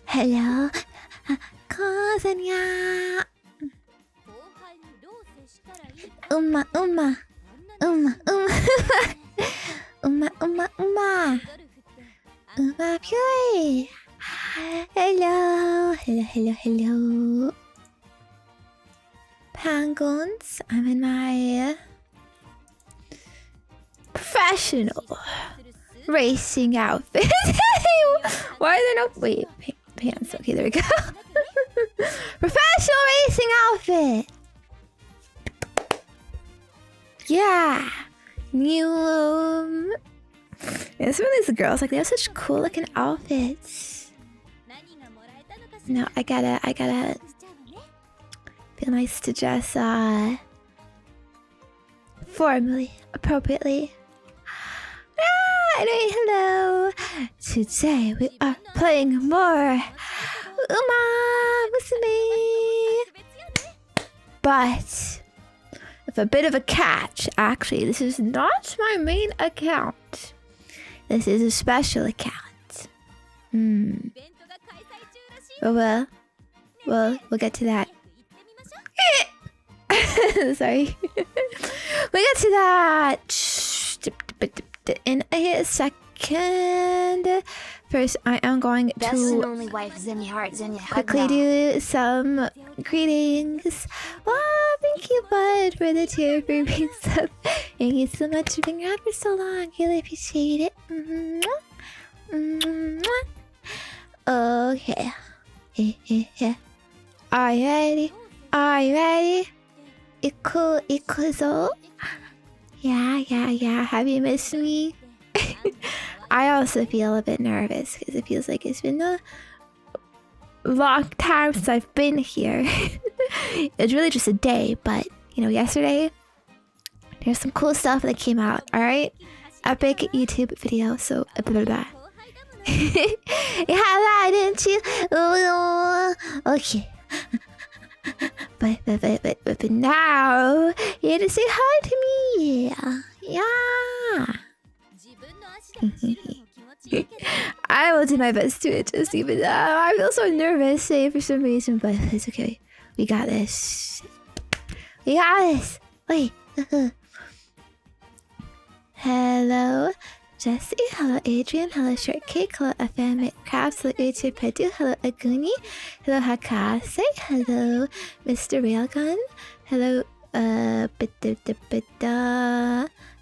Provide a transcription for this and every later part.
Hello, Zenya. Uma. Uma Fury. Hello. Penguins, I'm in my professional racing outfit. Why are there no pants? Okay, there we go. Professional racing outfit. Yeah. New. Yeah, some of these girls, like, they have such cool looking outfits. No, I gotta feel nice to dress formally, appropriately. Anyway, hello. Today we are playing more Umamusume, but with a bit of a catch. Actually, this is not my main account. This is a special account. Well, we'll get to that. Sorry. We'll get to that in a second. First, I am going to only wife, Zenya, quickly do some greetings. Oh, thank you, bud, for the tier for being sub. Thank you so much for being around for so long. Really appreciate it. Okay. Are you ready? Ikuzo. Yeah. Have you missed me? I also feel a bit nervous because it feels like it's been a long time since I've been here. It's really just a day, but you know, yesterday there's some cool stuff that came out. All right, epic YouTube video. So blah blah. You had that, didn't you? Okay. But now you had to say hi to me. Yeah. I will do my best to adjust, even though I feel so nervous, say, for some reason, but it's okay. We got this. We got this. Wait. Hello, Jesse. Hello, Adrian. Hello, Shortcake. Hello, FM Crabs. Hello, Uchi Pedu. Hello, Aguni. Hello, Hakase. Hello, Mr. Railgun. Hello,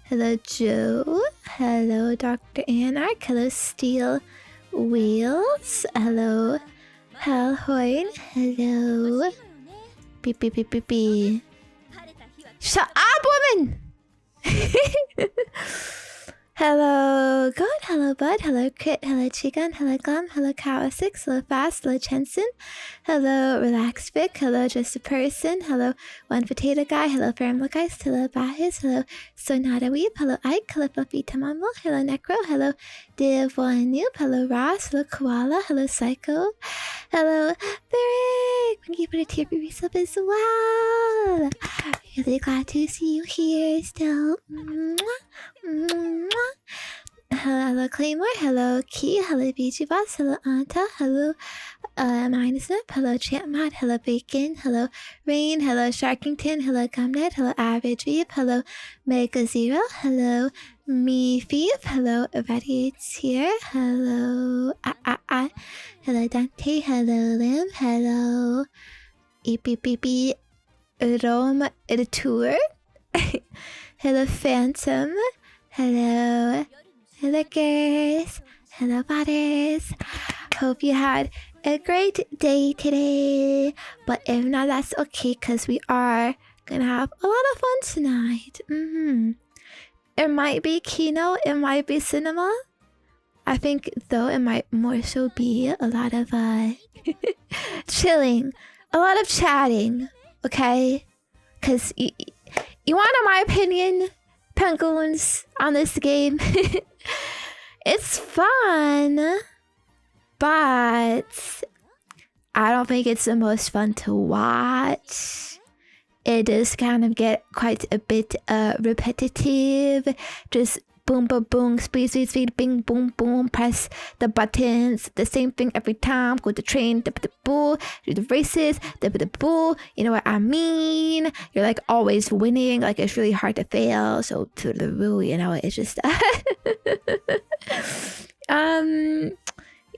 Hello, Joe. Hello, Dr. Anarch. Hello, Steel Wheels. Hello, Hellhorn. Hello. Beep, beep, beep, beep, beep. Shut up, woman! Hello, God. Hello, Bud. Hello, Crit. Hello, Chigun. Hello, Glum. Hello, Cow6. Hello, Fast. Hello, Chenson. Hello, Relax Vic. Hello, Just a Person. Hello, One Potato Guy. Hello, Faramlageist. Hello, Bahis. Hello, Sonata Weep. Hello, Ike. Hello, Fluffy Tamamo. Hello, Necro. Hello, Devon Noob. Hello, Ross. Hello, Koala. Hello, Psycho. Hello, Beric. Thank you for the tier resub as well. Really glad to see you here still. Hello, Claymore. Hello, Key. Hello, Beachy Boss. Hello, Anta. Hello, Minusnip. Hello, Champmod. Hello, Bacon. Hello, Rain. Hello, Sharkington. Hello, Gumnet. Hello, Average Reef. Hello, Mega Zero. Hello, Me Thief. Hello, Radiates here. Hello, Hello, Dante. Hello, Lim. Hello, Eep Rome Tour. Hello, Phantom. Hello, Lickers. Hello, Butters. Hope you had a great day today. But if not, that's okay, because we are gonna have a lot of fun tonight. It might be keynote, it might be cinema. I think, though, it might more so be a lot of chilling, a lot of chatting, okay? Because you want to know my opinion, Penguins, on this game? It's fun, but I don't think it's the most fun to watch. It does kind of get quite a bit repetitive. Just boom, boom, boom, speed, speed, speed, bing, boom, boom, press the buttons. The same thing every time. Go to train, do the races, you know what I mean? You're like always winning. Like it's really hard to fail. So to the rule, you know, it's just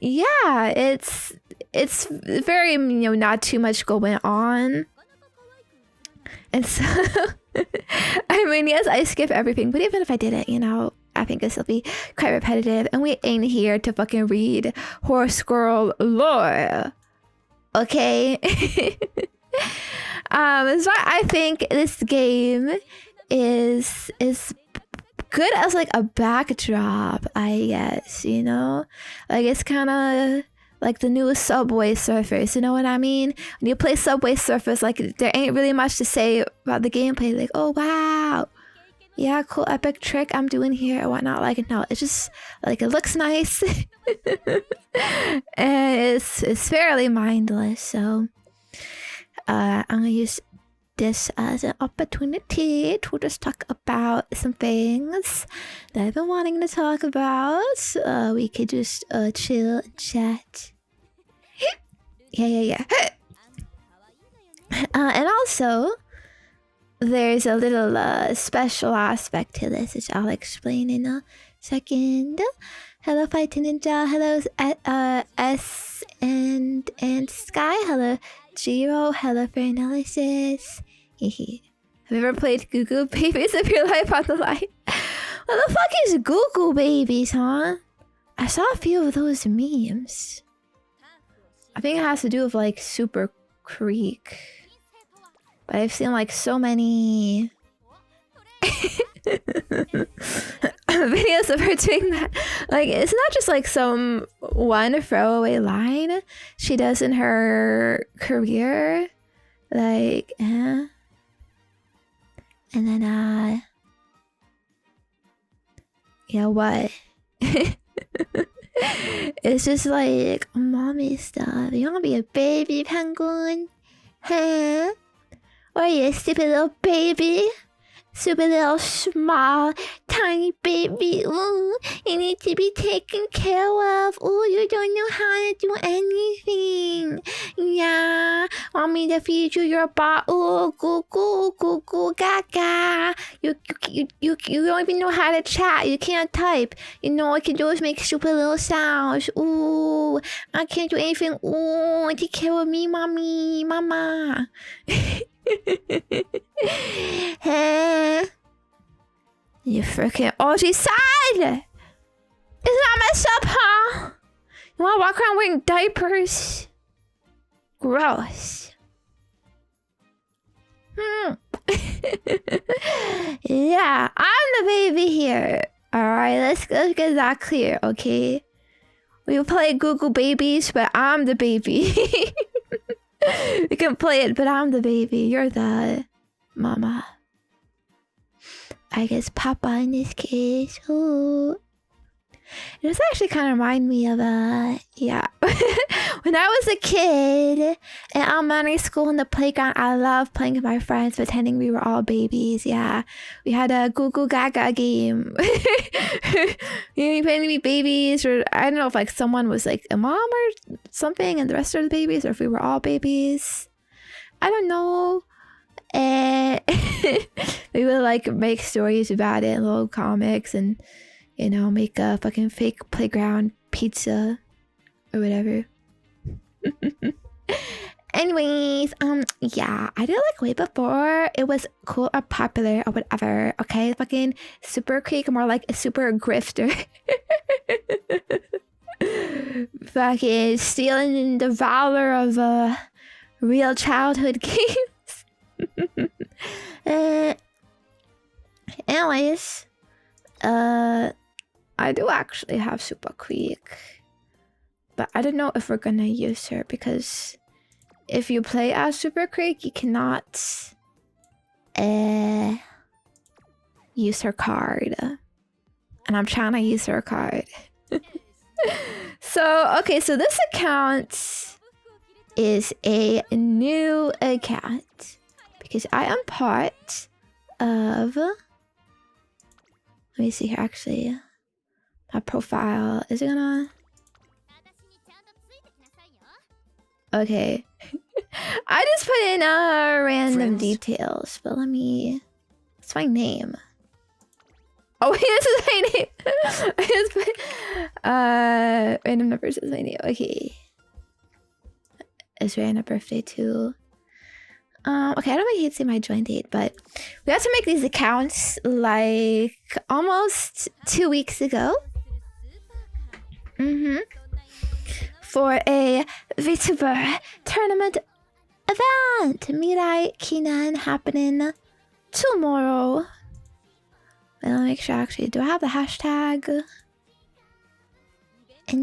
yeah, it's very, you know, not too much going on. And so, I mean, yes, I skip everything, but even if I didn't, you know, I think this will be quite repetitive. And we ain't here to fucking read horse girl lore, okay? So I think this game is good as like a backdrop, I guess, you know? Like it's kind of like the new Subway Surfers, you know what I mean? When you play Subway Surfers, like there ain't really much to say about the gameplay. Like, oh wow, yeah, cool, epic trick I'm doing here or whatnot. Like, no, it's just like it looks nice, and it's fairly mindless. So, I'm gonna use this as an opportunity to just talk about some things that I've been wanting to talk about. We could just chill and chat. yeah. And also, there's a little special aspect to this, which I'll explain in a second. Hello, Fighting Ninja. Hello, S and Sky. Hello, Jiro. Hello, for analysis. Have you ever played Goo Goo Babies of your life on the line? What the fuck is Goo Goo Babies, huh? I saw a few of those memes. I think it has to do with like Super Creek. But I've seen like so many videos of her doing that. Like it's not just like some one throwaway line she does in her career. Like, and then, yeah, what? It's just like mommy stuff. You wanna be a baby penguin? Huh? Or are you a stupid little baby? Stupid little small, tiny baby. Ooh, you need to be taken care of. Ooh, you don't know how to do anything. Yeah, want me to feed you your bottle? Goo goo goo goo gaga. You don't even know how to chat. You can't type. You know all you can do is make stupid little sounds. Ooh, I can't do anything. Ooh, take care of me, mommy, mama. Hey, you freaking OG side! It's not messed up, huh? You wanna walk around wearing diapers? Gross. Yeah, I'm the baby here. Alright, let's get that clear, okay? We play Google Babies, but I'm the baby. We can play it, but I'm the baby. You're the mama. I guess Papa in this case. Ooh. It does actually kind of remind me of yeah. When I was a kid in elementary school in the playground, I loved playing with my friends, pretending we were all babies. Yeah, we had a Goo Goo Gaga game. You pretending to be babies, or I don't know if like someone was like a mom or something, and the rest are the babies, or if we were all babies. I don't know. And we would like make stories about it, little comics, and you know, make a fucking fake playground pizza or whatever. Anyways, yeah, I did like way before it was cool or popular or whatever. Okay, fucking Super Creek, more like a super grifter. Fucking stealing the valor of real childhood games. Anyways, I do actually have Super Creek, but I don't know if we're gonna use her, because if you play as Super Creek, you cannot use her card, and I'm trying to use her card. So okay, so this account is a new account because I am part of, let me see here, actually my profile, is it gonna, okay. I just put in random details, but let me, what's my name? Oh wait, this is my name. I just put random numbers is my name. Okay, it's random birthday too. Okay, I don't really hate to say my join date, but we had to make these accounts like almost 2 weeks ago. For a VTUBER tournament event. Mirai Kinan happening tomorrow. And I'll make sure, actually, do I have the hashtag? In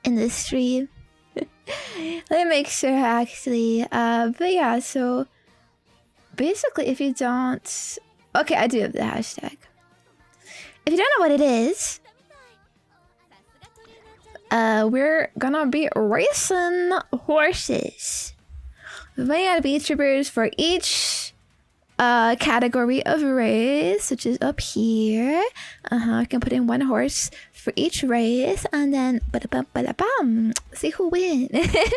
the stream. Let me make sure, actually. But yeah, so basically, if you don't, okay, I do have the hashtag. If you don't know what it is, we're gonna be racing horses. We're running out of VTubers for each category of race, which is up here. I can put in one horse for each race, and then ba-da-bum, see who wins. It's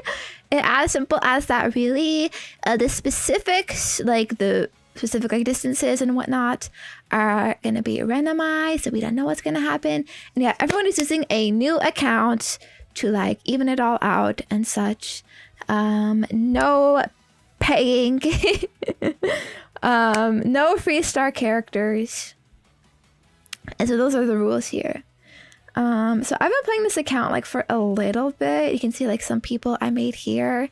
as simple as that, really. The specifics, like the specific like distances and whatnot, are gonna be randomized, so we don't know what's gonna happen. And yeah, everyone is using a new account to like even it all out and such. No paying. No free star characters. And so those are the rules here. So I've been playing this account like for a little bit. You can see like some people I made here.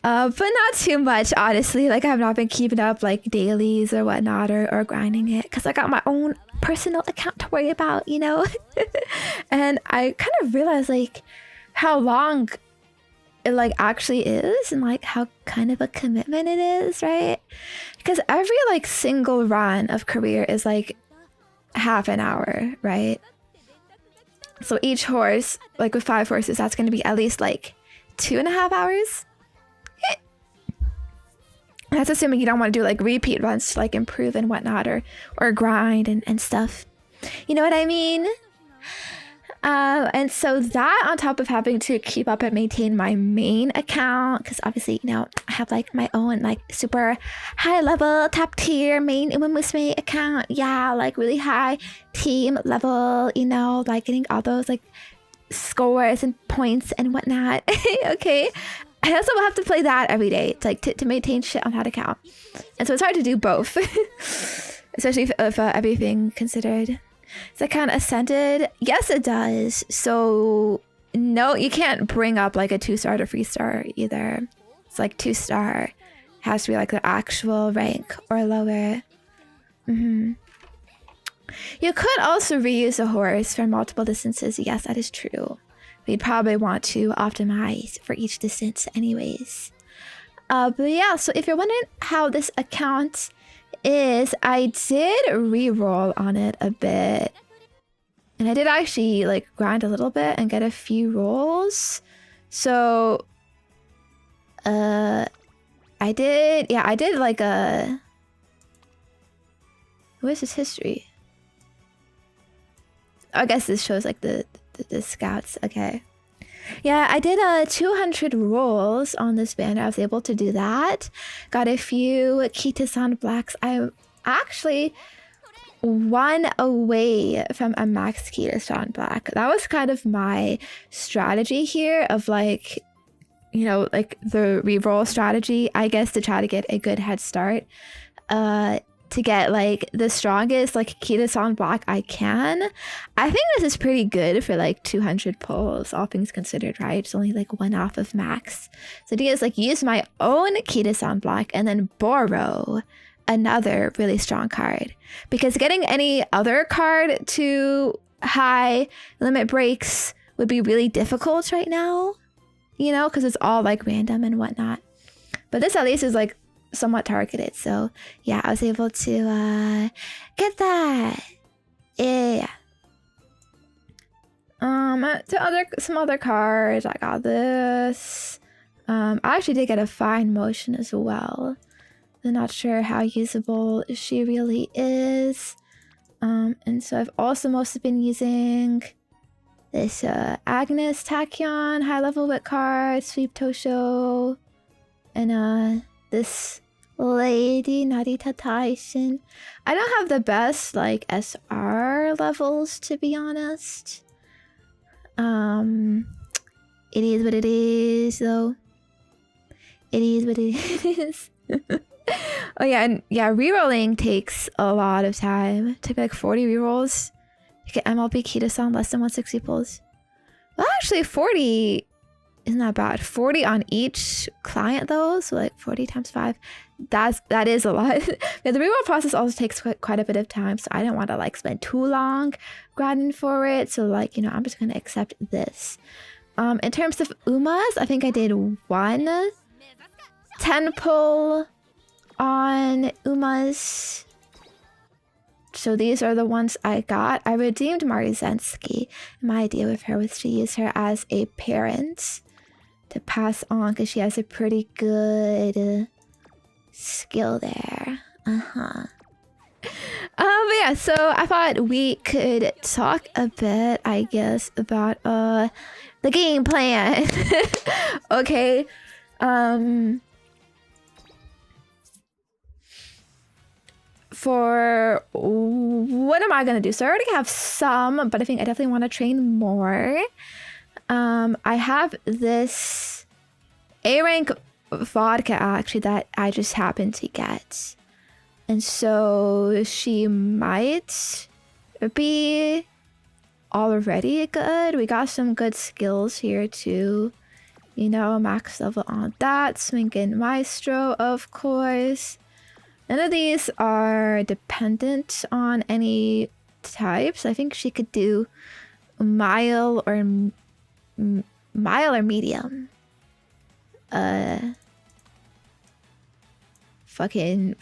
But not too much, honestly. Like I've not been keeping up like dailies or whatnot, or grinding it, because I got my own personal account to worry about, you know. And I kind of realized like how long it like actually is, and like how kind of a commitment it is, right? Because every like single run of career is like half an hour, right? So each horse, like with 5 horses, that's going to be at least like 2.5 hours. That's assuming you don't want to do like repeat runs to like improve and whatnot, or grind and stuff. You know what I mean? And so that on top of having to keep up and maintain my main account, because obviously, you know, I have like my own like super high level top tier main Umamusume account. Yeah, like really high team level, you know, like getting all those like scores and points and whatnot. Okay. I also will have to play that every day, like to maintain shit on that account. And so it's hard to do both, especially if everything considered. Is that kind of ascended? Yes, it does. So no, you can't bring up like a 2-star to 3-star either. It's like 2-star has to be like the actual rank or lower. You could also reuse a horse for multiple distances. Yes, that is true. We'd probably want to optimize for each distance anyways. But yeah, so if you're wondering how this account is, I did re-roll on it a bit. And I did actually like grind a little bit and get a few rolls. So I did like a... Where's his history? I guess this shows like the scouts. Okay. Yeah, I did 200 rolls on this banner. I was able to do that. Got a few Kita-san blacks. I actually 1 away from a max Kita-san black. That was kind of my strategy here of like, you know, like the reroll strategy, I guess, to try to get a good head start. To get like the strongest like Kita-san block I can. I think this is pretty good for like 200 pulls, all things considered, right? It's only like 1 off of max. So the idea is like use my own Kita-san block and then borrow another really strong card. Because getting any other card to high limit breaks would be really difficult right now, you know, because it's all like random and whatnot. But this at least is like somewhat targeted, so yeah, I was able to get that. Yeah. Some other cards. I got this. I actually did get a fine motion as well. I'm not sure how usable she really is. And so I've also mostly been using this Agnes Tachyon high level wit card, Sweep Tosho, and this lady Narita Taishin. I don't have the best like SR levels, to be honest. It is what it is though. It is what it is. Oh yeah, and yeah, rerolling takes a lot of time. It took like 40 rerolls to get MLB Kita-san less than 160 pulls. Well, actually 40 isn't that bad. 40 on each client though, so like 40 times 5. That is a lot. Yeah, the reroll process also takes quite a bit of time, so I didn't want to like spend too long grinding for it. So like, you know, I'm just gonna accept this. In terms of Umas, I think I did 1 10 pull on Umas. So these are the ones I got. I redeemed Marizensky. My idea with her was to use her as a parent to pass on because she has a pretty good skill there. But yeah, so I thought we could talk a bit, I guess, about the game plan. Okay. For what am I gonna do? So I already have some, but I think I definitely want to train more. I have this A rank vodka actually that I just happened to get, and so she might be already good. We got some good skills here too, you know, max level on that, swinging maestro, of course. None of these are dependent on any types. I think she could do mile or medium. Fucking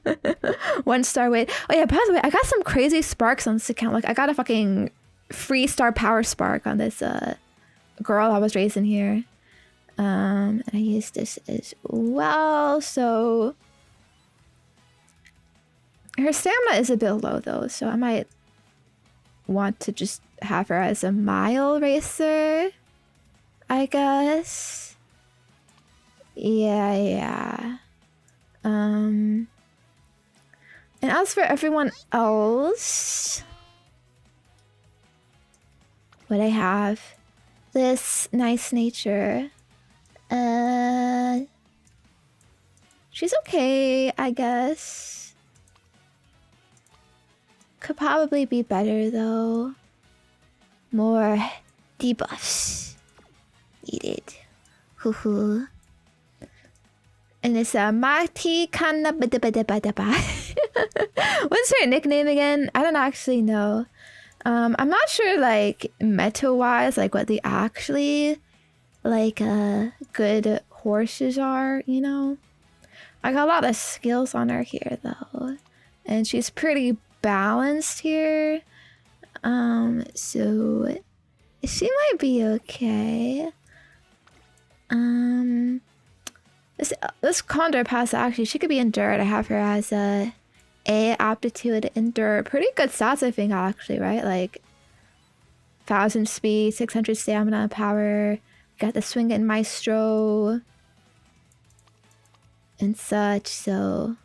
1-star weight. Oh yeah, by the way, I got some crazy sparks on this account. Like I got a fucking 3-star power spark on this girl I was raising here. And I use this as well, so her stamina is a bit low though, so I might want to just have her as a mile racer, I guess. Yeah. And as for everyone else, what I have, this nice nature. She's okay, I guess. Could probably be better though. More debuffs needed. Hoo. And it's Marty Kana Badabadabadaba. What's her nickname again? I don't actually know. I'm not sure, like, meta-wise, like, what the actually, like, good horses are, you know? I got a lot of skills on her here, though. And she's pretty balanced here. So she might be okay. This Condor Pass, actually, she could be endured. I have her as a aptitude endure. Pretty good stats, I think, actually, right? Like 1000 speed, 600 stamina, power. Got the swing and maestro and such, so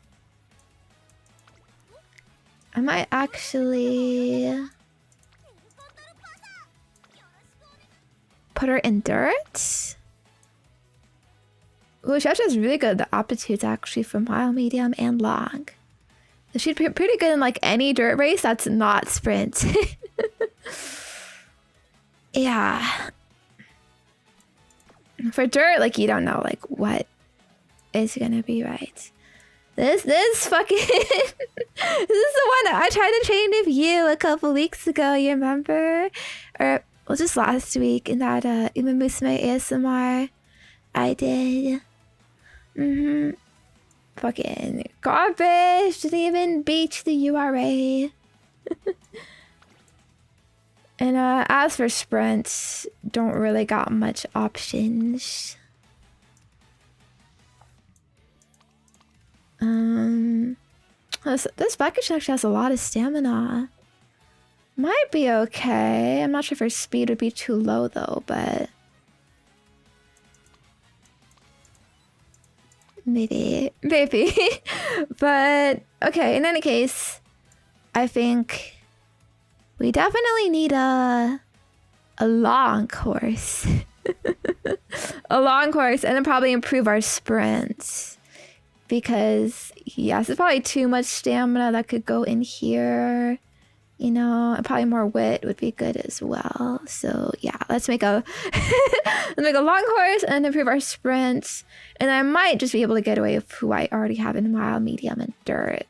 I might actually put her in dirt. Ooh, she actually has really good aptitudes actually for mile, medium, and long. So she'd be pretty good in like any dirt race that's not sprint. Yeah. For dirt, like, you don't know like what is gonna be right. This fucking this is the one that I tried to train with you a couple weeks ago, you remember? Or well, just last week in that Umamusume ASMR I did. Fucking garbage. Didn't even beat the URA. And as for sprints, don't really got much options. This package actually has a lot of stamina. Might be okay. I'm not sure if her speed would be too low though, but maybe. But okay, in any case, I think we definitely need a long course. A long course, and then probably improve our sprints. Because yes, it's probably too much stamina that could go in here. You know, and probably more wit would be good as well. So yeah, let's make a long course and improve our sprints. And I might just be able to get away with who I already have in mile, medium, and dirt.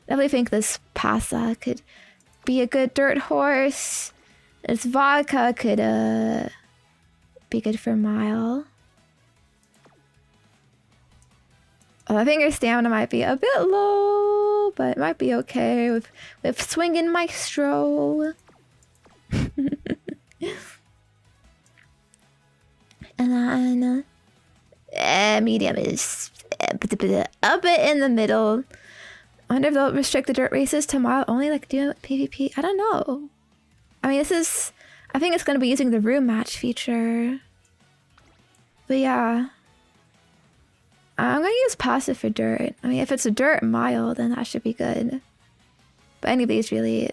Definitely think this Pasa could be a good dirt horse. This Vodka could be good for mile. I think her stamina might be a bit low, but it might be okay with swinging maestro. And then medium is a bit in the middle. I wonder if they'll restrict the dirt races to mile only, like do PvP. I don't know. I mean, I think it's going to be using the room match feature. But yeah. I'm going to use passive for dirt. I mean, if it's a dirt mile, then that should be good. But any of these really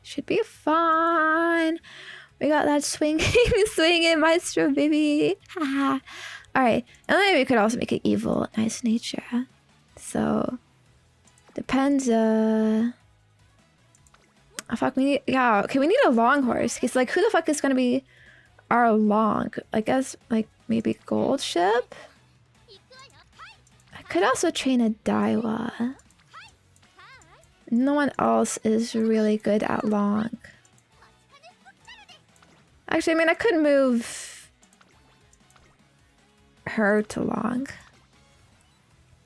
should be fine. We got that swinging maestro, baby. Alright, and then we could also make it evil, nice nature. So, depends, fuck, we need a long horse. Because, like, who the fuck is going to be our long? I guess, like, maybe gold ship? I could also train a Daiwa. No one else is really good at long. Actually, I mean, I could move her to long.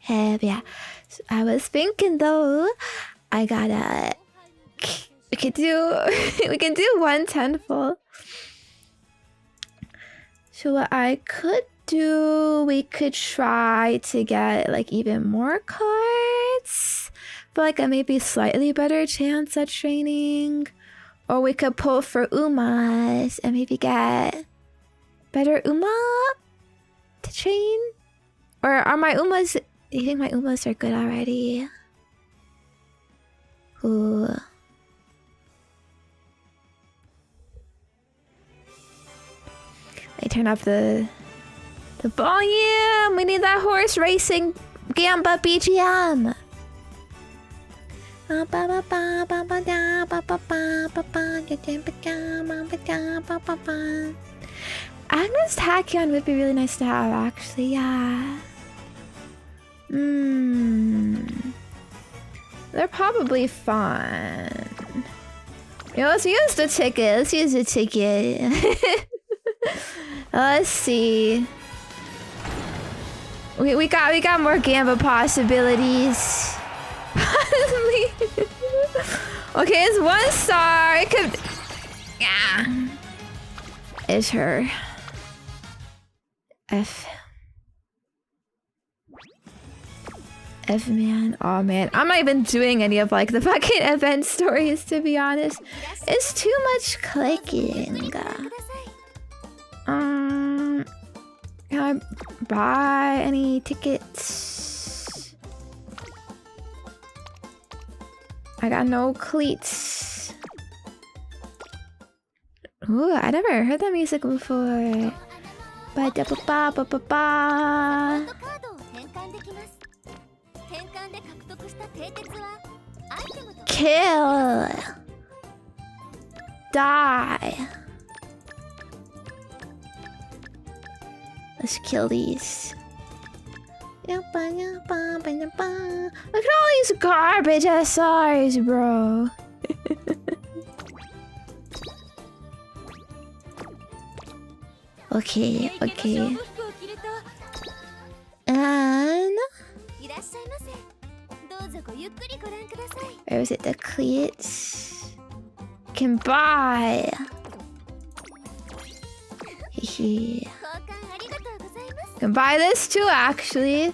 Yeah. So I was thinking though, we can do 1 tenfold. So what I could do, we could try to get like even more cards for like a maybe slightly better chance at training. Or we could pull for Umas and maybe get better Uma to train. Or are my Umas, do you think my Umas are good already? Ooh. I turn up the volume. We need that horse racing Gamba BGM. Agnes Tachyon would be really nice to have, actually. Yeah. They're probably fun. Yeah, let's use the ticket. Let's use the ticket. Let's see. We got more Gamba possibilities. Okay, it's 1 star. It could. Yeah. It's her. F man. Oh man. I'm not even doing any of like the fucking event stories, to be honest. It's too much clicking. Can I buy any tickets? I got no cleats. Ooh, I never heard that music before. Ba da ba ba ba ba ba. Kill. Die. Let's kill these. Look at all these garbage SRs, bro. Okay. And where is it? The cleats can buy. Can buy this too, actually.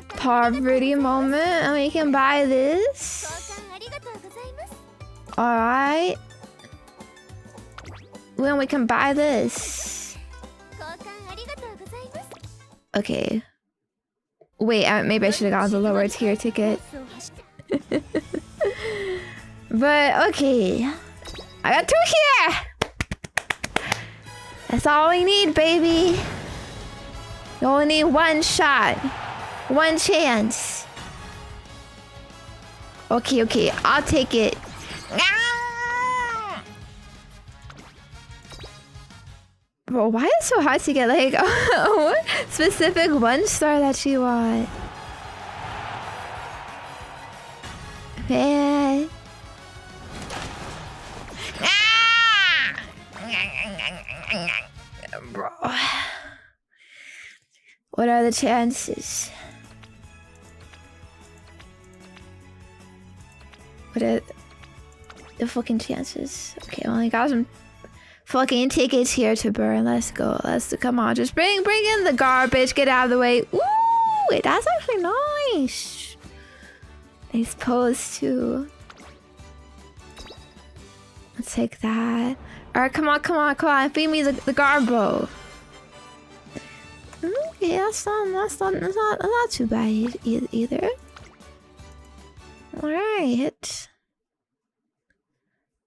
Poverty moment, and we can buy this. Alright. When we can buy this. Okay. Wait, maybe I should have gotten the lower tier ticket. But, okay. I got 2 here! That's all we need, baby. You only need 1 shot. 1 chance. Okay, I'll take it. Bro, why is it so hard to get like what specific 1 star that you want? Man. Bro. What are the chances? What are the fucking chances? Okay, I only got some fucking tickets here to burn. Let's go. Come on. Just bring in the garbage. Get out of the way. Ooh, that's actually nice. Nice pose too. Let's take that. Alright, come on. Feed me the garbo. Okay, that's not too bad either. Alright.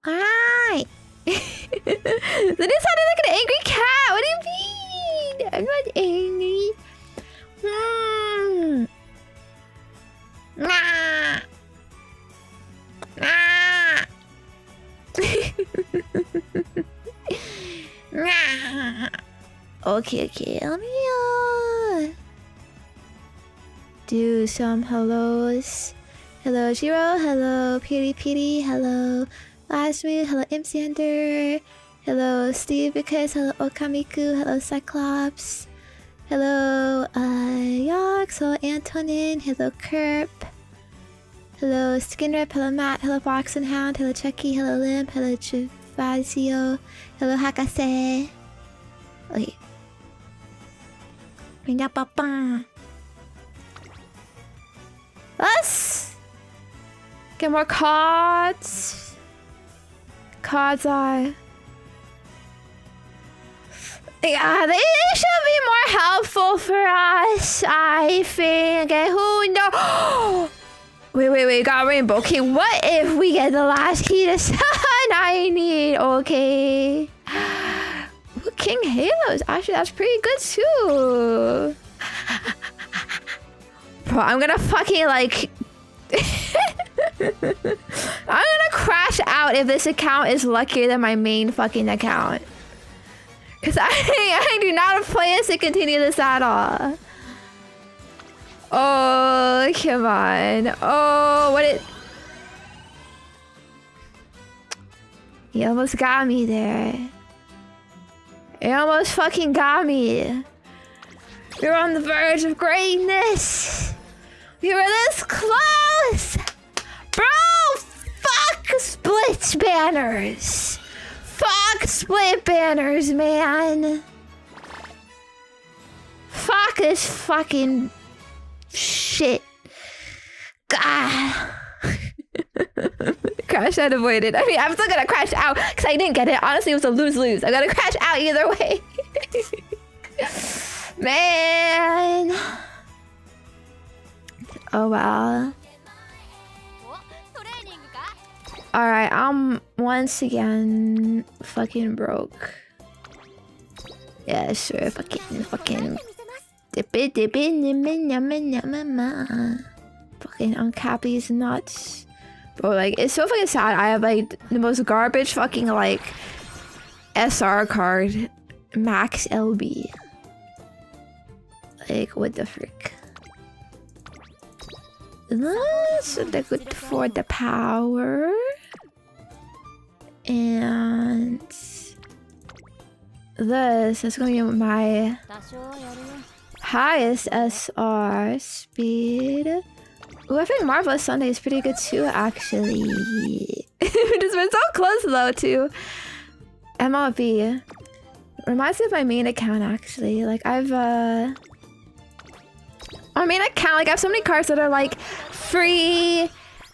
Alright. That is sounded like an angry cat. What do you mean? I'm not angry. Okay. Let me do some hellos. Hello Jiro. Hello Piri. Hello Lasmu. Hello Imsander. Hello Steve because hello Okamiku. Hello Cyclops. Hello Yox. Hello Antonin. Hello Kerp. Hello Skinrip. Hello Matt. Hello Fox and Hound. Hello Chucky. Hello Limp. Hello Javazio. Hello Hakase. Okay. Let's get more cards. Cards are... Yeah, they should be more helpful for us, I think. And who knows? Wait, got a rainbow. Okay, what if we get the last key to sun I need? Okay. Ooh, King Halos. Actually, that's pretty good too. Bro, I'm gonna fucking like... I'm gonna crash out if this account is luckier than my main fucking account. Because I do not plan to continue this at all. Oh, come on. Oh, what it... You almost got me there. You almost fucking got me. You're on the verge of greatness. You were this close. Bro, fuck split banners. Fuck split banners, man. Fuck this fucking shit. God. Crash out avoided. I mean, I'm still gonna crash out because I didn't get it. Honestly, it was a lose-lose. I gotta crash out either way. Man. Oh, well. Alright, I'm once again fucking broke. Yeah, sure, fucking dip it, fucking uncappy is nuts. Bro, like, it's so fucking sad. I have like the most garbage fucking like SR card, max LB. Like, what the frick? So they're good for the power. And this is gonna be my highest SR speed. Ooh, I think Marvelous Sunday is pretty good too, actually. Just been so close though to MLB. Reminds me of my main account actually. Like I've my main account, like I have so many cards that are like free,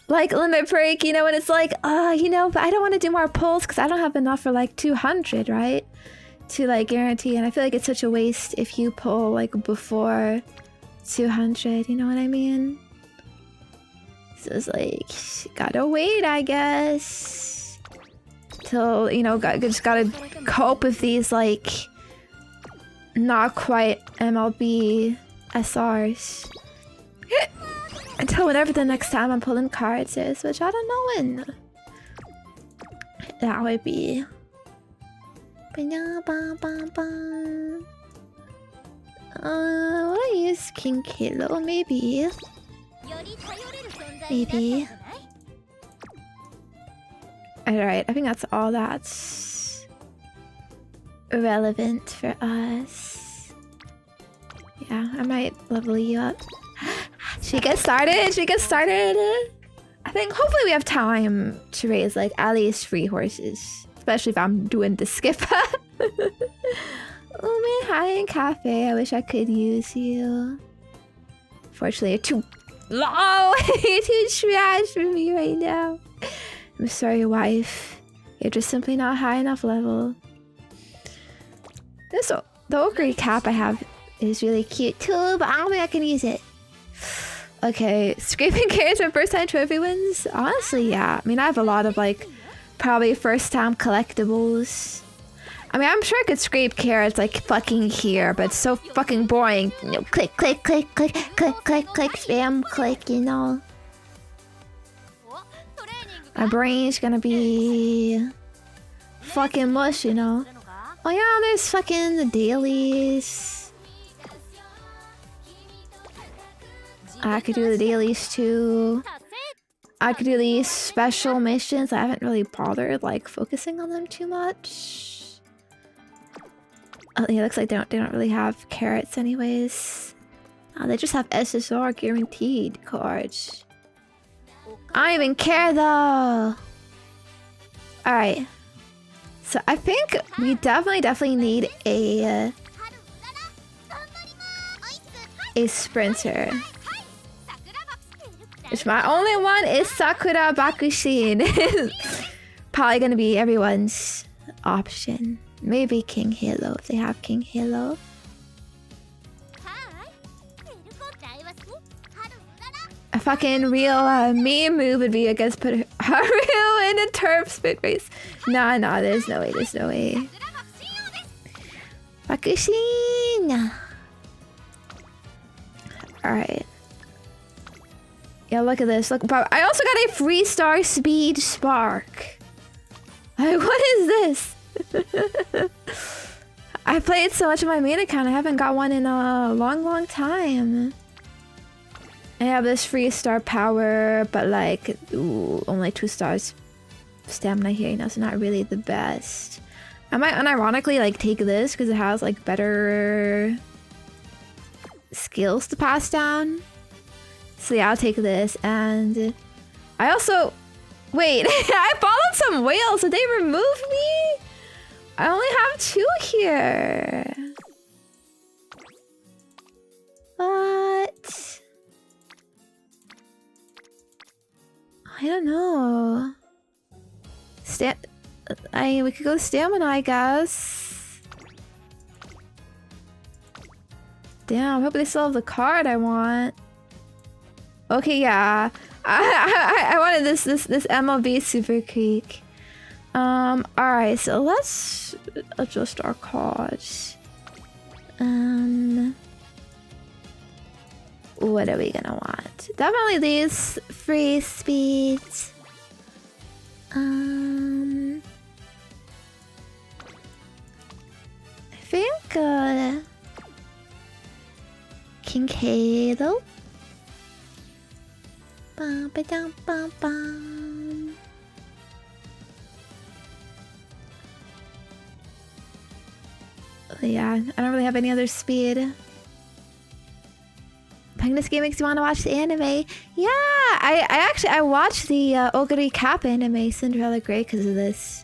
like limit break, you know, and it's like, you know, but I don't want to do more pulls because I don't have enough for like 200, right? To like guarantee, and I feel like it's such a waste if you pull like before 200, you know what I mean? So it's like, gotta wait, I guess, till, you know, just gotta cope with these like not quite MLB SRs until whenever the next time I'm pulling cards is, which I don't know when that would be. Will I use King Kilo? Maybe. Maybe. Alright, I think that's all that's relevant for us. Yeah, I might level you up. She gets started? She gets started? I think hopefully we have time to raise like at least 3 horses. Especially if I'm doing the skip. Oh man, hi in cafe. I wish I could use you. Fortunately, you're too low. You're too trash for me right now. I'm sorry, wife. You're just simply not high enough level. The ochre cap I have is really cute too, but I don't think I can use it. Okay, scraping carrots for first time trophy wins? Honestly, yeah. I mean, I have a lot of like probably first time collectibles. I mean, I'm sure I could scrape carrots like fucking here, but it's so fucking boring. You know, click, click, click, click, click, click, click, spam, click, you know. My brain's gonna be fucking mush, you know. Oh yeah, there's fucking the dailies. I could do the dailies too. I could do these special missions. I haven't really bothered like focusing on them too much. Oh, yeah, looks like they don't really have carrots anyways. Oh, they just have SSR guaranteed cards. I don't even care though. Alright. So I think we definitely need a a sprinter. Which my only one is Sakura Bakushin. Probably gonna be everyone's option. Maybe King Halo if they have King Halo. A fucking real meme move would be, I guess, put Haru in a turf spit race. Nah, there's no way, Bakushin! Alright. Yeah, look at this. Look, but I also got a free-star speed spark. Like, what is this? I played so much of my main account, I haven't got one in a long time. I have this free-star power, but like, ooh, only 2 stars stamina here, you know, so not really the best. I might unironically like take this because it has like better skills to pass down. So yeah, I'll take this. And I also... Wait, I followed some whales. Did they remove me? I only have 2 here. What? I don't know. We could go stamina, I guess. Damn, I hope they still have the card I want. Okay, yeah. I wanted this MLB Super Creek. Alright, so let's adjust our cards. What are we gonna want? Definitely these free speeds. I think King Halo. Bum, ba-dum, bum, bum. Yeah, I don't really have any other speed. Playing this game makes you want to watch the anime. Yeah, I watched the Oguri Kappa anime Cinderella Grey because of this.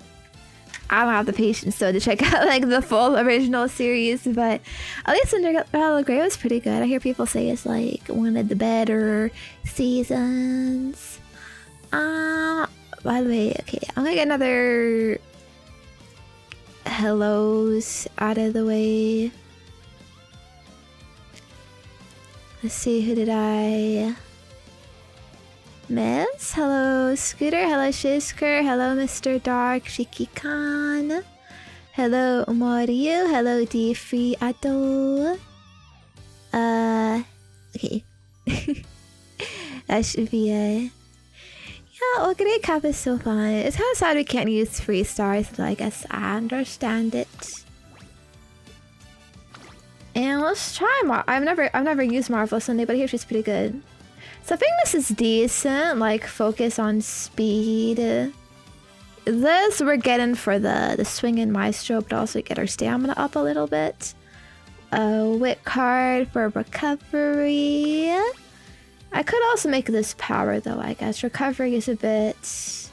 I don't have the patience though to check out like the full original series, but at least Cinderella Grey was pretty good. I hear people say it's like one of the better seasons. By the way, okay, I'm gonna get another hellos out of the way. Let's see, who did I miss? Hello, Scooter. Hello, Shisker. Hello, Mr. Dark. Shiki-kan. Hello, Mario. Hello, D-Free Ado. Okay. That should be it. Yeah, Ogre Cap is so fun. It's kind of sad we can't use free stars, but I guess I understand it. And let's try I've never used Marvelous Sunday, but I hear she's pretty good. So I think this is decent, like focus on speed. This we're getting for the swinging maestro, but also get our stamina up a little bit. Wit card for recovery. I could also make this power though, I guess. Recovery is a bit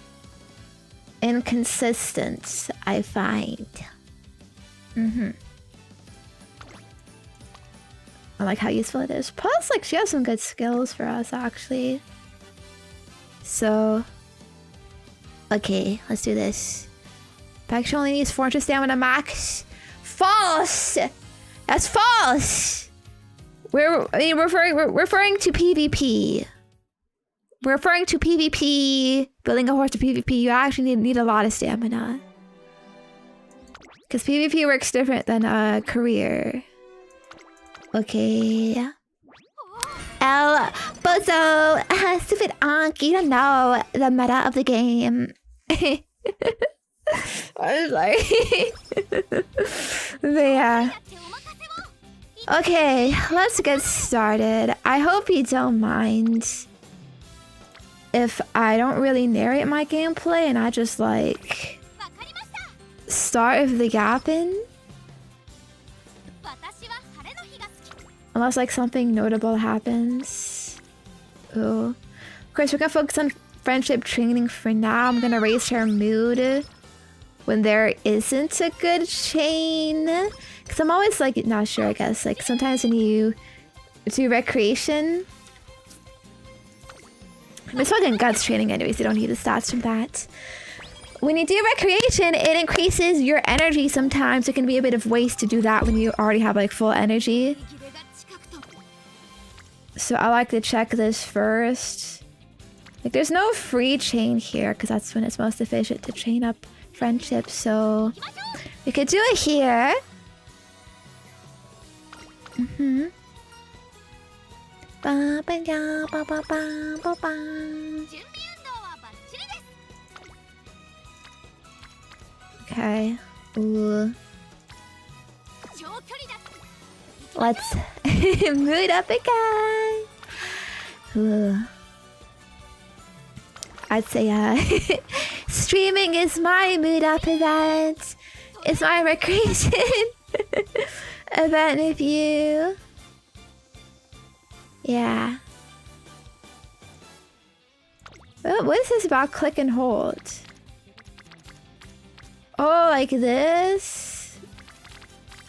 inconsistent, I find. I like how useful it is. Plus, like, she has some good skills for us, actually. So... okay, let's do this. Pack only needs 400 stamina max. False! That's false! We're referring to PvP. We're referring to PvP. Building a horse to PvP, you actually need a lot of stamina. Because PvP works different than a career. Okay. El Bozo! Stupid Ankh, you don't know the meta of the game. I was like... but yeah. Okay, let's get started. I hope you don't mind if I don't really narrate my gameplay and I just like... start with the yapping. Unless like something notable happens. Ooh. Of course, we're gonna focus on friendship training for now. I'm gonna raise her mood when there isn't a good chain. Cause I'm always like not sure, I guess. Like sometimes when you do recreation. It's fucking guts training anyways, you don't need the stats from that. When you do recreation, it increases your energy sometimes. It can be a bit of waste to do that when you already have like full energy. So I like to check this first. Like there's no free chain here because that's when it's most efficient to chain up friendships. So we could do it here. Okay. Ooh. Let's mood up again. Ooh. I'd say streaming is my mood up event. It's my recreation event with you. Yeah. Oh, what is this about click and hold? Oh, like this?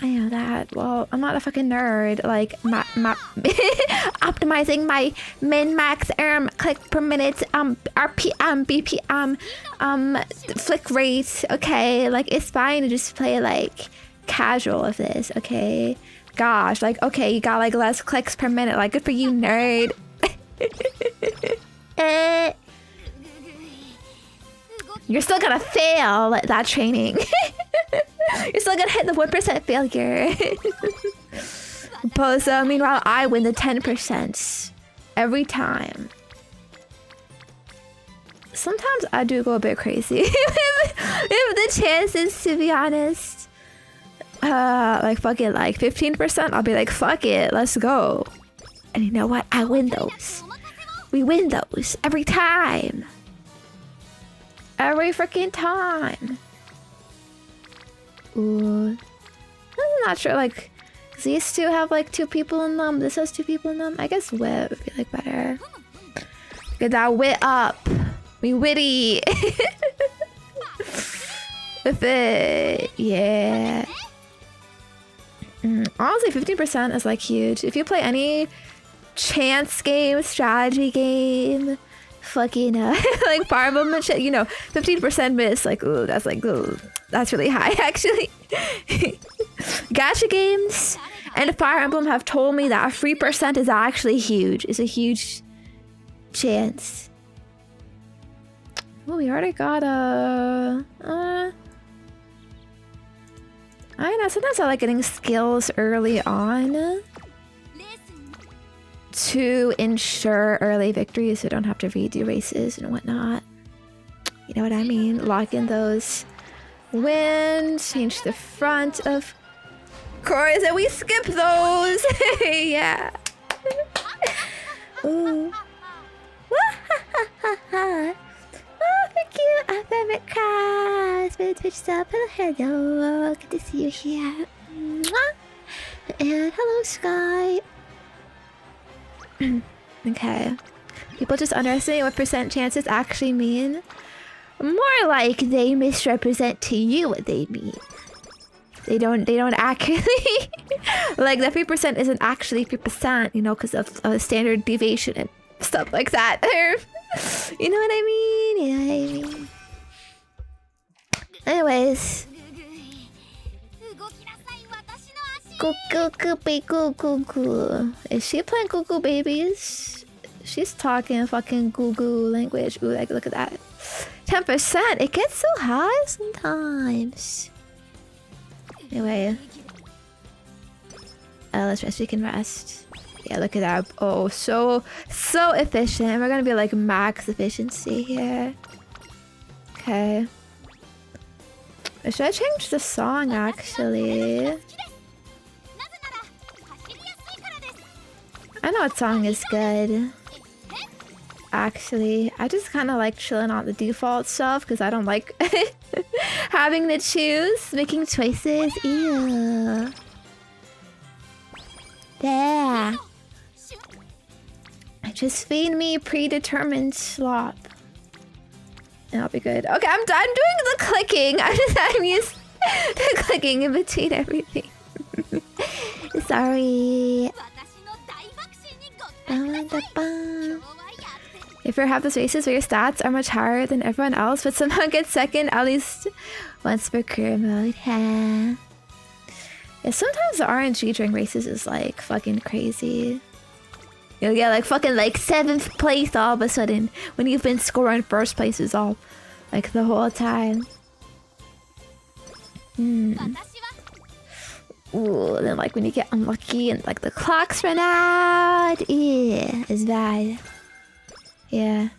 I know that. Well, I'm not a fucking nerd. Like, optimizing my min-max click per minute, RPM, BPM, flick rate. Okay, like, it's fine to just play, like, casual with this, okay? Gosh, like, okay, you got, like, less clicks per minute. Like, good for you, nerd. You're still gonna fail at that training. You're still gonna hit the 1% failure. But meanwhile, I win the 10% every time. Sometimes I do go a bit crazy if the chances, to be honest. Like fuck it, like 15%, I'll be like, fuck it, let's go. And you know what? I win those. We win those every time. Every freaking time. Ooh. I'm not sure, like, these two have like 2 people in them. This has 2 people in them. I guess wit would be like better. Get that wit up. We witty. With it. Yeah. Honestly, 15% is like huge. If you play any chance game, strategy game, fucking like Fire Emblem and shit, you know, 15% miss, like, ooh, that's like, ooh, that's really high actually. Gacha games and Fire Emblem have told me that 3% is actually huge. It's a huge chance. Oh, we already got a I don't know, sometimes I like getting skills early on to ensure early victories so I don't have to redo races and whatnot. You know what I mean? Lock in those wins, change the front of course, and we skip those. Yeah. Ooh. Oh, thank you, our favorite cast. My Twitch sub. Hello. Good to see you here. And hello, Sky. Okay. People just underestimate what percent chances actually mean. More like they misrepresent to you what they mean. They don't accurately like the 3% isn't actually 3%, you know, because of standard deviation and stuff like that. You know what I mean? You know what I mean? Anyways. Goo. Is she playing Goo Babies? She's talking fucking Goo language. Ooh, like look at that. 10%. It gets so high sometimes. Anyway. Let's rest. We can rest. Yeah, look at that. Oh, so efficient. We're gonna be like max efficiency here. Okay. Should I change the song actually? I know what song is good. Actually, I just kind of like chilling on the default stuff because I don't like having to choose, making choices. Ew. Yeah. Just feed me predetermined slop. And I'll be good. Okay, I'm done doing the clicking. I'm used to clicking in between everything. Sorry. If you have those races where your stats are much higher than everyone else, but somehow get second at least once per career mode, yeah. Yeah, sometimes the RNG during races is like fucking crazy. You'll get like fucking like 7th place all of a sudden when you've been scoring first places all like the whole time. Ooh, then like when you get unlucky and like the clocks run out, yeah, it's bad. Yeah.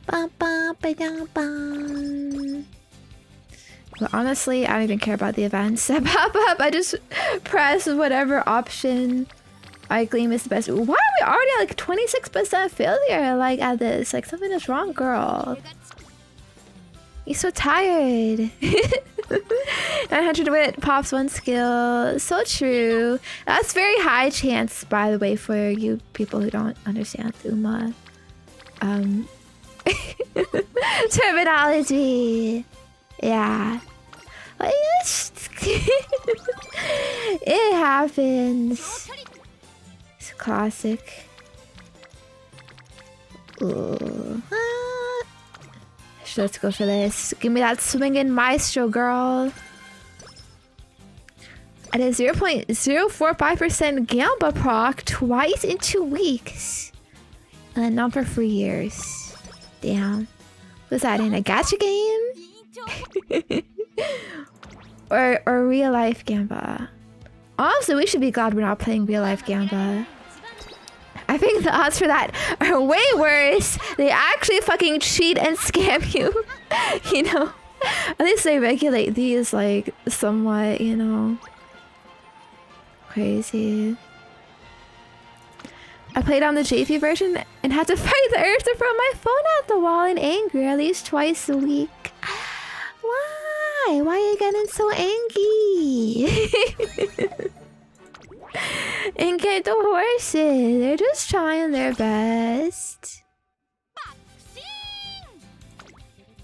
But honestly, I don't even care about the events that pop up. I just press whatever option I claim is the best. Why are we already at like 26% failure like at this? Like something is wrong, girl. You're so tired. 900 wit pops 1 skill. So true. That's very high chance, by the way, for you people who don't understand Uma. Terminology. Yeah. Like, it happens. It's a classic. Ooh. Let's go for this. Give me that swinging maestro, girl. At a 0.045% Gamba proc twice in 2 weeks. And not for 3 years. Damn. Was that in a gacha game? or real life Gamba? Honestly, we should be glad we're not playing real life Gamba. I think the odds for that are way worse. They actually fucking cheat and scam you. You know? At least they regulate these like somewhat, you know. Crazy. I played on the JP version and had to fight the urge to throw my phone at the wall in anger at least twice a week. Why? Why are you getting so angry? And get the horses. They're just trying their best.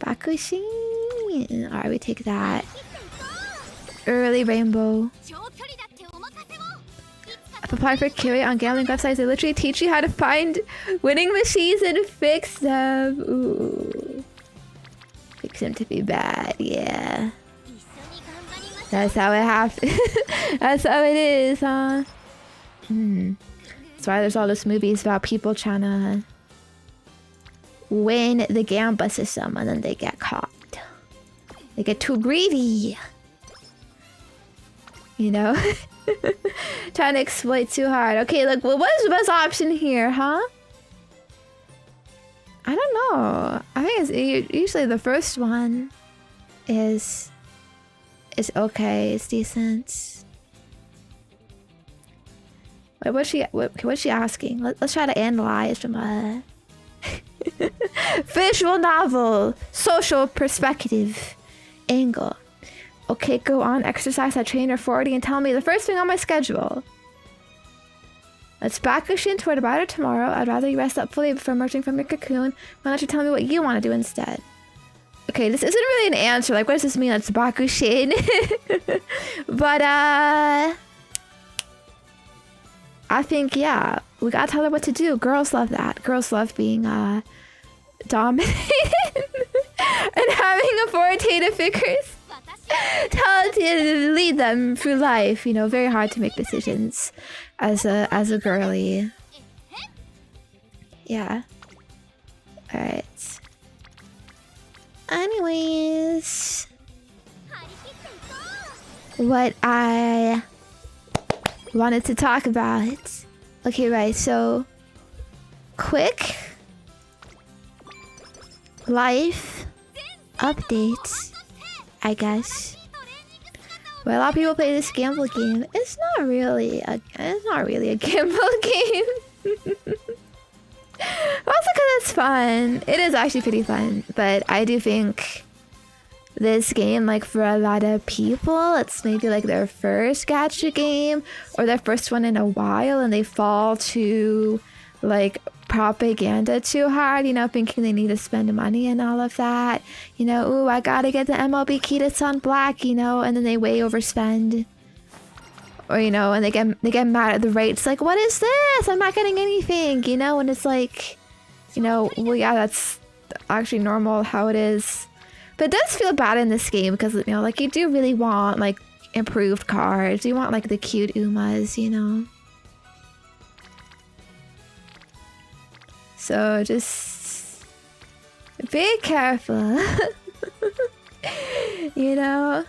Bakushin. Alright, we take that. Early rainbow. I've applied for Kiri on gambling websites. They literally teach you how to find winning machines and fix them. Ooh. Fix them to be bad, yeah. That's how it happens. That's how it is, huh? That's why there's all those movies about people trying to win the Gamba system and then they get caught. They get too greedy. You know? Trying to exploit too hard. Okay, look, well, what is the best option here, huh? I don't know. I think it's usually the first one is okay. It's decent. Wait, what's she asking? Let's try to analyze from a visual novel, social perspective angle. Okay, go on, exercise at trainer 40 and tell me the first thing on my schedule. Let's Bakushin toward about it tomorrow. I'd rather you rest up fully before emerging from your cocoon. Why don't you tell me what you want to do instead? Okay, this isn't really an answer. Like, what does this mean? Let's Bakushin. But, I think, yeah, we gotta tell her what to do. Girls love that. Girls love being, dominated and having authoritative figures. Tell to lead them through life, you know, very hard to make decisions as a girly. Yeah. Alright. Anyways, what I wanted to talk about. Okay, right, so quick life updates, I guess. Where a lot of people play this gamble game. It's not really a gamble game. Also because it's fun. It is actually pretty fun, but I do think this game, like for a lot of people, it's maybe like their first gacha game or their first one in a while, and they fall to like propaganda too hard, you know, thinking they need to spend money and all of that, you know. Ooh, I gotta get the MLB Kita Sun Black, you know, and then they way overspend. Or, you know, and they get mad at the rates, like, what is this? I'm not getting anything, you know? And it's like, you know, well, yeah, that's actually normal how it is. But it does feel bad in this game because, you know, like, you do really want, like, improved cards. You want, like, the cute Umas, you know? So just be careful. You know?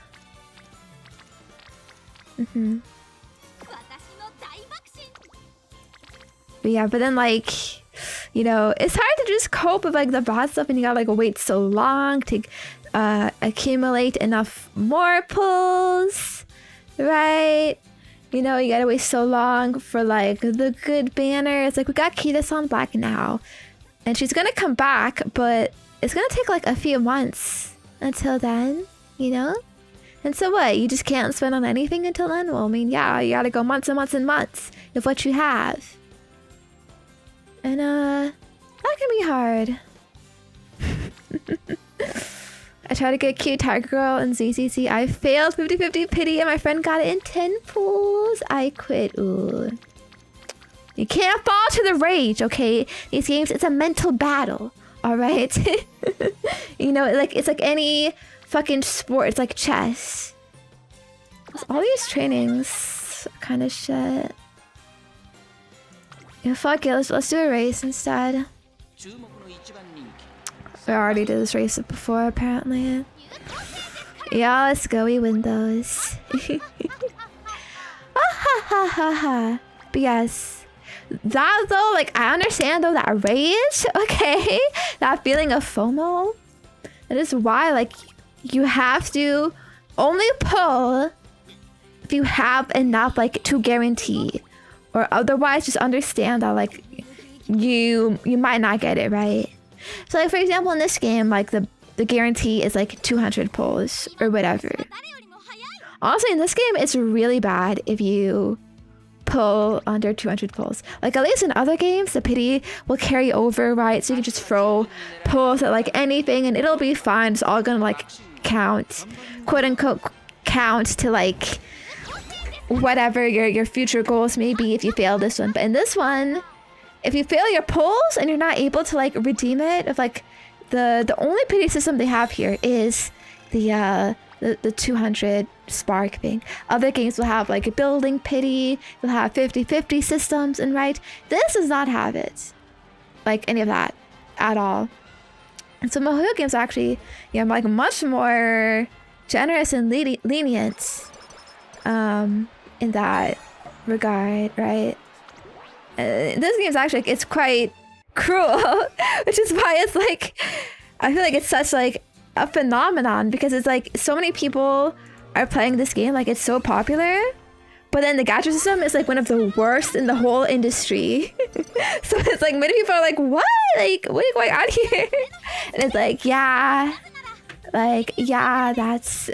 But yeah, but then, like, you know, it's hard to just cope with, like, the bad stuff, and you gotta, like, wait so long to accumulate enough more pulls, right? You know, you gotta wait so long for, like, the good banner. It's like, we got Kita-san back now, and she's gonna come back, but it's gonna take, like, a few months until then, you know? And so what? You just can't spend on anything until then? Well, I mean, yeah, you gotta go months and months and months with what you have. And, that can be hard. I tried to get cute Tiger Girl and ZZZ. I failed 50-50 pity and my friend got it in 10 pulls. I quit. Ooh. You can't fall to the rage, okay? These games, it's a mental battle, alright? You know, like, it's like any fucking sport. It's like chess. All these trainings kind of shit. Yeah, fuck it. Let's do a race instead. We already did this race before, apparently. Yeah, let's go. We win those. Ah, ha ha ha ha. But yes, that though, like, I understand though that rage, okay? That feeling of FOMO. That is why, like, you have to only pull if you have enough, like, to guarantee. Or otherwise, just understand that, like, you might not get it, right? So, like, for example, in this game, like, the guarantee is, like, 200 pulls or whatever. Honestly, in this game, it's really bad if you pull under 200 pulls. Like, at least in other games, the pity will carry over, right? So you can just throw pulls at, like, anything and it'll be fine. It's all gonna, like, count, quote-unquote, count to, like, whatever your future goals may be if you fail this one. But in this one, if you fail your pulls and you're not able to, like, redeem it, if, like, the only pity system they have here is the 200 spark thing. Other games will have, like, a building pity, they'll have 50-50 systems, and right, this does not have it, like, any of that at all. And so MoHoYo games are actually, yeah, like, much more generous and lenient in that regard, right? This game's actually, it's quite cruel, which is why it's like, I feel like it's such, like, a phenomenon, because it's like so many people are playing this game, like, it's so popular, but then the gacha system is, like, one of the worst in the whole industry. So it's like many people are like, what? Like, what is going on here? And it's like, yeah, that's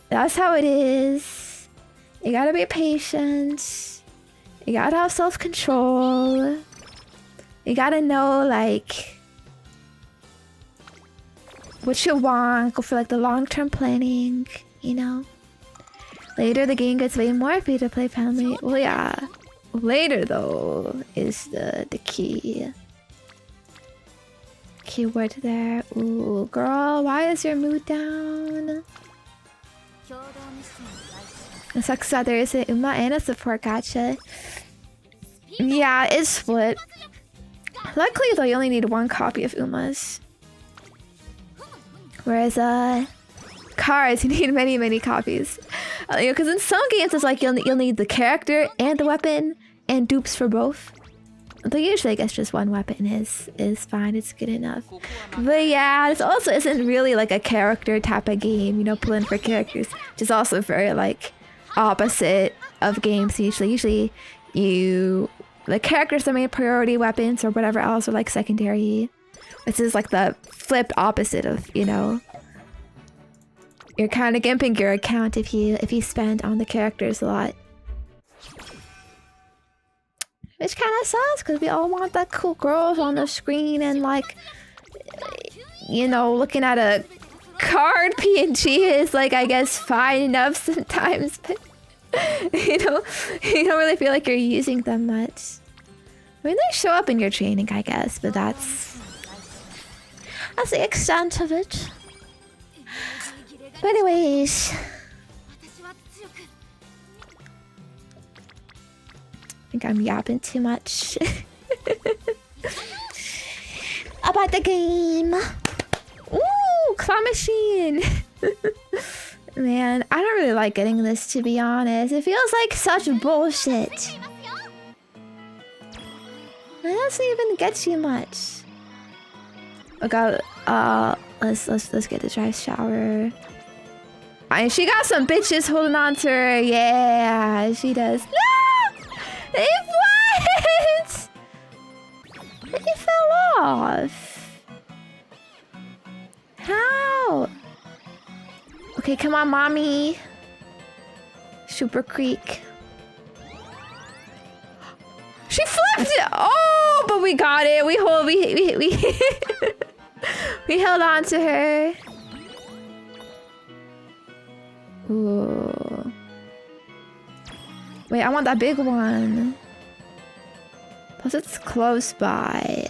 that's how it is. You gotta be patient. You gotta have self-control. You gotta know, like, what you want. Go for, like, the long-term planning, you know? Later, the game gets way more free-to-play friendly. Well, yeah. Later, though, is the key. Keyword there. Ooh, girl, why is your mood down? It sucks that there is an Uma and a support gacha. Yeah, it's split. Luckily, though, you only need one copy of Uma's. Whereas, cards, you need many copies. You know, because in some games, it's like you'll need the character and the weapon and dupes for both. Though usually, I guess just one weapon is fine. It's good enough. But yeah, this also isn't really like a character type of game. You know, pulling for characters, which is also very, like, opposite of games. Usually, the characters are main priority, weapons or whatever else are, like, secondary. This is, like, the flipped opposite of, you know, you're kind of gimping your account if you spend on the characters a lot. Which kind of sucks, because we all want the cool girls on the screen and, like, you know, looking at a card PNG is, like, I guess fine enough sometimes, but you know, you don't really feel like you're using them much. I mean, they show up in your training, I guess, but that's the extent of it. But anyways, I think I'm yapping too much about the game. Ooh, claw machine. Man, I don't really like getting this, to be honest. It feels like such bullshit. It doesn't even get you much. Oh god, let's get the dry shower. She got some bitches holding on to her. Yeah, she does. No! What? It fell off. How? Okay, come on, mommy. Super Creek. She flipped it. Oh, but we got it. We we held on to her. Ooh. Wait, I want that big one. Plus, it's close by.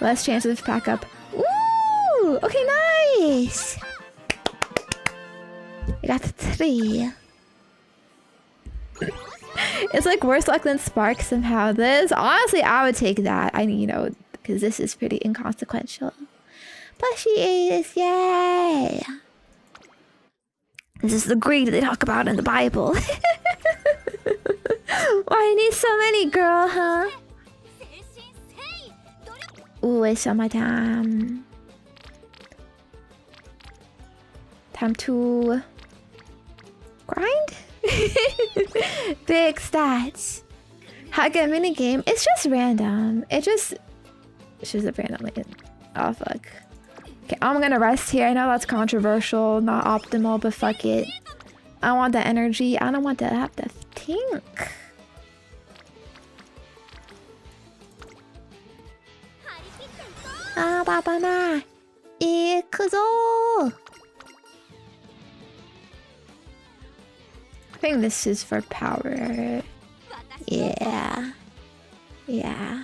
Less chance of pack up. Ooh. Okay, nice. I got 3. It's like worse luck than Spark somehow. This, honestly, I would take that. You know, because this is pretty inconsequential. Plushy Ace, yay! This is the greed they talk about in the Bible. Why you need so many, girl, huh? Ooh, it's summertime. Time to grind? Big stats. How to get a mini game? It's just random. It's just a random. Oh fuck. Okay, I'm gonna rest here. I know that's controversial, not optimal, but fuck it. I want the energy. I don't want to have to think. Ah, papa na. Ikuzo. I think this is for power. Yeah. Yeah.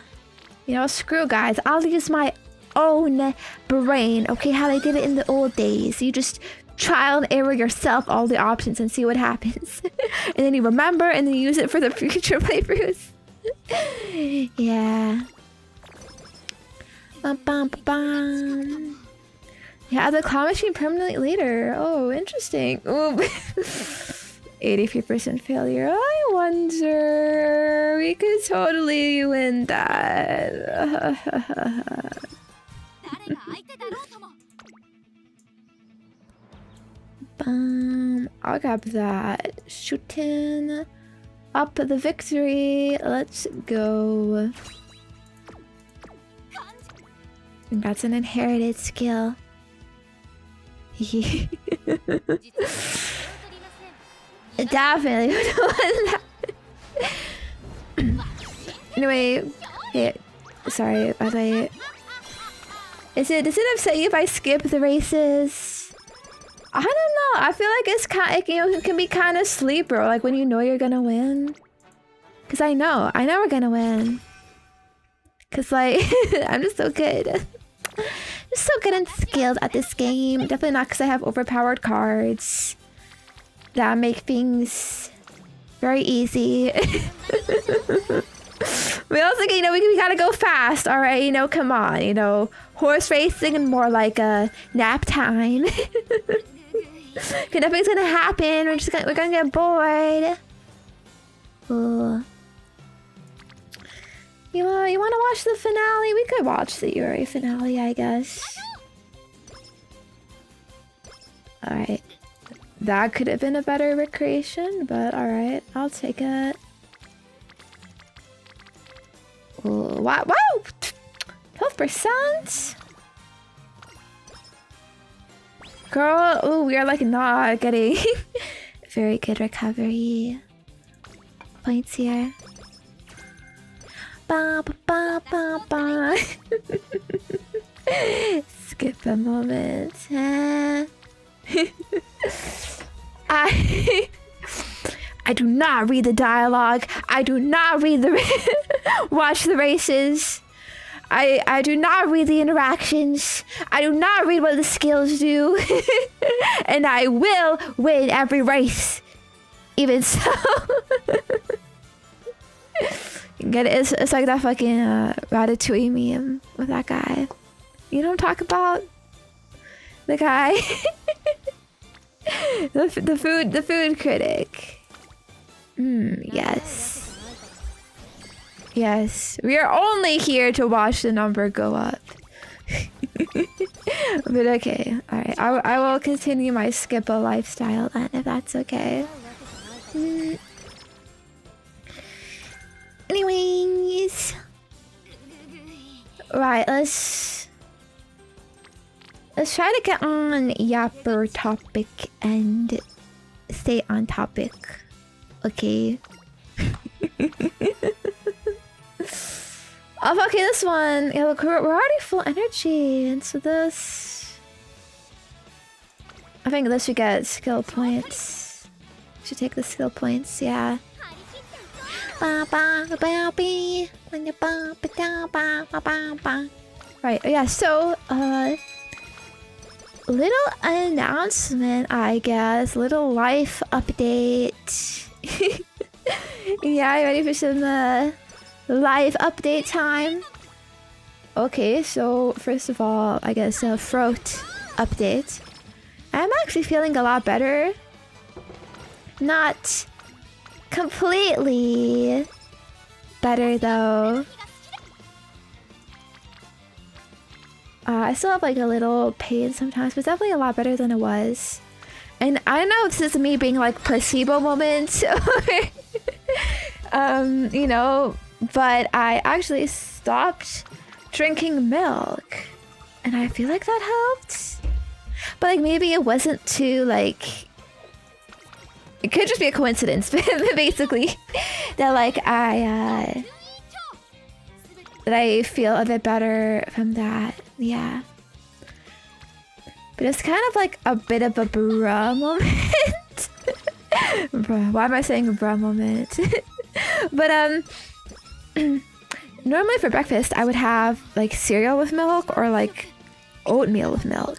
You know, screw guys. I'll use my own brain. Okay, how they did it in the old days. You just trial and error yourself all the options and see what happens. And then you remember and then you use it for the future playthroughs. Yeah. Bum, bum, bum. Yeah, the claw machine permanently later. Oh, interesting. Ooh. 83% failure. I wonder. We could totally win that. I'll grab that. Shooting up the victory. Let's go. And that's an inherited skill. Definitely would want that. Anyway, hey, sorry, does it upset you if I skip the races? I don't know. I feel like it's kind, it can be kind of sleeper, like when you know you're gonna win. Cause I know we're gonna win. Cause like I'm just so good. I'm so good and skilled at this game. Definitely not because I have overpowered cards that make things very easy. We also, you know, we gotta go fast, all right? You know, come on, you know, horse racing and more like a nap time. Nothing's gonna happen. We're gonna get bored. Ooh. You want to watch the finale? We could watch the Yuri finale, I guess. All right. That could have been a better recreation, but alright, I'll take it. Ooh, wow, 12%? Girl, ooh, we are like not getting very good recovery points here. Ba ba ba ba ba. Skip a moment. I I do not read the dialogue. I do not read the watch the races. I do not read the interactions. I do not read what the skills do. And I will win every race. Even so. Get it? It's like that fucking Ratatouille meme with that guy. You know what I'm talking about? The guy. the food critic. Yes. Yes, we are only here to watch the number go up. But okay, alright. I will continue my Skippo lifestyle then, if that's okay. Anyways. Right, let's try to get on Yapper topic and stay on topic. Okay. Oh, okay, this one. Yeah, look, we're already full energy, and so this. I think this should get skill points. Should take the skill points, yeah. Right, yeah. So, little announcement, I guess. Little life update. Yeah, you ready for some live update time? Okay, so first of all, I guess a throat update. I'm actually feeling a lot better. Not completely better though. I still have like a little pain sometimes, but definitely a lot better than it was. And I don't know if this is me being like placebo moments or you know, but I actually stopped drinking milk, and I feel like that helped. But like maybe it wasn't too like, it could just be a coincidence, but basically that like that I feel a bit better from that. Yeah. But it's kind of like a bit of a bruh moment. Bruh, why am I saying a bruh moment? But normally for breakfast I would have like cereal with milk or like oatmeal with milk.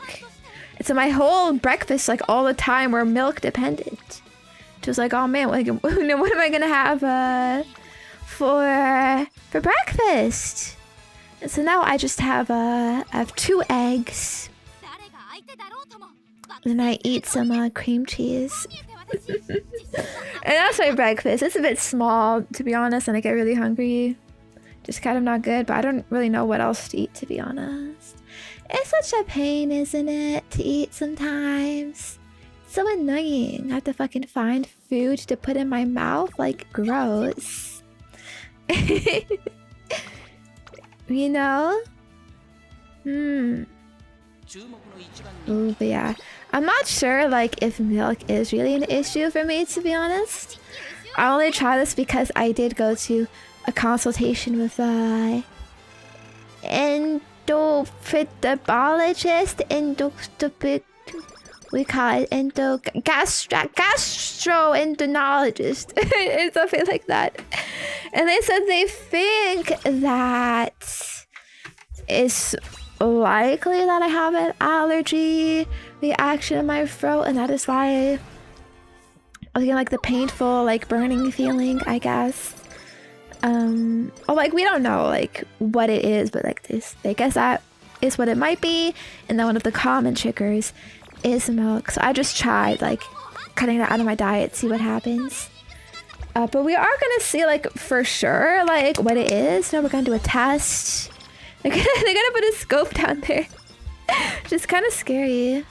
And so my whole breakfast, like all the time, were milk dependent. Just like, oh man, like what am I gonna have for breakfast? And so now I just have 2 eggs. And I eat some cream cheese. And that's my breakfast. It's a bit small, to be honest, and I get really hungry. Just kind of not good, but I don't really know what else to eat, to be honest. It's such a pain, isn't it, to eat sometimes? It's so annoying. I have to fucking find food to put in my mouth. Like, gross. You know? Ooh, but yeah. I'm not sure like if milk is really an issue for me, to be honest. I only try this because I did go to a consultation with we call it gastroenterologist and something like that. And they said they think that it's likely that I have an allergy reaction in my throat, and that is why I get like the painful like burning feeling, I guess. Or like we don't know like what it is, but like this, I guess that is what it might be. And then one of the common triggers is milk, so I just tried like cutting that out of my diet, see what happens. But we are gonna see like for sure like what it is. Now we're gonna do a test. They're gonna put a scope down there. Just kind of scary.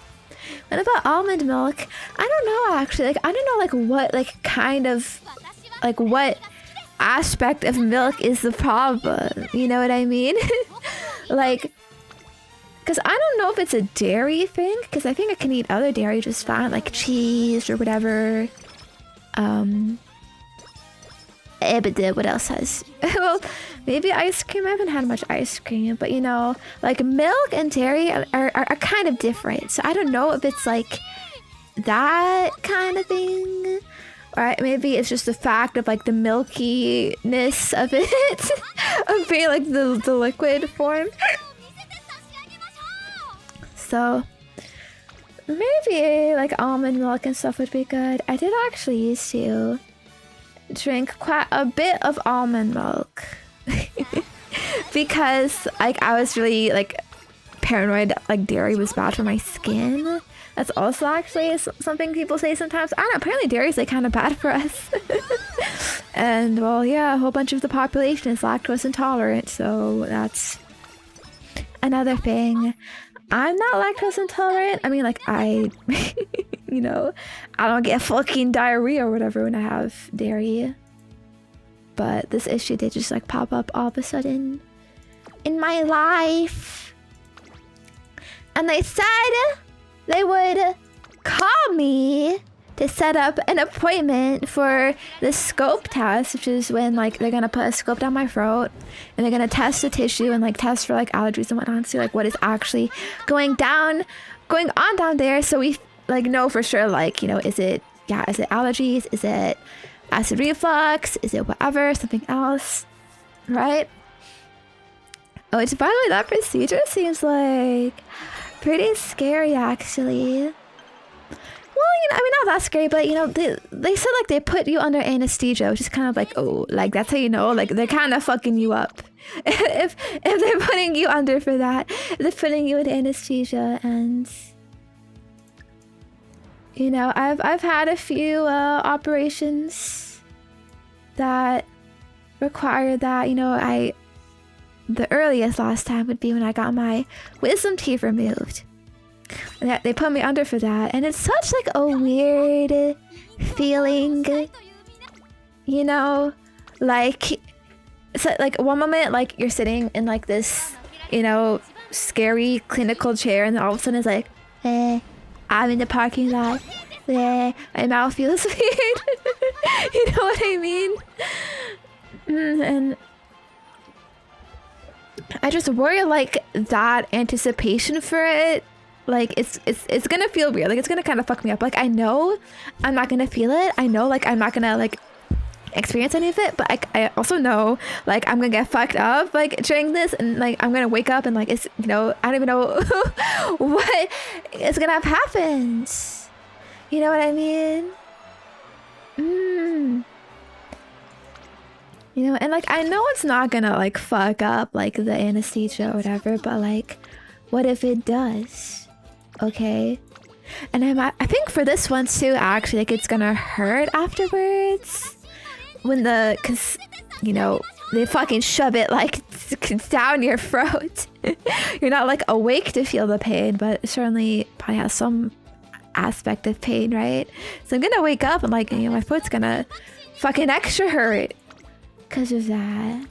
What about almond milk? I don't know actually. Like I don't know like what like kind of like what aspect of milk is the problem. You know what I mean? Like, because I don't know if it's a dairy thing. Because I think I can eat other dairy just fine, like cheese or whatever. But what else has? Well, maybe ice cream. I haven't had much ice cream, but you know, like milk and dairy are kind of different. So I don't know if it's like that kind of thing, Right? Maybe it's just the fact of like the milkiness of it, of being like the liquid form. So maybe like almond milk and stuff would be good. I did actually used to drink quite a bit of almond milk because like I was really like paranoid like dairy was bad for my skin. That's also actually something people say sometimes. I don't know, apparently dairy's like kind of bad for us. And well, yeah, a whole bunch of the population is lactose intolerant, so that's another thing. I'm not lactose intolerant. I mean, like I, you know, I don't get fucking diarrhea or whatever when I have dairy. But this issue did just like pop up all of a sudden in my life. And they said they would call me to set up an appointment for the scope test, which is when like they're gonna put a scope down my throat and they're gonna test the tissue and like test for like allergies and whatnot, see like what is actually going on down there, so we like know for sure, like, you know, is it allergies, is it acid reflux, is it whatever, something else, right? Oh, it's, by the way, that procedure seems like pretty scary, actually. Well, you know, I mean, not that scary, but, you know, they said, like, they put you under anesthesia, which is kind of like, oh, like, that's how you know, like, they're kind of fucking you up. if they're putting you under for that, they're putting you in anesthesia, and, you know, I've had a few operations that require that, you know, the earliest last time would be when I got my wisdom teeth removed. And they put me under for that, and it's such like a weird feeling, you know, like it's like one moment like you're sitting in like this, you know, scary clinical chair, and then all of a sudden it's like, I'm in the parking lot, my mouth feels weird. You know what I mean? And I just worry like that anticipation for it, like it's gonna feel weird, like it's gonna kind of fuck me up. Like I know I'm not gonna feel it, I know like I'm not gonna like experience any of it, but I also know like I'm gonna get fucked up like during this, and like I'm gonna wake up and like it's, you know, I don't even know what is gonna have happened. You know what I mean? You know, and like I know it's not gonna like fuck up like the anesthesia or whatever, but like what if it does? Okay. And I think for this one too, actually, like it's gonna hurt afterwards when cause you know, they fucking shove it like down your throat. You're not like awake to feel the pain, but it certainly probably has some aspect of pain, right? So I'm gonna wake up and like, you know, my foot's gonna fucking extra hurt because of that.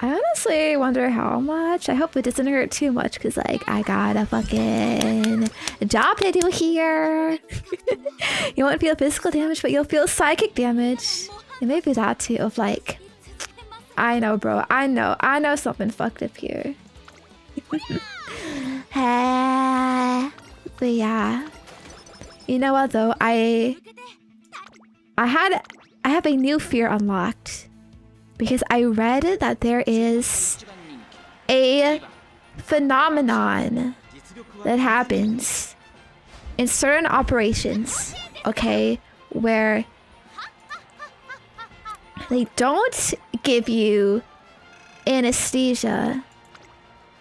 I honestly wonder how much. I hope it doesn't hurt too much, because like I got a fucking job to do here. You won't feel physical damage, but you'll feel psychic damage. And maybe that too, of like, I know bro, I know something fucked up here. But yeah, you know what though, I have a new fear unlocked, because I read that there is a phenomenon that happens in certain operations, okay, where they don't give you anesthesia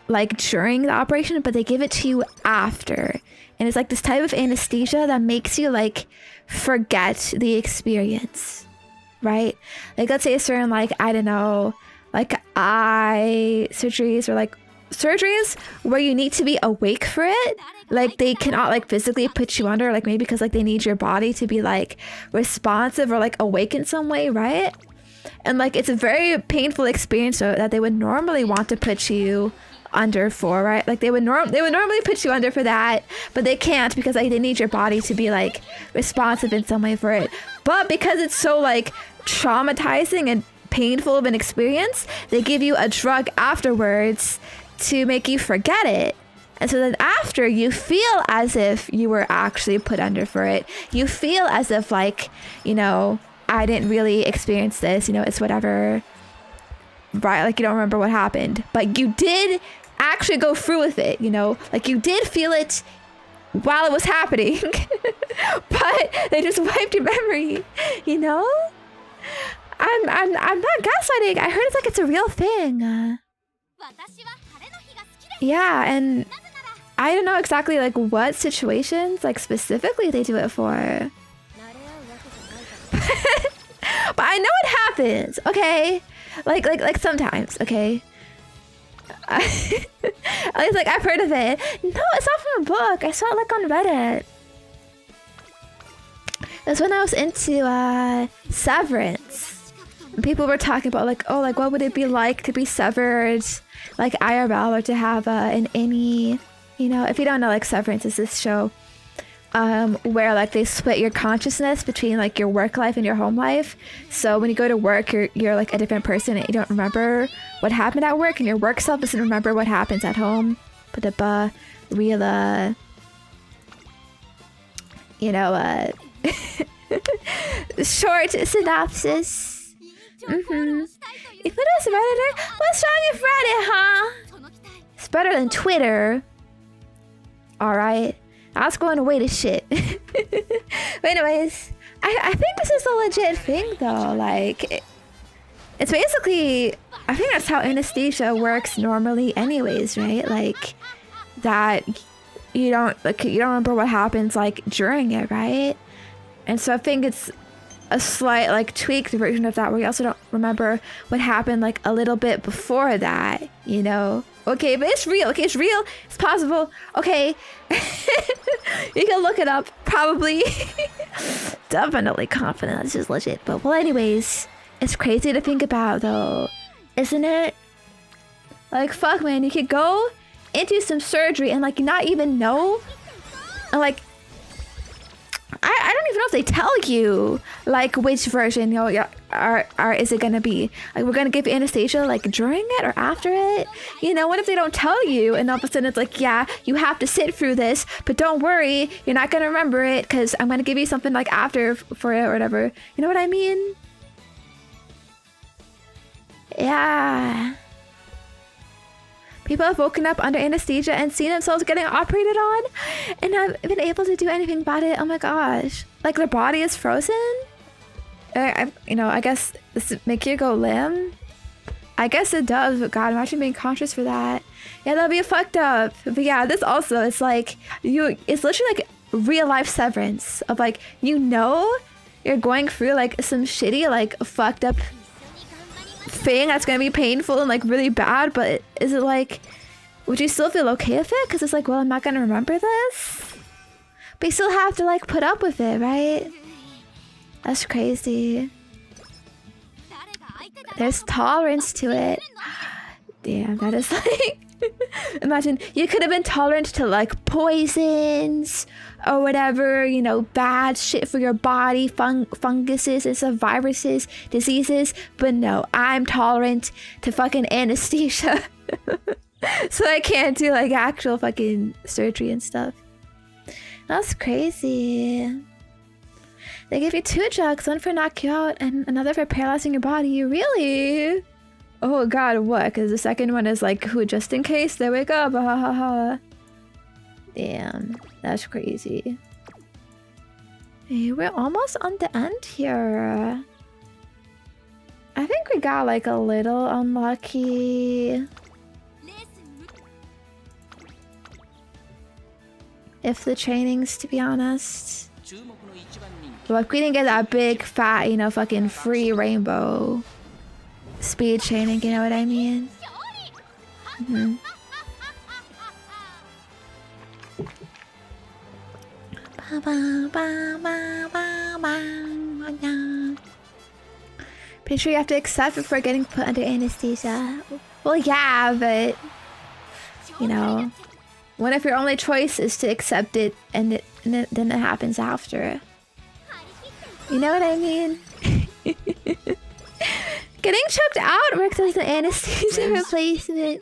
like during the operation, but they give it to you after. And it's like this type of anesthesia that makes you like forget the experience, right? Like let's say a certain like, I don't know, like eye surgeries, or like surgeries where you need to be awake for it. Like they cannot like physically put you under, like maybe because like they need your body to be like responsive or like awake in some way, right? And like it's a very painful experience that they would normally want to put you under for, right? Like they would normally put you under for that, but they can't, because like they need your body to be like responsive in some way for it. But because it's so like traumatizing and painful of an experience, they give you a drug afterwards to make you forget it. And so then after, you feel as if you were actually put under for it. You feel as if like, you know, I didn't really experience this, you know, it's whatever, right? Like you don't remember what happened, but you did actually go through with it, you know, like you did feel it while it was happening, but they just wiped your memory, you know? I'm not gaslighting. I heard it's like it's a real thing. Yeah, and I don't know exactly like what situations like specifically they do it for. But I know it happens, okay? Like sometimes, okay? At least like I've heard of it. No, it's not from a book. I saw it like on Reddit. That's when I was into Severance. And people were talking about like, oh, like what would it be like to be severed like IRL or to have an innie, you know? If you don't know, like Severance is this show where like they split your consciousness between like your work life and your home life. So when you go to work, you're like a different person and you don't remember what happened at work, and your work self doesn't remember what happens at home. But real you know, short synopsis. If it is Redditor, what's wrong with Reddit, huh? It's better than Twitter. Alright. That's going away to shit. But anyways, I think this is a legit thing though. Like, it's basically, I think that's how anesthesia works normally anyways, right? Like, that you don't remember what happens like during it, right? And so I think it's a slight like tweaked version of that where you also don't remember what happened like a little bit before that, you know? Okay, but it's real. Okay, it's real. It's possible. Okay. You can look it up. Probably. Definitely confident. This is legit. But well, anyways, it's crazy to think about though, isn't it? Like, fuck, man. You could go into some surgery and like not even know. And like, I don't even know if they tell you like which version, you know, is it gonna be like we're gonna give you anesthesia like during it or after it, you know? What if they don't tell you and all of a sudden it's like, yeah, you have to sit through this, but don't worry, you're not gonna remember it because I'm gonna give you something like after for it or whatever, you know what I mean? Yeah, people have woken up under anesthesia and seen themselves getting operated on and have been able to do anything about it. Oh my gosh. Like their body is frozen? You know, I guess this make you go limb? I guess it does, but God, imagine being conscious for that. Yeah, that'd be fucked up. But yeah, this also, it's like, it's literally like real life severance of like, you know, you're going through like some shitty, like fucked up thing that's gonna be painful and like really bad, but is it like, would you still feel okay with it? Because it's like, well, I'm not gonna remember this, but you still have to like put up with it, right? That's crazy. There's tolerance to it. Damn, that is like imagine you could have been tolerant to like poisons or whatever, you know, bad shit for your body, funguses and stuff, viruses, diseases, but no, I'm tolerant to fucking anesthesia. So I can't do like actual fucking surgery and stuff. That's crazy. They give you 2 drugs, one for knock you out and another for paralyzing your body. Really? Oh god, what? Because the second one is like, who, just in case they wake up. Damn, that's crazy. Hey, we're almost on the end here. I think we got like a little unlucky. If the trainings, to be honest. Like, we didn't get that big, fat, you know, fucking free rainbow speed training, you know what I mean? Pretty sure you have to accept before getting put under anesthesia. Well, yeah, but you know, what if your only choice is to accept it and then it happens after? You know what I mean? Getting choked out works as an anesthesia replacement.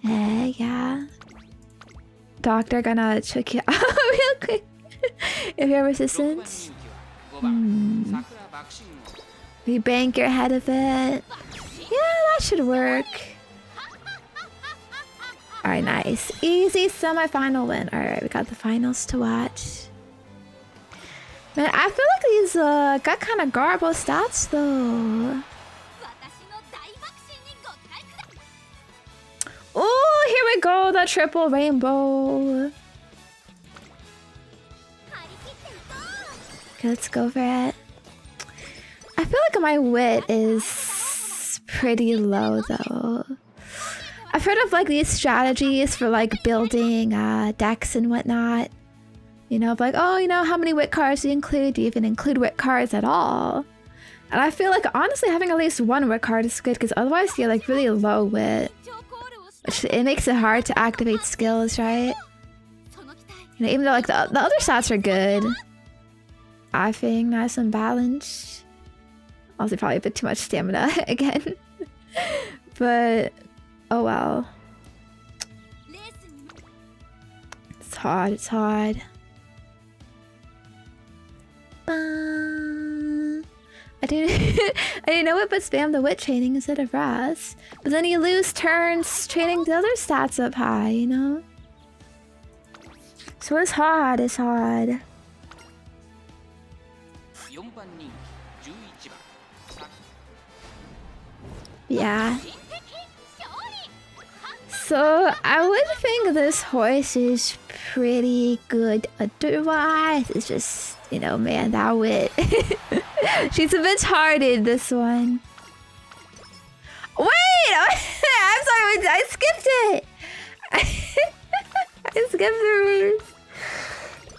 Yeah. Doctor gonna check you out real quick. If you have resistance. You bank your head a bit. Yeah, that should work. Alright, nice. Easy semi-final win. Alright, we got the finals to watch. Man, I feel like these got kind of garbled stats though. Oh, here we go, the triple rainbow. Okay, let's go for it. I feel like my wit is pretty low though. I've heard of like these strategies for like building decks and whatnot. You know, like, oh, you know, how many wit cards do you include? Do you even include wit cards at all? And I feel like honestly having at least one wit card is good because otherwise you're like really low wit. Which it makes it hard to activate skills, right? You know, even though like the other stats are good. I think nice and balanced. Also probably a bit too much stamina again. But oh well. It's hard, it's hard. I didn't know it, but spam the wit training instead of Raz. But then you lose turns training the other stats up high, you know? So it's hard, it's hard. Yeah. So I would think this horse is pretty good otherwise. It's just, you know, man, that wit. She's a bit hearted, this one. Wait! I'm sorry, I skipped it! I skipped the race.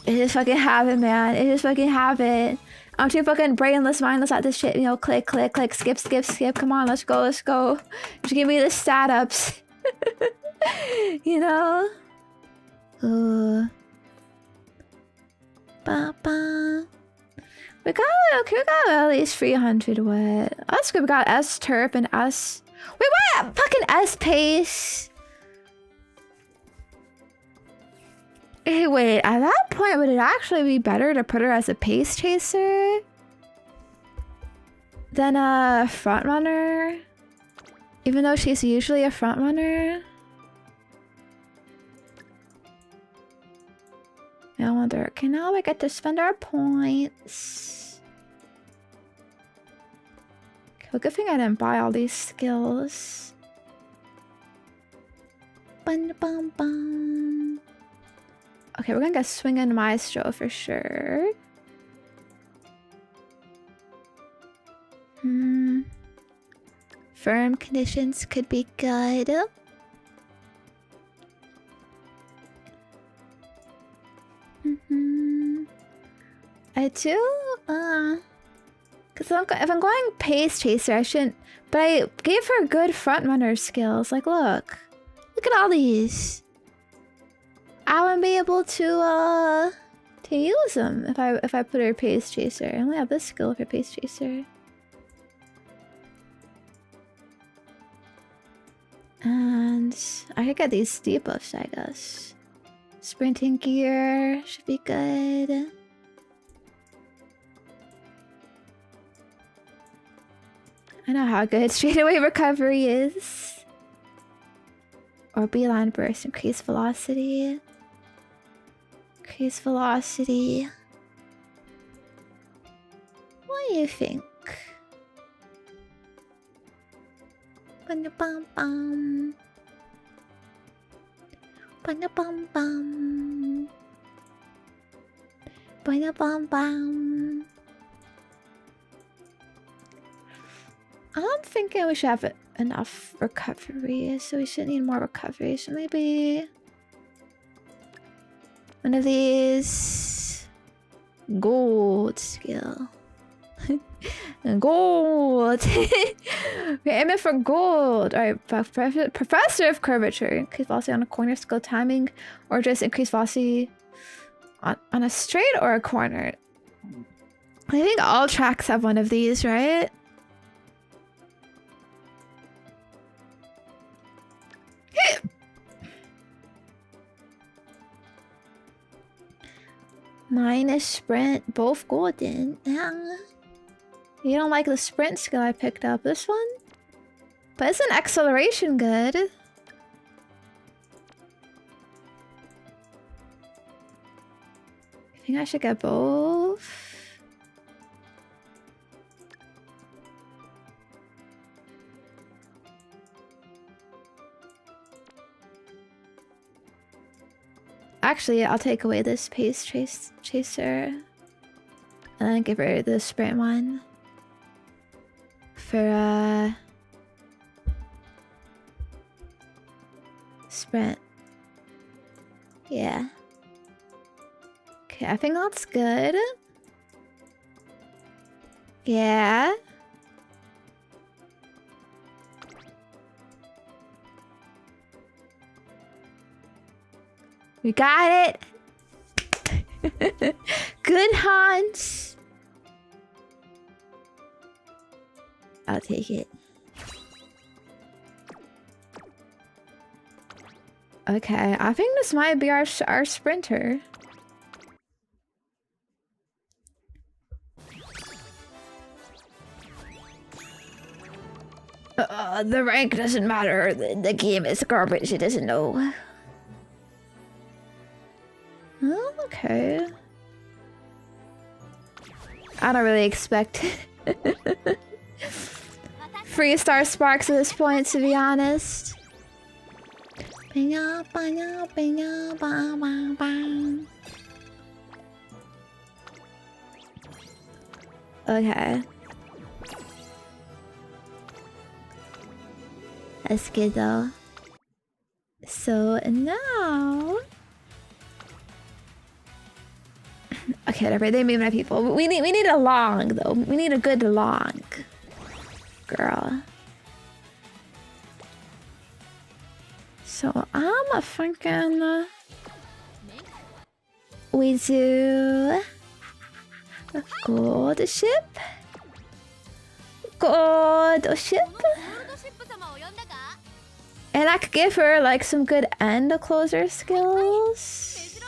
It just fucking have it, man. It just fucking have it. I'm too fucking brainless, mindless at this shit. You know, click, click, click, skip, skip, skip. Come on, let's go, let's go. Just give me the stat ups. You know? Ba-ba. We got at least 300 wit. Us, we got S turp and S. Wait, what? Fucking S pace. Hey, wait. At that point, would it actually be better to put her as a pace chaser than a front runner? Even though she's usually a front runner. I wonder, okay, now we get to spend our points. Okay, well, good thing I didn't buy all these skills. Bum, bum, bum. Okay, we're gonna get swinging Maestro for sure. Firm conditions could be good. I do, because if I'm going pace chaser, I shouldn't, but I gave her good front runner skills. Like, look at all these. I wouldn't be able to use them if I put her pace chaser. I only have this skill for pace chaser. And I could get these debuffs, I guess. Sprinting gear should be good. I know how good straightaway recovery is. Or beeline burst, increase velocity. Increase velocity. What do you think? Ba-da-bum-bum. Ba-da-bum-bum. Ba-da-bum-bum. I'm thinking we should have enough recovery, so we should need more recovery. So maybe one of these gold skill. Gold. We're aiming for gold. Alright, Professor of Curvature. Increase velocity on a corner, skill timing, or just increase velocity on a straight or a corner. I think all tracks have one of these, right? Mine is sprint, both golden. You don't like the sprint skill I picked up. This one? But isn't acceleration good? I think I should get both. Actually, I'll take away this pace chaser and then give her the sprint one for sprint. Yeah. Okay, I think that's good. Yeah. We got it. Good, Hans. I'll take it. Okay, I think this might be our sprinter. The rank doesn't matter. The game is garbage. It doesn't know. Oh, okay. I don't really expect 3-star sparks at this point, to be honest. Okay. That's good though. So now... Okay, whatever. They made my people. We need a long though. We need a good long girl. So I'm a fucking. We do a gold ship. Gold ship. And I could give her like some good end closer skills.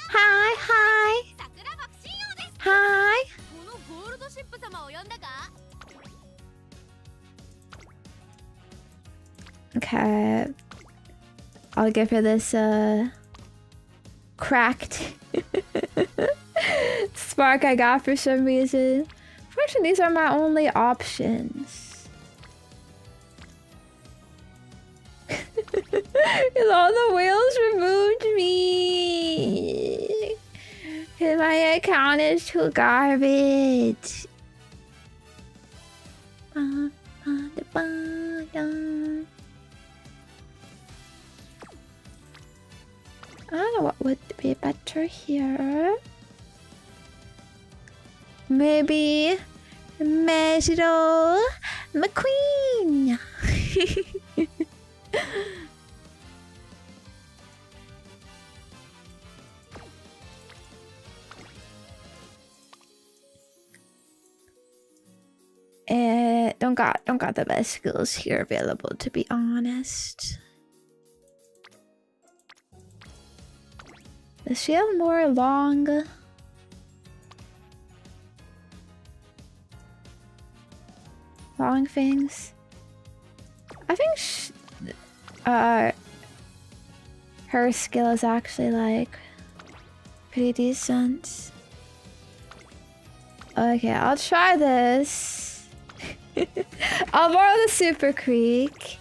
Hi, hi. Hi. Okay. I'll give her this cracked spark I got for some reason. Fortunately, these are my only options. Because all the whales removed me. Because my account is too garbage. I don't know what would be better here. Maybe Metro McQueen. Don't got the best skills here available, to be honest. Does she have more long things? I think her skill is actually like pretty decent. Okay, I'll try this. I'll borrow the Super Creek.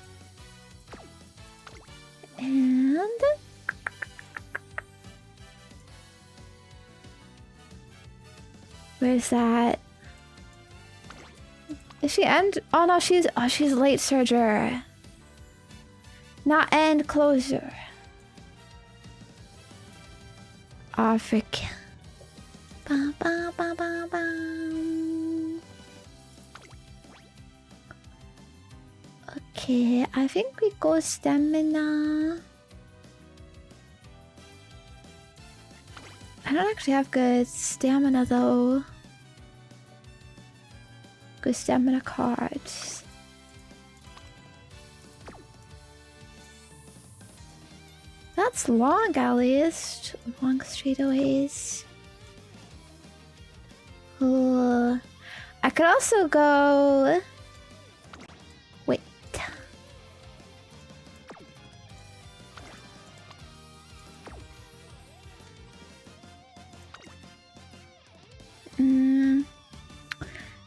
And where's that? Is she end? Oh no, she's late surger. Not end closer. Oh, frick. Ba, ba, ba, ba, ba. Okay, I think we go stamina. I don't actually have good stamina though. Good stamina cards. That's long at least. Long straightaways. Ooh. I could also go... Wait.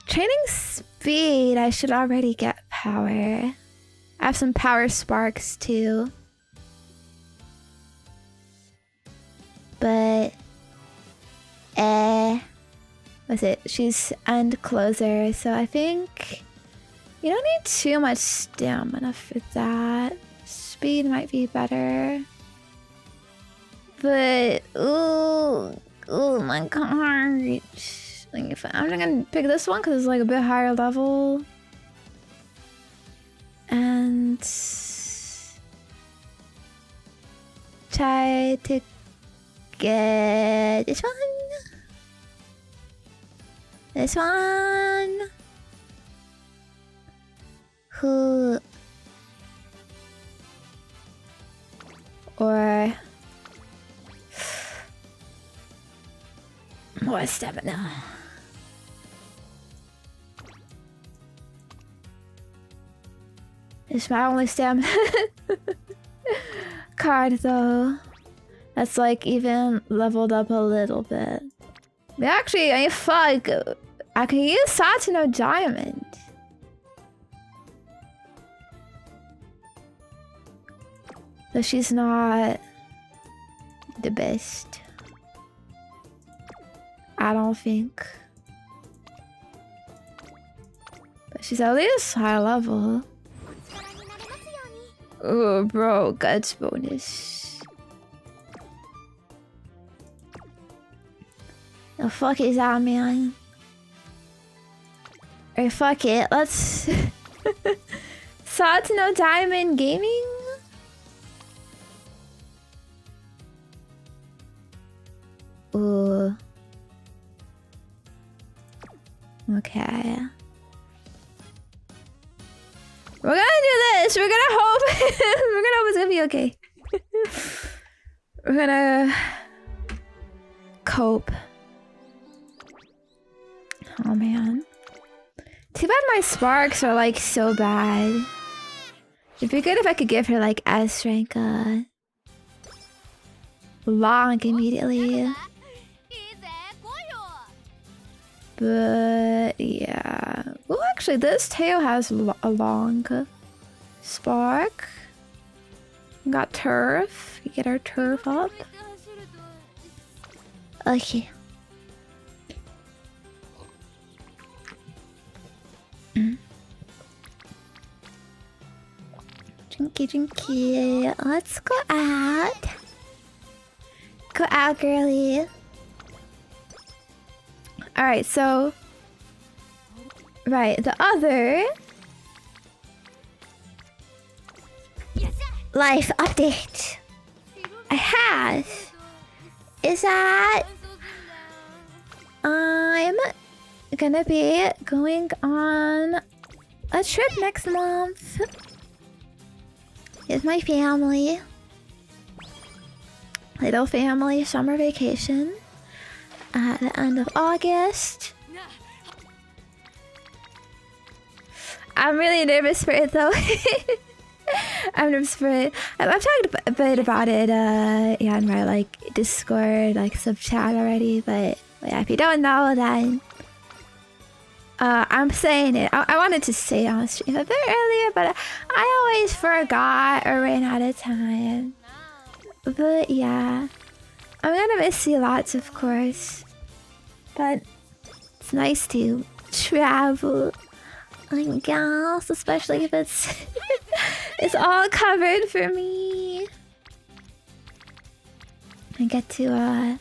Training speed, I should already get power. I have some power sparks too. But... what's it? She's end closer, so I think... You don't need too much stamina for that. Speed might be better. But... Ooh my god. Like if I'm gonna pick this one because it's like a bit higher level. And... Try to get this one. This one. Who? Or more stamina. It's my only stamina card though. That's like even leveled up a little bit. Actually, I mean, fuck. I can use Satino Diamond. But she's not the best. I don't think. But she's at least high level. Oh, bro, guts bonus. The fuck is that, man? Alright, fuck it. Let's... Satino Diamond Gaming? Ooh. Okay. We're gonna do this. We're gonna hope. We're gonna hope it's gonna be okay. We're gonna cope. Oh man. Too bad my sparks are like so bad. It'd be good if I could give her like S rank long immediately. But yeah. Well, actually, this tail has a long spark. We got turf. We get our turf up. Okay. Drinky. Let's go out. Go out, girly. Alright, so... Right, the other... life update I have is that I'm gonna be going on a trip next month with my family. Little family summer vacation at the end of August. I'm really nervous for it though. I'm nervous for it. I've talked a bit about it yeah, in my like Discord like sub chat already, but yeah, if you don't know then I'm saying it. I wanted to say it on stream a bit earlier, but I always forgot or ran out of time. But yeah, I'm gonna miss you lots, of course. But it's nice to travel, I guess, especially if it's it's all covered for me. I get to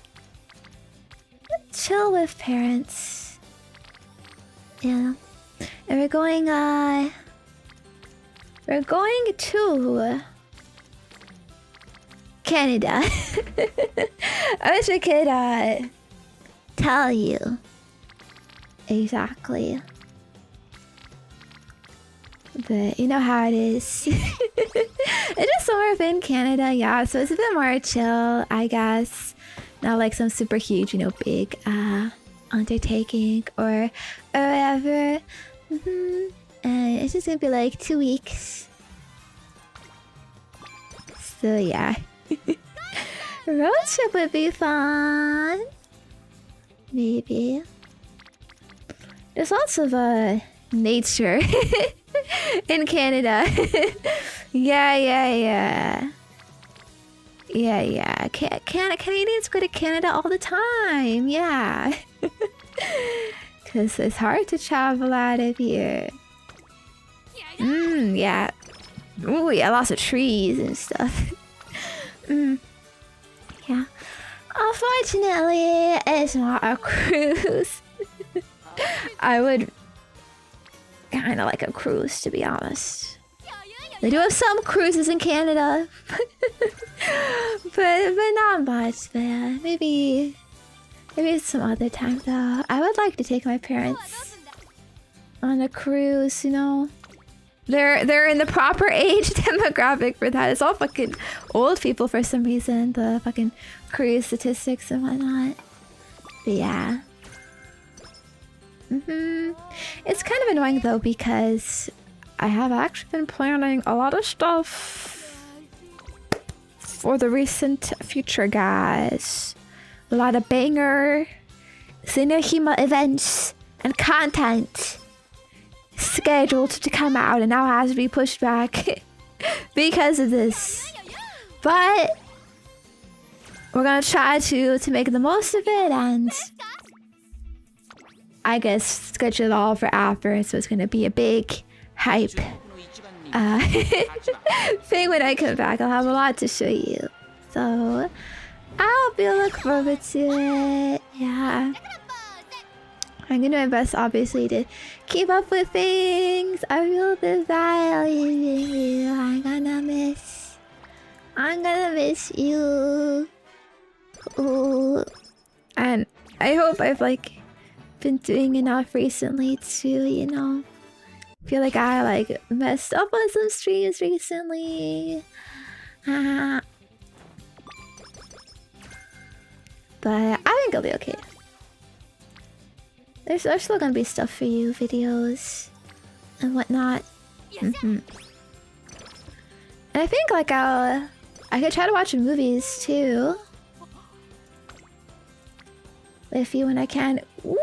chill with parents. Yeah, and we're going to Canada. I wish I could tell you exactly But you know how it is. It's just somewhere in Canada, yeah. So it's a bit more chill, I guess. Not like some super huge, you know, big undertaking or whatever. And it's just gonna be like 2 weeks. So yeah. Road trip would be fun. Maybe. There's lots of nature in Canada. Yeah. Canadians go to Canada all the time. Yeah. Because it's hard to travel out of here. Yeah. Ooh, yeah, lots of trees and stuff. Yeah. Unfortunately, it's not a cruise. I would kind of like a cruise, to be honest. They do have some cruises in Canada, but not much. But maybe some other time though. I would like to take my parents on a cruise. You know, they're in the proper age demographic for that. It's all fucking old people for some reason. The fucking cruise statistics and whatnot. But yeah. It's kind of annoying though because I have actually been planning a lot of stuff for the recent future, guys. A lot of banger Zenya Hima events and content scheduled to come out and now has to be pushed back because of this. But we're gonna try to make the most of it and I guess schedule it all for after, so it's gonna be a big hype thing when I come back. I'll have a lot to show you, so I hope you look forward to it. Yeah, I'm gonna do my best, obviously, to keep up with things. I will be valuing you. I'm gonna miss you. Ooh. And I hope I've like been doing enough recently to, you know, feel like I like messed up on some streams recently. But I think I'll be okay. There's still gonna be stuff for you, videos and whatnot. And I think like I could try to watch movies too with you when I can. Ooh,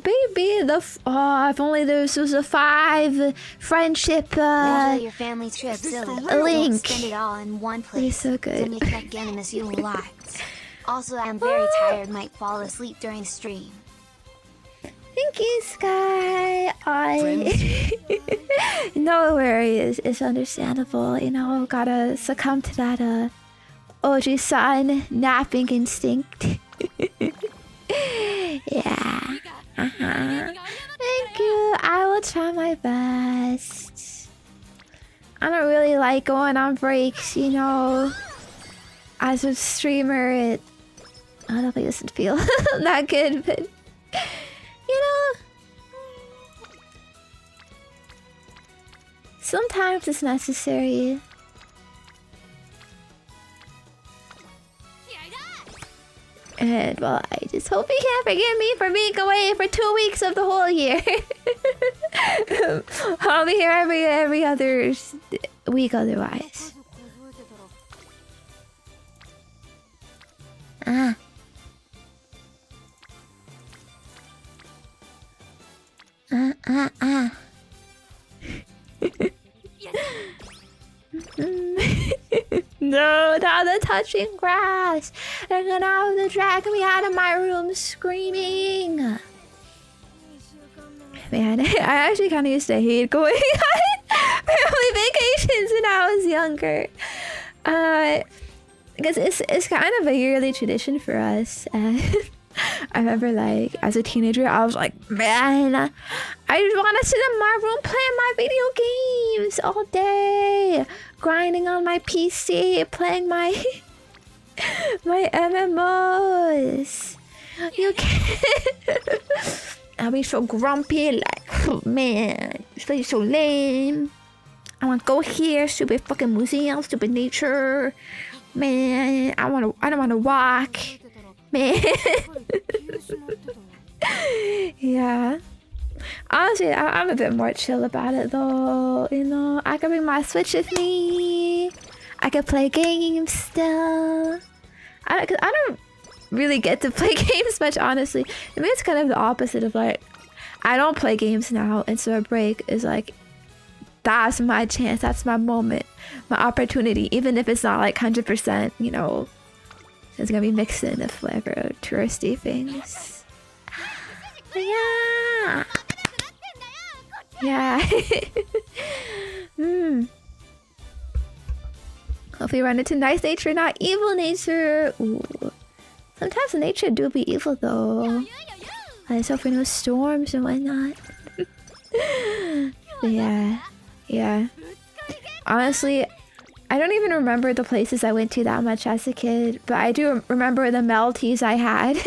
baby, if only this was a 5 friendship your family trip, link. Spend it all in one place. You're so good. Then you check in and miss you a lot. Also, I'm very tired, might fall asleep during stream. Thank you, Sky. No worries. It's understandable. You know, gotta succumb to that OG-san napping instinct. Yeah. Thank you. I will try my best. I don't really like going on breaks, you know. As a streamer, I don't think it doesn't feel that good, but you know, sometimes it's necessary. And well, I just hope you can't forgive me for being away for 2 weeks of the whole year. I'll be here every other week otherwise. No, not the touching grass. They're gonna have to drag me out of my room screaming. Man, I actually kind of used to hate going on family vacations when I was younger. Because it's kind of a yearly tradition for us. I remember, like, as a teenager, I was like, man, I just want to sit in my room playing my video games all day, grinding on my PC, playing my my MMOs. You can't. I'll be so grumpy, like, oh, man, it's so lame. I want to go here, stupid fucking museum, stupid nature. Man, I don't want to walk. Man. Yeah. Honestly, I'm a bit more chill about it though. You know, I can bring my Switch with me. I can play games still. I don't really get to play games much, honestly. I mean, it's kind of the opposite of like, I don't play games now, and so a break is like, that's my chance, that's my moment, my opportunity, even if it's not like 100%, you know, it's gonna be mixed in with whatever touristy things. But yeah. Yeah. Hopefully run into nice nature, not evil nature. Ooh. Sometimes the nature do be evil though. Let's hope for no storms and whatnot. But yeah. Yeah. Honestly, I don't even remember the places I went to that much as a kid, but I do remember the melties I had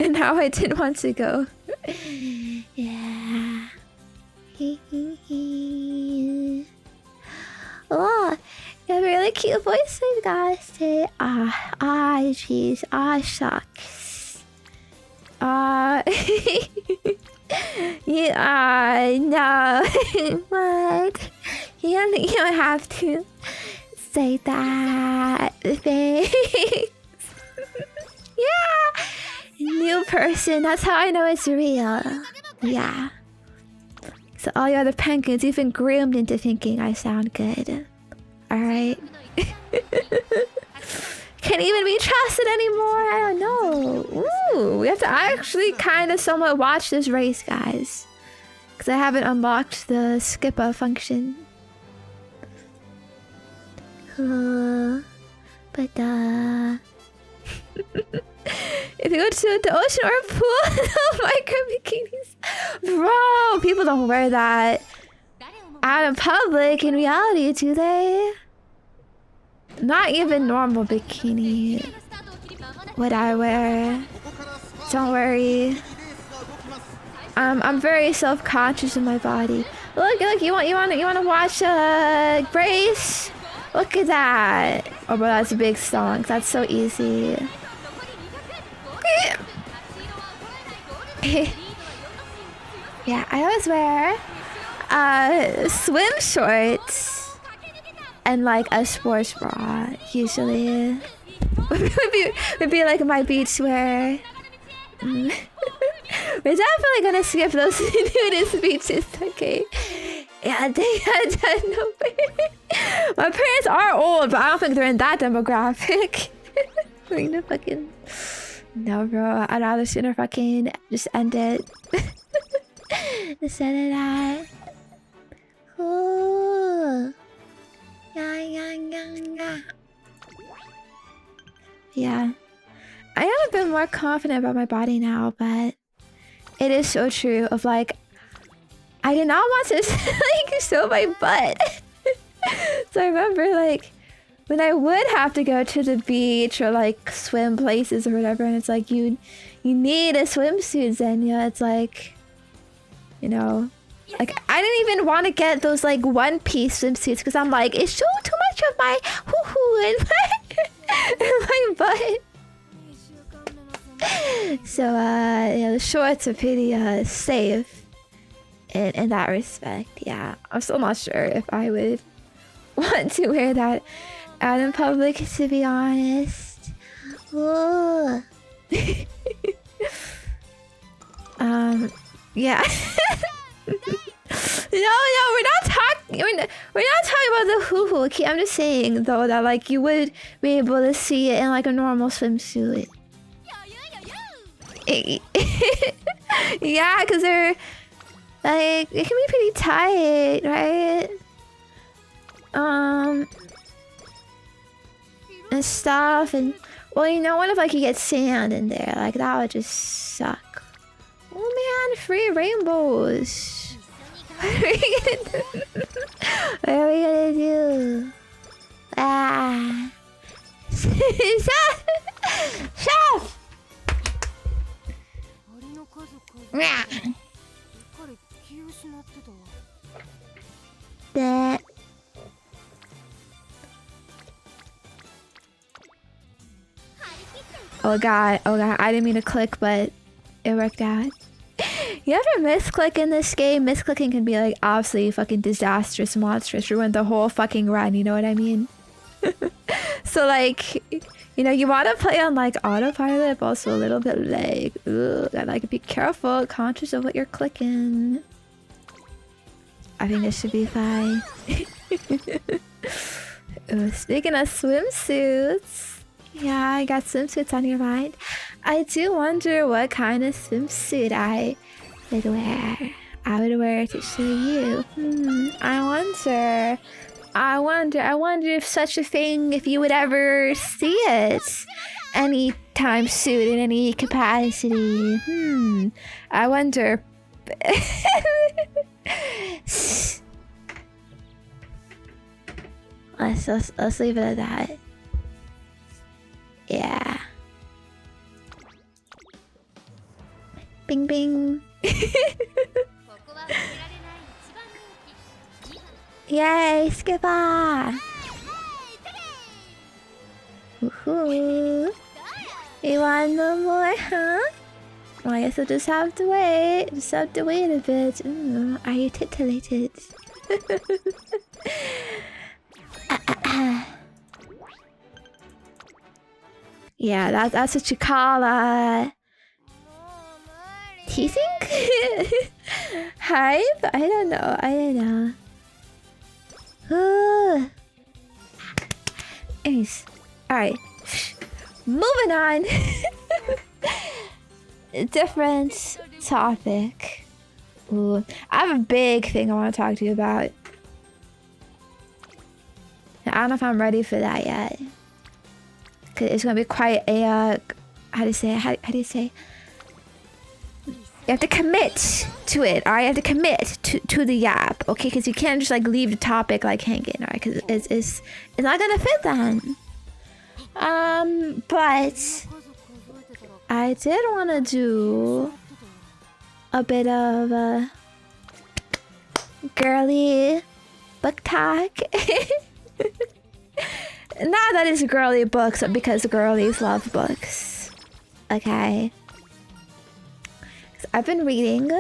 and how I didn't want to go. Yeah. Oh, you have a really cute voice, you guys say. Jeez, shucks. No. What? You don't have to say that. Thanks. Yeah. New person. That's how I know it's real. Yeah. So all your other penguins, you've been groomed into thinking I sound good. Alright. Can't even be trusted anymore. I don't know. Ooh, we have to actually kind of somewhat watch this race, guys. Because I haven't unlocked the skipper function. But if you go to the ocean or a pool, micro bikinis. Bro, people don't wear that out in public in reality, do they? Not even normal bikini would I wear. Don't worry. I'm very self-conscious of my body. Look, you want to watch Grace? Look at that. Oh, bro, that's a big song. That's so easy. Yeah, I always wear swim shorts and like a sports bra usually. would be like my beach wear. We're definitely gonna skip those nudist beaches, okay? Yeah, no. My parents are old, but I don't think they're in that demographic. We're gonna fucking... No, bro. I'd rather sooner fucking just end it. Just end it at... Ooh. Yeah. I am a bit more confident about my body now, but... It is so true of like... I did not want to like show my butt. So I remember like when I would have to go to the beach or like swim places or whatever, and it's like you need a swimsuit, Zenya. It's like, you know, like I didn't even want to get those like one-piece swimsuits because I'm like, it's showing too much of my hoo-hoo and my butt. So yeah, the shorts are pretty safe in that respect. Yeah, I'm still not sure if I would want to wear that out in public, to be honest. Ooh. Yeah. No, we're not talking about the hoo-hoo. Okay, I'm just saying though that like you would be able to see it in like a normal swimsuit. Yeah, because they're like, it can be pretty tight, right? And stuff, and well, you know, what if like you get sand in there? Like that would just suck. Oh man, free rainbows. What are we gonna do? Ah. Chef! that. Oh god, I didn't mean to click, but it worked out. You ever misclick in this game? Misclicking can be like absolutely fucking disastrous, monstrous, ruin the whole fucking run, you know what I mean? So like, you know, you want to play on like autopilot, but also a little bit like, ugh, gotta like be careful, conscious of what you're clicking. I think it should be fine. Ooh, speaking of swimsuits, yeah, I got swimsuits on your mind. I do wonder what kind of swimsuit I would wear. I would wear to show you. I wonder if such a thing, if you would ever see it anytime soon in any capacity. I wonder. Let's leave it at that. Yeah. Bing bing. Yay, skipper! Woohoo! You want no more, huh? Well, I guess I'll just have to wait. Just have to wait a bit. Ooh, are you titillated? Yeah, that's what you call teasing? Hype? I don't know. Anyways, alright. Moving on. Different topic. Ooh, I have a big thing I want to talk to you about. I don't know if I'm ready for that yet. Cause it's gonna be quite a how do you say? You have to commit to it, alright? You have to commit to the yap, okay? Because you can't just like leave the topic like hanging, alright? Because it's not gonna fit then. But I did want to do a bit of a girly book talk. Not that it's girly books, but because girlies love books. Okay. I've been reading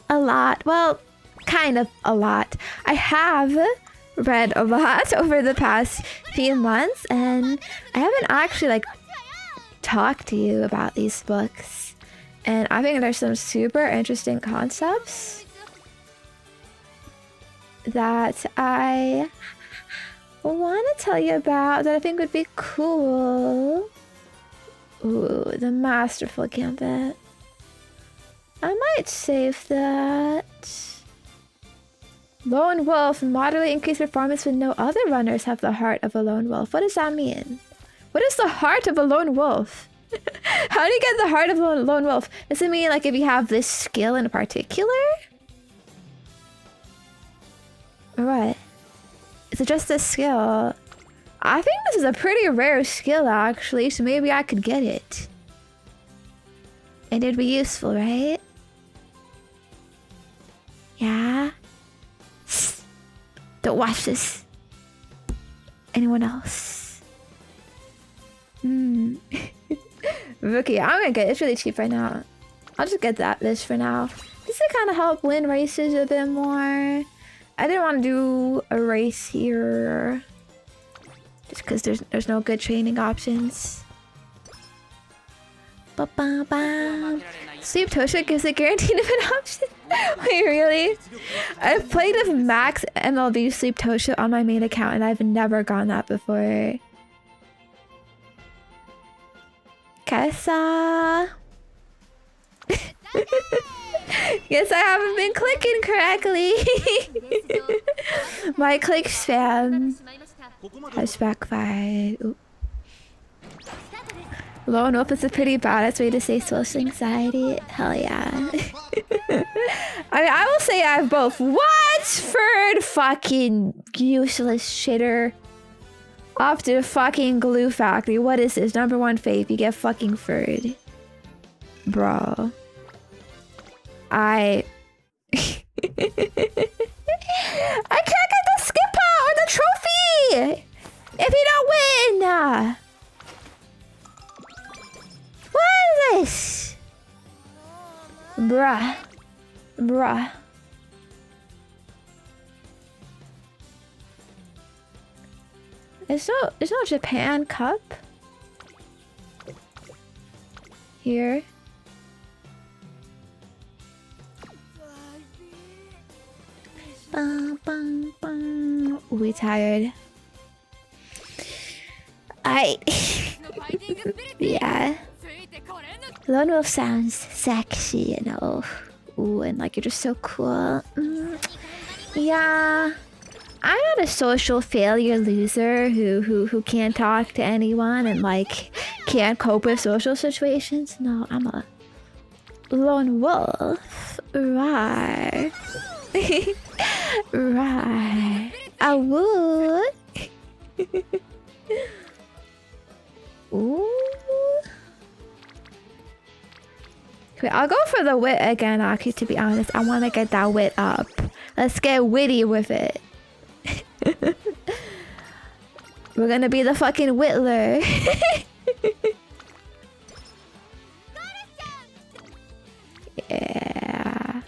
a lot. Well, kind of a lot. I have read a lot over the past few months, and I haven't actually like talked to you about these books. And I think there's some super interesting concepts that I want to tell you about that I think would be cool. Ooh, the Masterful Gambit. I might save that. Lone Wolf. Moderately increased performance when no other runners have the heart of a lone wolf. What does that mean? What is the heart of a lone wolf? How do you get the heart of a lone wolf? Does it mean like if you have this skill in particular? Or what? Is it just a skill? I think this is a pretty rare skill actually, so maybe I could get it. And it'd be useful, right? Yeah? Don't watch this. Anyone else? Okay, I'm gonna get it. It's really cheap right now. I'll just get that list for now. Just to kind of help win races a bit more. I didn't want to do a race here. Just because there's no good training options. Ba-ba-ba. Sleep Tosha gives a guaranteed of an option. Wait, really? I've played with max MLB Sleep Tosha on my main account and I've never gone that before. Kessa. Guess I haven't been clicking correctly. My click spam has backfired. Ooh. Lone Wolf is a pretty badass way to say social anxiety. Hell yeah. I mean, I will say I have both. What? Furred fucking useless shitter. Off to the fucking glue factory. What is this? Number one fave. You get fucking furred. Bro. Bruh. Bruh. There's no Japan cup here. Bum, bum, bum. We tired. Yeah. Lone Wolf sounds sexy, you know. Ooh, and like you're just so cool. Yeah. I'm not a social failure loser who can't talk to anyone and like can't cope with social situations. No, I'm a lone wolf. Right. Right. I would. Ooh. Okay, I'll go for the wit again, Aki, to be honest. I want to get that wit up. Let's get witty with it. We're gonna be the fucking Whittler. Yeah.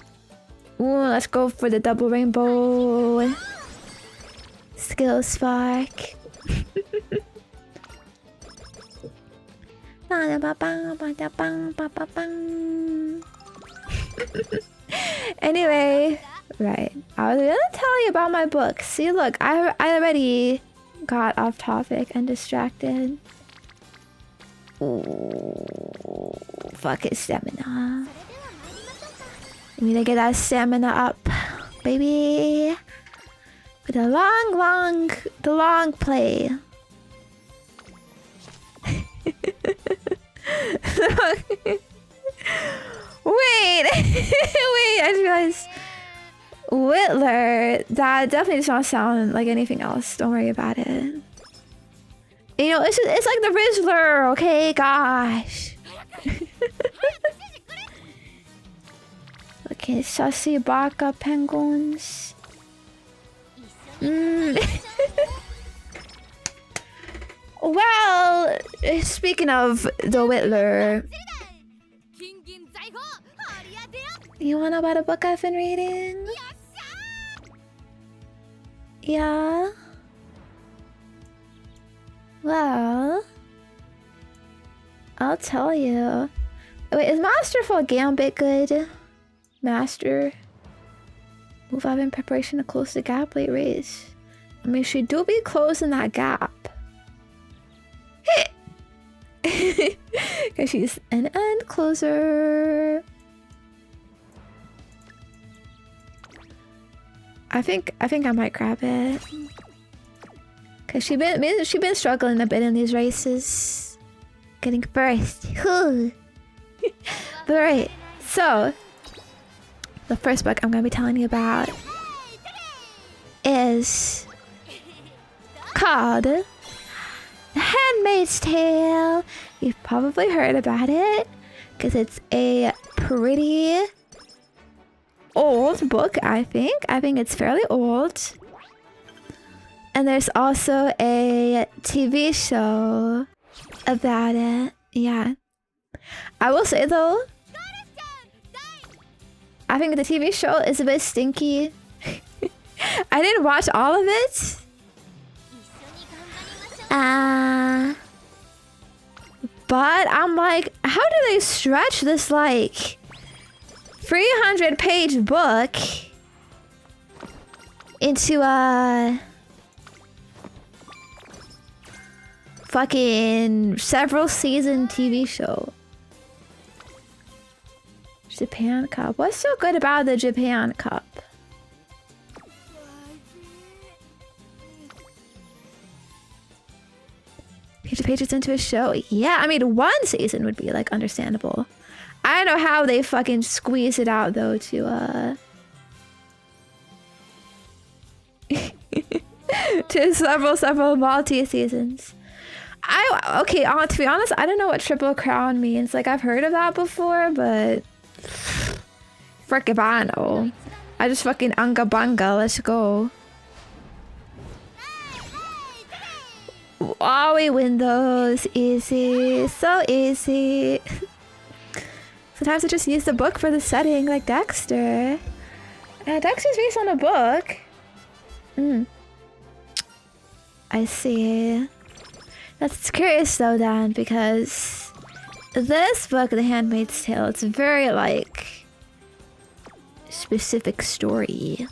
Ooh, let's go for the double rainbow. Skill spark. Anyway, right. I was gonna tell you about my book. See, look, I already got off topic and distracted. Ooh, fuck it, stamina. I need to get that stamina up, baby. With the long play. Wait, wait, I just realized Whittler, that definitely does not sound like anything else. Don't worry about it. You know, it's like the Rizzler, okay? Gosh. Okay, sussy baka penguins. Well, speaking of the Whittler, you wanna know about a book I've been reading? Yeah. Well, I'll tell you. Wait, is Masterful Gambit good? Master. Move up in preparation to close the gap. Late race. I mean, she do be closing that gap. Because she's an end closer. I think I might grab it. Cause she been struggling a bit in these races. Getting first. But right, so the first book I'm gonna be telling you about is called The Handmaid's Tale. You've probably heard about it because it's a pretty old book, I think. I think it's fairly old. And there's also a TV show about it. Yeah. I will say though, I think the TV show is a bit stinky. I didn't watch all of it. But I'm like, how do they stretch this like 300-page book into a fucking several season TV show? Japan Cup. What's so good about the Japan Cup? Pages into a show. Yeah, I mean, one season would be like understandable. I don't know how they fucking squeeze it out though to to several multi-seasons. Okay, to be honest, I don't know what Triple Crown means. Like, I've heard of that before, but frick if I know. I just fucking unga bunga, let's go. Oh, we win those. Easy, so easy. Sometimes I just use the book for the setting, like Dexter. Dexter's based on a book. I see. That's curious though, Dan, because this book, The Handmaid's Tale, it's a very like specific story.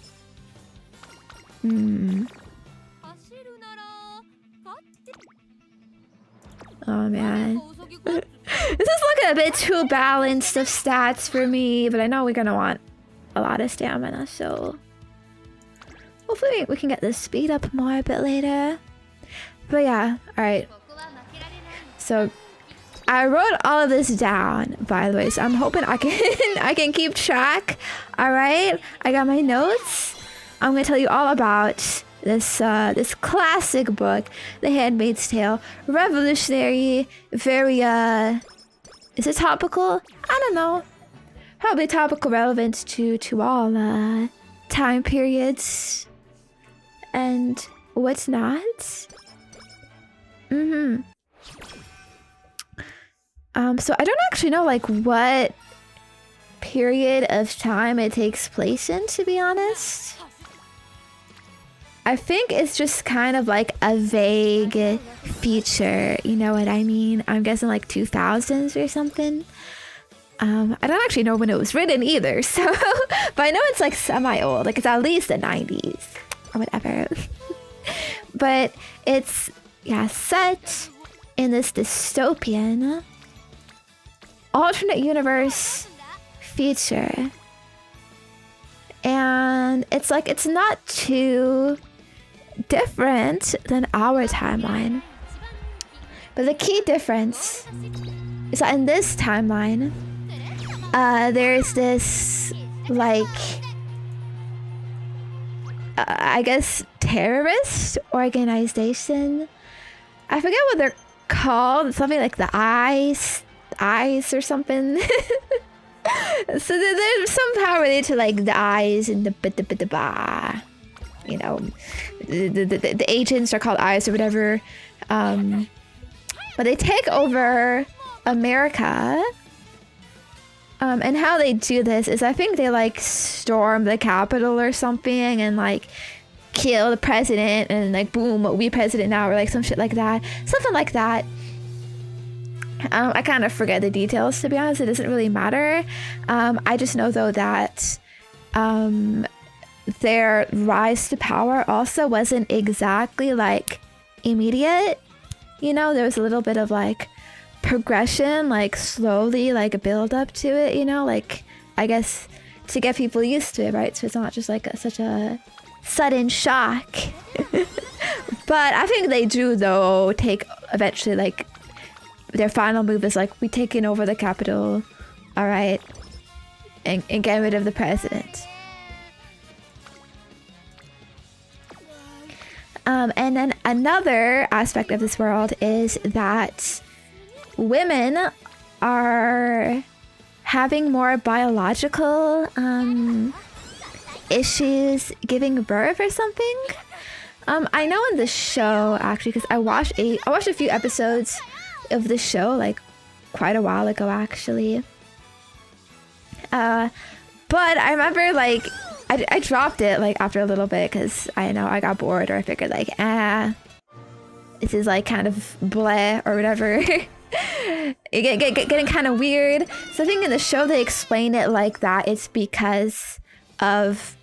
Oh man. This is looking a bit too balanced of stats for me, but I know we're gonna want a lot of stamina, so hopefully we can get this speed up more a bit later. But yeah, alright. So I wrote all of this down, by the way, so I'm hoping I can I can keep track. Alright, I got my notes. I'm gonna tell you all about this this classic book, The Handmaid's Tale. Revolutionary, very is it topical? I don't know. Probably topical, relevant to all time periods and what's not. So I don't actually know like what period of time it takes place in, to be honest. I think it's just kind of like a vague feature, you know what I mean? I'm guessing like 2000s or something. I don't actually know when it was written either, so but I know it's like semi-old, like it's at least the 90s or whatever. But it's set in this dystopian alternate universe future. And it's like it's not too different than our timeline. But the key difference is that in this timeline, there's this like I guess terrorist organization. I forget what they're called. Something like the eyes or something. So they're somehow related to like the eyes and the ba. You know, the agents are called eyes or whatever. But they take over America. And how they do this is I think they like storm the Capitol or something and like kill the president and like boom, we president now, or like some shit like that. Something like that. I kind of forget the details, to be honest. It doesn't really matter. I just know though that their rise to power also wasn't exactly like immediate. You know, there was a little bit of like progression, like slowly, like a build up to it, you know, like I guess to get people used to it, right? So it's not just like such a sudden shock. But I think they do though take eventually, like their final move is like, we taking over the Capitol, all right, and get rid of the president. And then another aspect of this world is that women are having more biological issues giving birth or something. I know in the show, actually, because I watched a few episodes of the show like quite a while ago, actually. But I remember like I dropped it like after a little bit because I know I got bored, or I figured like this is like kind of bleh or whatever. Getting kind of weird. So I think in the show they explain it like that it's because of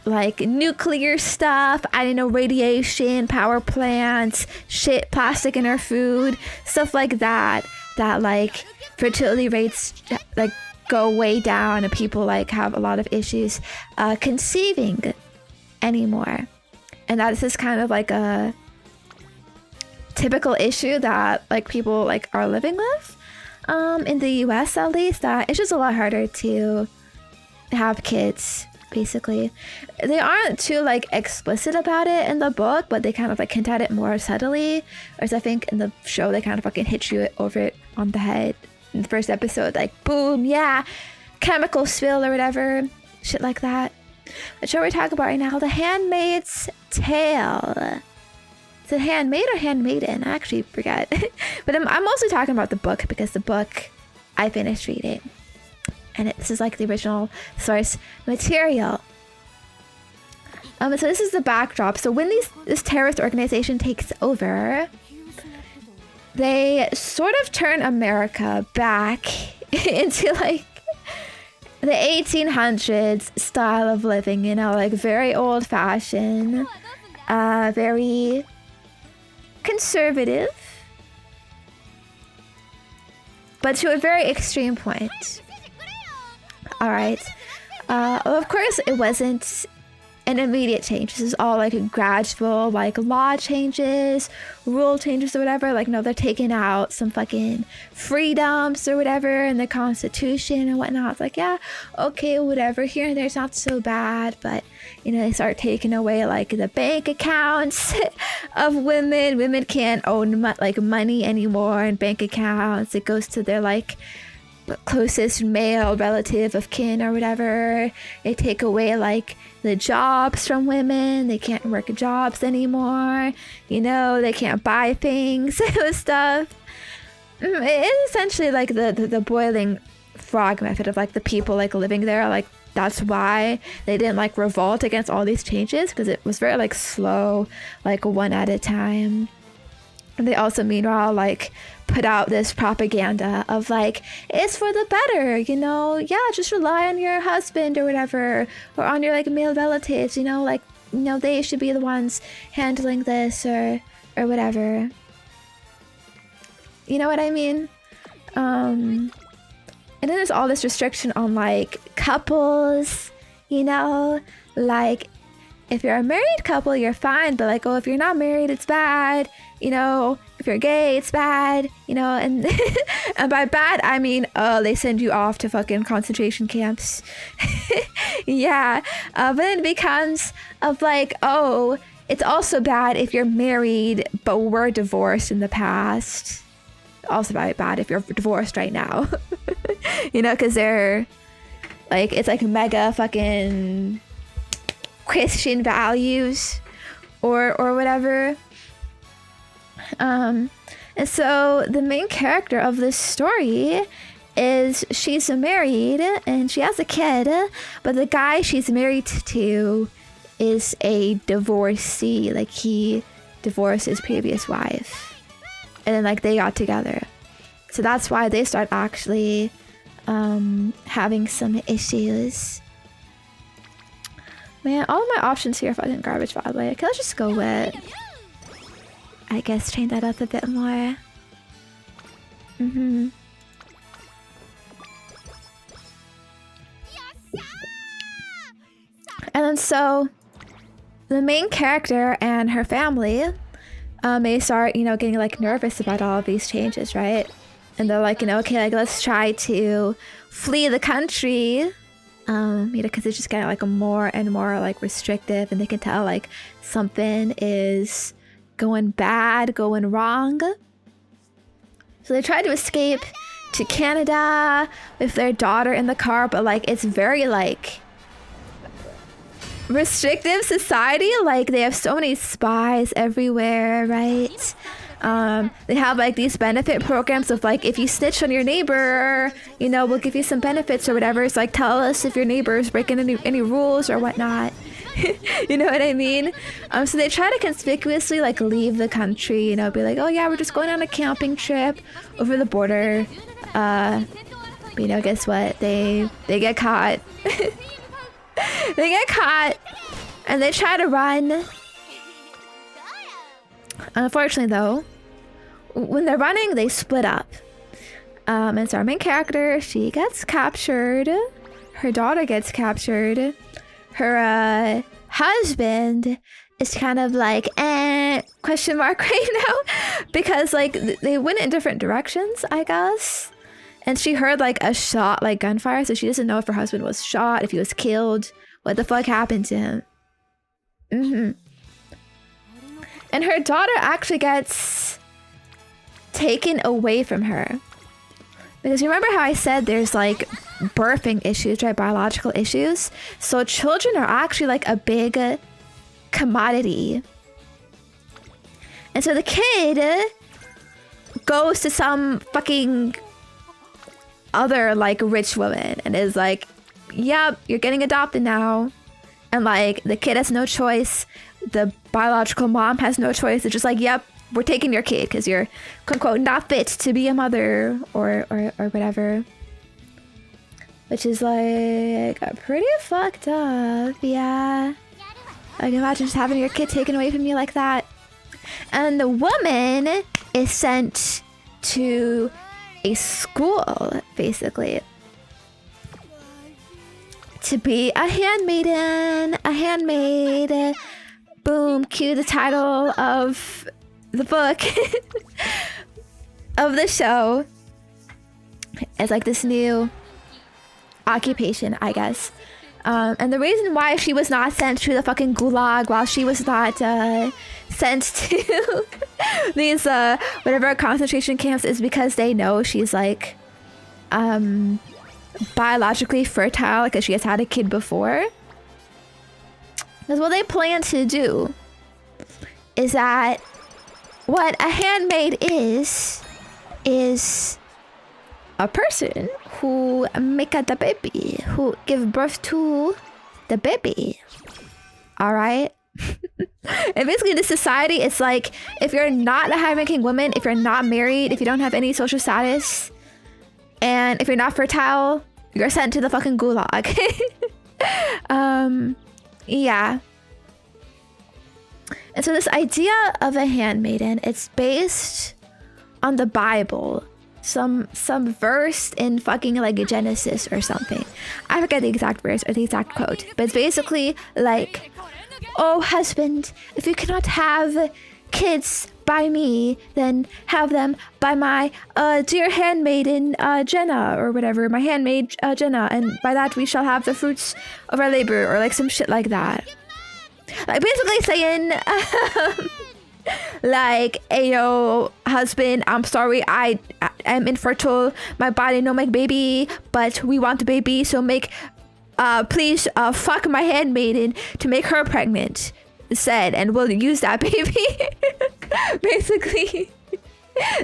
like nuclear stuff, I don't know, radiation, power plants, shit, plastic in our food, stuff like that, that like fertility rates like go way down and people like have a lot of issues conceiving anymore. And that is kind of like a typical issue that like people like are living with in the US, at least, that it's just a lot harder to have kids. Basically, they aren't too like explicit about it in the book, but they kind of like hint at it more subtly. Whereas I think in the show they kind of fucking hit you over it on the head in the first episode, like boom, yeah, chemical spill or whatever, shit like that. The show we're talking about right now, The Handmaid's Tale. Is it handmaid or handmaiden? I actually forget. But I'm mostly talking about the book because the book I finished reading. and this is like the original source material. So this is the backdrop. So when this terrorist organization takes over, they sort of turn America back into like the 1800s style of living, you know, like very old fashioned, very conservative, but to a very extreme point. All right. Of course, it wasn't an immediate change. This is all like a gradual, like law changes, rule changes or whatever. Like, no, they're taking out some fucking freedoms or whatever in the Constitution and whatnot. It's like, yeah, okay, whatever. Here and there, it's not so bad. But, you know, they start taking away like the bank accounts of women. Women can't own like money anymore in bank accounts. It goes to their like closest male relative of kin or whatever. They take away like the jobs from women. They can't work jobs anymore. You know, they can't buy things with stuff. It is essentially like the boiling frog method of like the people like living there. Like that's why they didn't like revolt against all these changes, because it was very like slow, like one at a time. And they also meanwhile like put out this propaganda of like, it's for the better, you know, yeah, just rely on your husband or whatever, or on your like male relatives, you know, like, you know, they should be the ones handling this or whatever, you know what I mean? And then there's all this restriction on like couples, you know, like if you're a married couple, you're fine, but like, oh, if you're not married, it's bad. You know, if you're gay, it's bad, you know, and and by bad, I mean, they send you off to fucking concentration camps. Yeah. But then it becomes of like, oh, it's also bad if you're married, but were divorced in the past. Also bad if you're divorced right now. You know, because they're like, it's like mega fucking Christian values or whatever. And so the main character of this story is she's married and she has a kid, but the guy she's married to is a divorcee. Like he divorced his previous wife and then like they got together. So that's why they start actually having some issues. Man, all of my options here are fucking garbage, by the way. Okay, let's just go with, I guess, train that up a bit more. And then so the main character and her family may start, you know, getting like nervous about all of these changes, right? And they're like, you know, okay, like let's try to flee the country. You know, because it's just getting like more and more like restrictive, and they can tell like something is going bad, going wrong. So they try to escape to Canada with their daughter in the car, but like it's very like restrictive society. Like they have so many spies everywhere, right? They have like these benefit programs of like, if you snitch on your neighbor, you know, we'll give you some benefits or whatever. It's like, tell us if your neighbor is breaking any rules or whatnot. You know what I mean? So they try to conspicuously like leave the country, you know, be like, oh yeah, we're just going on a camping trip over the border. But you know, guess what? They get caught. They get caught and they try to run. Unfortunately though, when they're running, they split up. And so our main character, she gets captured. Her daughter gets captured. Her husband is kind of like, question mark right now. Because like they went in different directions, I guess. And she heard like a shot, like gunfire. So she doesn't know if her husband was shot, if he was killed. What the fuck happened to him? And her daughter actually gets taken away from her. Because remember how I said there's like birthing issues, right? Biological issues. So children are actually like a big commodity. And so the kid goes to some fucking other like rich woman and is like, yep, you're getting adopted now. And like the kid has no choice. The biological mom has no choice. It's just like, yep, we're taking your kid because you're quote unquote not fit to be a mother or whatever. Which is like pretty fucked up. Yeah. Like imagine just having your kid taken away from you like that. And the woman is sent to a school, basically, to be a handmaiden. A handmaid. Boom, cue the title of the book of the show. It's like this new occupation, I guess. And the reason why she was not sent to the fucking gulag while she was not sent to these whatever concentration camps is because they know she's like biologically fertile because she has had a kid before. Because what they plan to do is that what a handmaid is a person who make the baby, who give birth to the baby. All right. And basically in this society, it's like if you're not a high-ranking woman, if you're not married, if you don't have any social status, and if you're not fertile, you're sent to the fucking gulag. Yeah. And so this idea of a handmaiden, it's based on the Bible. Some verse in fucking like Genesis or something. I forget the exact verse or the exact quote, but it's basically like, oh husband, if you cannot have kids by me, then have them by my dear handmaiden Jenna or whatever, my handmaid Jenna, and by that we shall have the fruits of our labor, or like some shit like that. Like basically saying like, ayo husband, I'm sorry, I am infertile, my body no make baby, but we want the baby, so make please fuck my handmaiden to make her pregnant, said, and we'll use that baby. Basically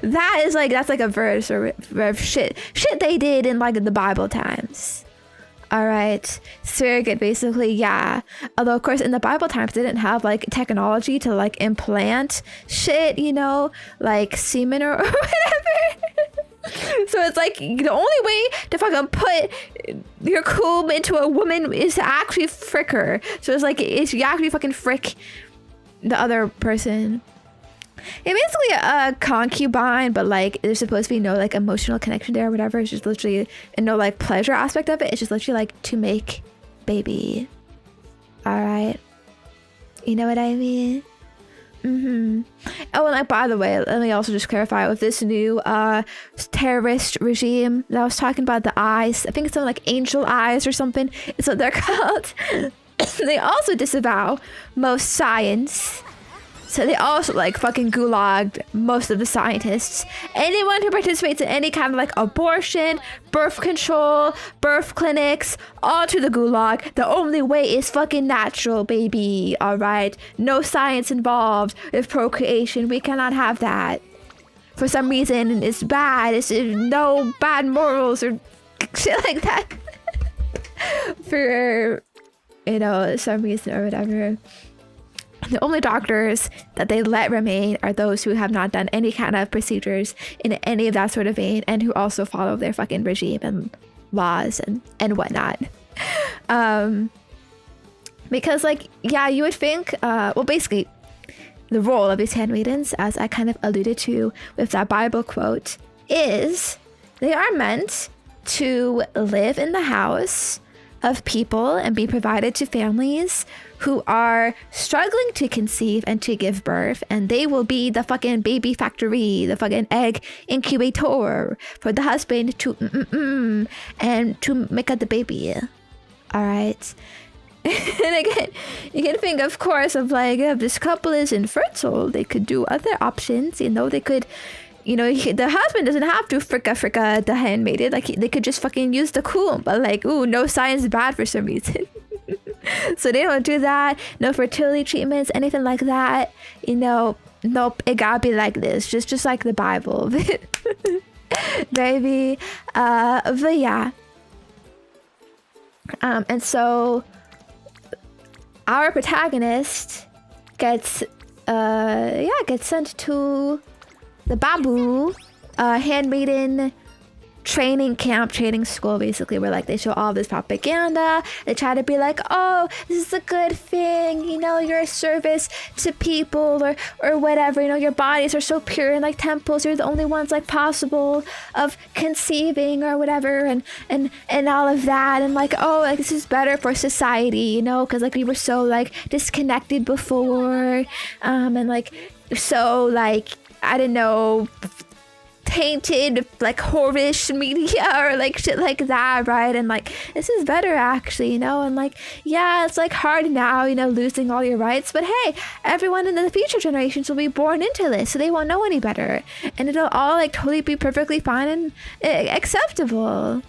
that is like, that's like a verse or shit they did in like the Bible times. All right, surrogate, basically, yeah. Although of course in the Bible times they didn't have like technology to like implant shit, you know, like semen or whatever. So it's like the only way to fucking put your cum into a woman is to actually frick her. So it's like it's you actually fucking frick the other person. It's basically a concubine, but like there's supposed to be no like emotional connection there or whatever. It's just literally no like pleasure aspect of it. It's just literally like to make baby. All right, you know what I mean? Oh, and like by the way, let me also just clarify with this new terrorist regime that I was talking about, the eyes, I think it's something like angel eyes or something is what they're called. They also disavow most science. So they also like fucking gulagged most of the scientists. Anyone who participates in any kind of like abortion, birth control, birth clinics, all to the gulag. The only way is fucking natural, baby. All right, no science involved with procreation. We cannot have that. For some reason, it's bad. It's no bad morals or shit like that. For, you know, some reason or whatever. The only doctors that they let remain are those who have not done any kind of procedures in any of that sort of vein, and who also follow their fucking regime and laws and whatnot. Because like, yeah, you would think, well, basically the role of these handmaidens, as I kind of alluded to with that Bible quote, is they are meant to live in the house of people and be provided to families who are struggling to conceive and to give birth, and they will be the fucking baby factory, the fucking egg incubator for the husband to and to make up the baby. All right. And again, you can think, of course, of like, if this couple is infertile, they could do other options. You know, they could, you know, the husband doesn't have to fricka the handmaiden. Like, they could just fucking use the cum. But like, ooh, no science is bad for some reason. So they don't do that. No fertility treatments, anything like that. You know, nope, it gotta be like this. Just like the Bible. Baby. But yeah. And so our protagonist gets sent to the Babu handmaiden training school, basically, where like they show all this propaganda. They try to be like, oh, this is a good thing, you know, you're a service to people or whatever, you know, your bodies are so pure in like temples, you're the only ones like possible of conceiving or whatever, and all of that, and like, oh, like this is better for society, you know, because like we were so like disconnected before, and like so like, I don't know, tainted like whorish media or like shit like that, right? And like this is better actually, you know, and like yeah, it's like hard now, you know, losing all your rights, but hey, everyone in the future generations will be born into this, so they won't know any better, and it'll all like totally be perfectly fine and acceptable.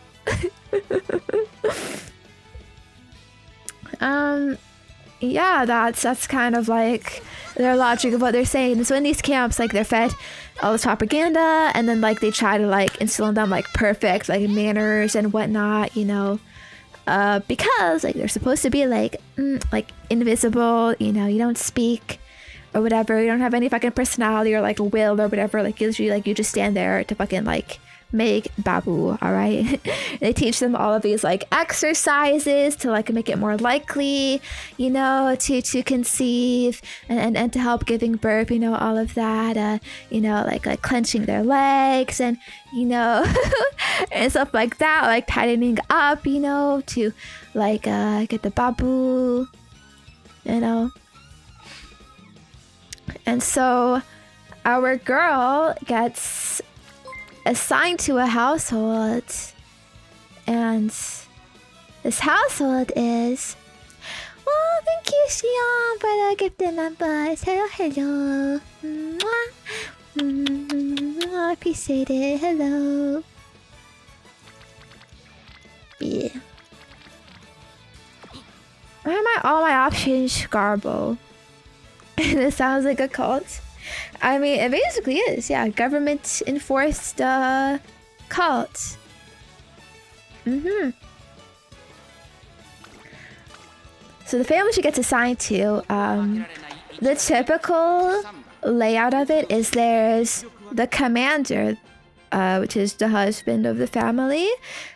Yeah, that's kind of like their logic of what they're saying. So in these camps, like they're fed all this propaganda, and then like they try to like instill in them like perfect like manners and whatnot, you know, because like they're supposed to be like invisible, you know, you don't speak or whatever, you don't have any fucking personality or like will or whatever, like usually like you just stand there to fucking like make babu, all right? They teach them all of these like exercises to like make it more likely, you know, to conceive and to help giving birth, you know, all of that, you know, like clenching their legs and, you know, and stuff like that, like tightening up, you know, to like get the babu, you know. And so our girl gets assigned to a household, and this household is, oh, thank you, Xion, for the gifted members. Hello. Mwah. I appreciate it. Hello. Yeah. Why am all my options garble? This sounds like a cult. I mean, it basically is, yeah. Government enforced cult. So the family she gets assigned to, the typical layout of it is there's the commander, which is the husband of the family,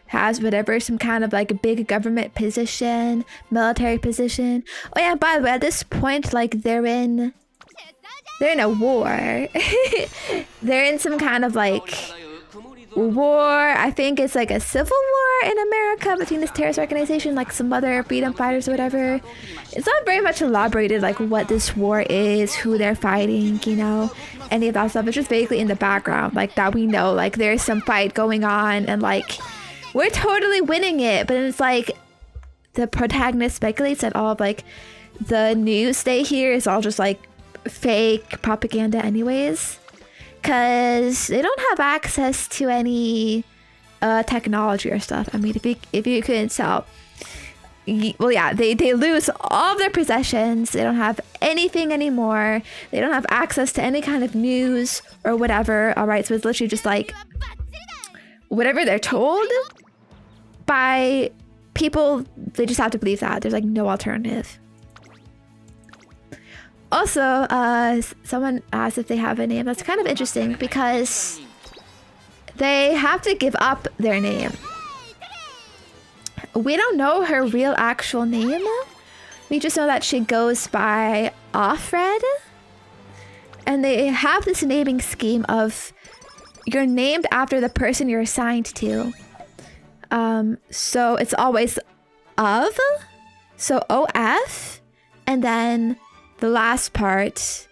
has whatever, some kind of like big government position, military position. Oh yeah, by the way, at this point, like they're in a war. They're in some kind of like war. I think it's like a civil war in America between this terrorist organization, like some other freedom fighters or whatever. It's not very much elaborated like what this war is, who they're fighting, you know, any of that stuff. It's just vaguely in the background, like that we know like there's some fight going on and like we're totally winning it. But it's like the protagonist speculates that all of like the news they hear is all just like fake propaganda anyways, because they don't have access to any technology or stuff. I mean, if you couldn't tell, well, yeah, they lose all of their possessions. They don't have anything anymore. They don't have access to any kind of news or whatever. All right, so it's literally just like whatever they're told by people. They just have to believe that. There's like no alternative. Also, someone asked if they have a name. That's kind of interesting because they have to give up their name. We don't know her real actual name. We just know that she goes by Offred. And they have this naming scheme of you're named after the person you're assigned to. So it's always of, so OF, and then the last part,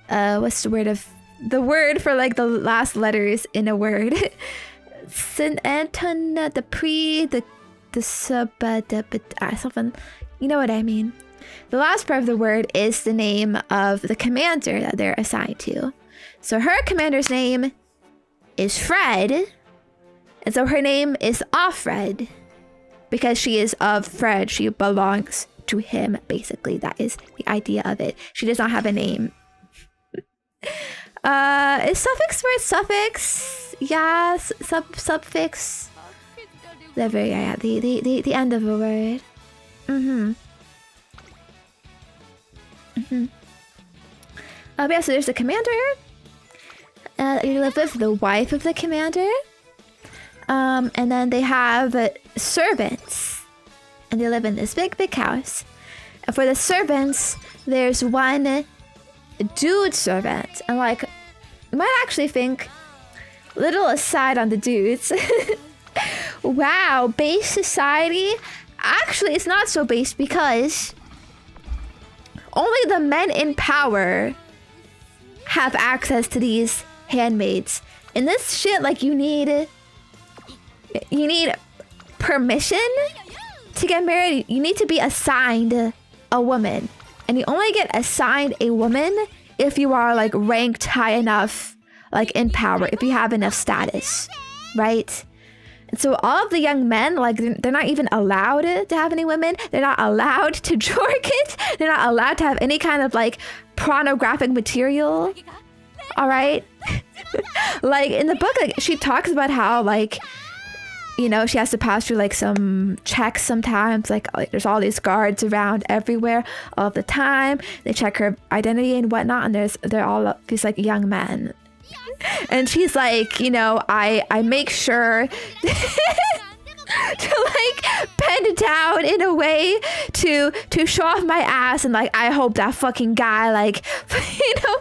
what's the word for like the last letters in a word? Saint Anton, the pre, the sub, something, you know what I mean. The last part of the word is the name of the commander that they're assigned to. So her commander's name is Fred, and so her name is Offred because she is of Fred. She belongs to him, basically. That is the idea of it. She does not have a name. Is suffix for suffix? Yeah, suffix. The very the end of a word. Yeah, so there's the commander. You live with the wife of the commander. And then they have servants. And they live in this big house. And for the servants, there's one dude servant. And like, you might actually think, little aside on the dudes. Wow, base society? Actually, it's not so base because only the men in power have access to these handmaids. In this shit, like, you need permission to get married. You need to be assigned a woman, and you only get assigned a woman if you are like ranked high enough, like in power, if you have enough status, right? And so all of the young men, like, they're not even allowed to have any women. They're not allowed to jork it. They're not allowed to have any kind of like pornographic material. All right. Like in the book, like, she talks about how, like, you know, she has to pass through like some checks sometimes. Like there's all these guards around everywhere all the time. They check her identity and whatnot, and they're all these like young men. And she's like, you know, I make sure to like bend it down in a way to show off my ass, and like I hope that fucking guy, like, you know,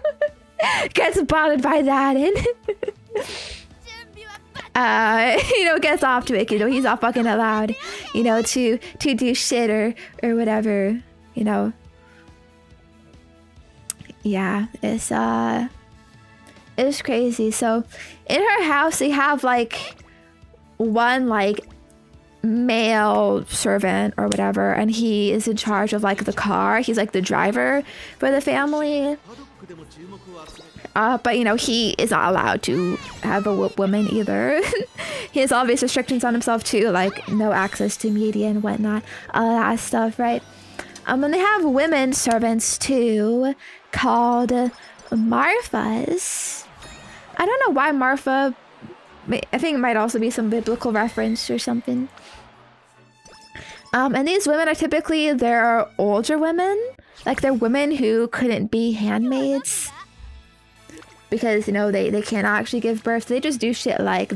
gets bonded by that and you know, gets off to it. You know, he's not fucking allowed, you know, to do shit or whatever, you know. Yeah, it's crazy. So in her house they have like one like male servant or whatever, and he is in charge of like the car. He's like the driver for the family. But you know, he is not allowed to have a woman either. He has obvious restrictions on himself too, like no access to media and whatnot, all that stuff, right? And they have women servants too, called Marfas. I don't know why Marfa. I think it might also be some biblical reference or something. And these women are typically, they're older women. Like, they're women who couldn't be handmaids because, you know, they can't actually give birth. They just do shit like,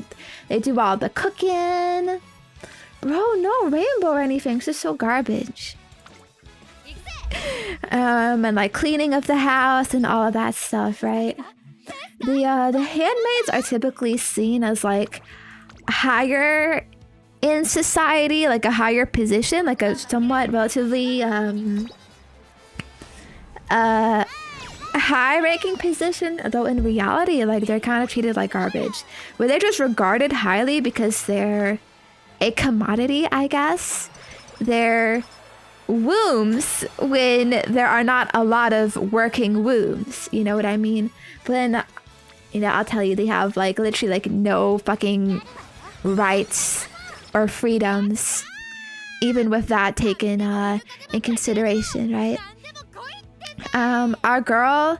they do all the cooking. Bro, no rainbow or anything. It's just so garbage. And like cleaning of the house and all of that stuff, right? The handmaids are typically seen as like higher in society, like a higher position, like a somewhat relatively high-ranking position, though in reality, like, they're kind of treated like garbage, where they're just regarded highly because they're a commodity, I guess. They're wombs when there are not a lot of working wombs, you know what I mean? But then, you know, I'll tell you, they have like literally like no fucking rights or freedoms, even with that taken in consideration, right? Our girl,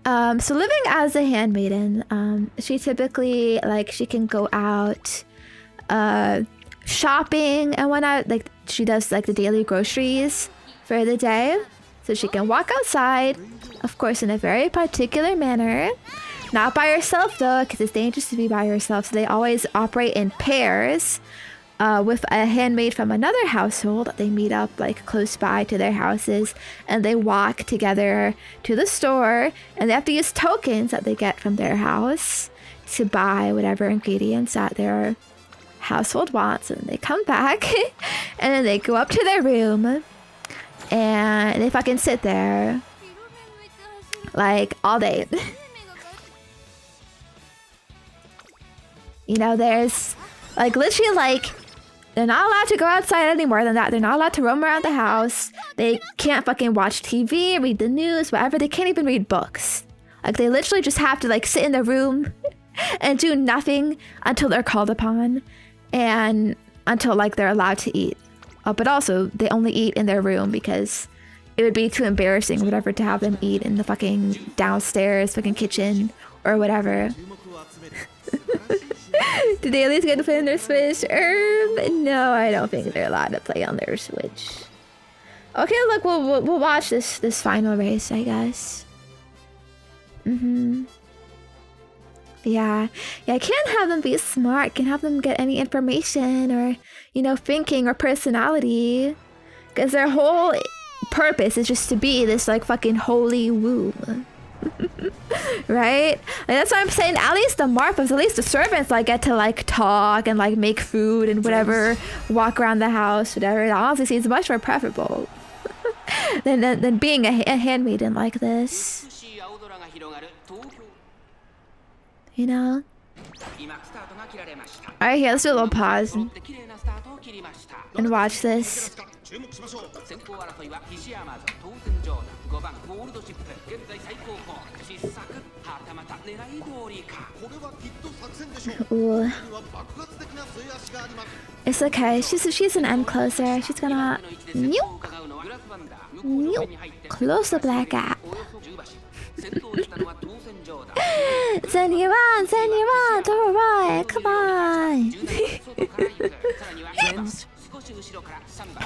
so living as a handmaiden, she typically, like, she can go out shopping and whatnot. Like, she does like the daily groceries for the day, so she can walk outside, of course, in a very particular manner. Not by herself though, because it's dangerous to be by herself. So they always operate in pairs with a handmaid from another household. They meet up like close by to their houses, and they walk together to the store, and they have to use tokens that they get from their house to buy whatever ingredients that their household wants. And they come back and then they go up to their room and they fucking sit there like all day. You know, there's like literally like they're not allowed to go outside any more than that. They're not allowed to roam around the house. They can't fucking watch TV, read the news, whatever. They can't even read books. Like, they literally just have to like sit in their room and do nothing until they're called upon, and until like they're allowed to eat. But also they only eat in their room because it would be too embarrassing or whatever to have them eat in the fucking downstairs fucking kitchen or whatever. Did they at least get to play on their Switch? No, I don't think they're allowed to play on their Switch. Okay, look, we'll watch this final race, I guess. Yeah, I can't have them be smart. Can't have them get any information or, you know, thinking or personality, because their whole purpose is just to be this like fucking holy womb. Right? Like, that's why I'm saying at least the Marthas, at least the servants, like get to like talk and like make food and whatever, walk around the house, whatever. It honestly seems much more preferable than being a handmaiden like this. You know? Alright, here, let's do a little pause and watch this. Ooh. It's okay. She's an end closer. She's gonna close the black gap. Zenya, alright, come on.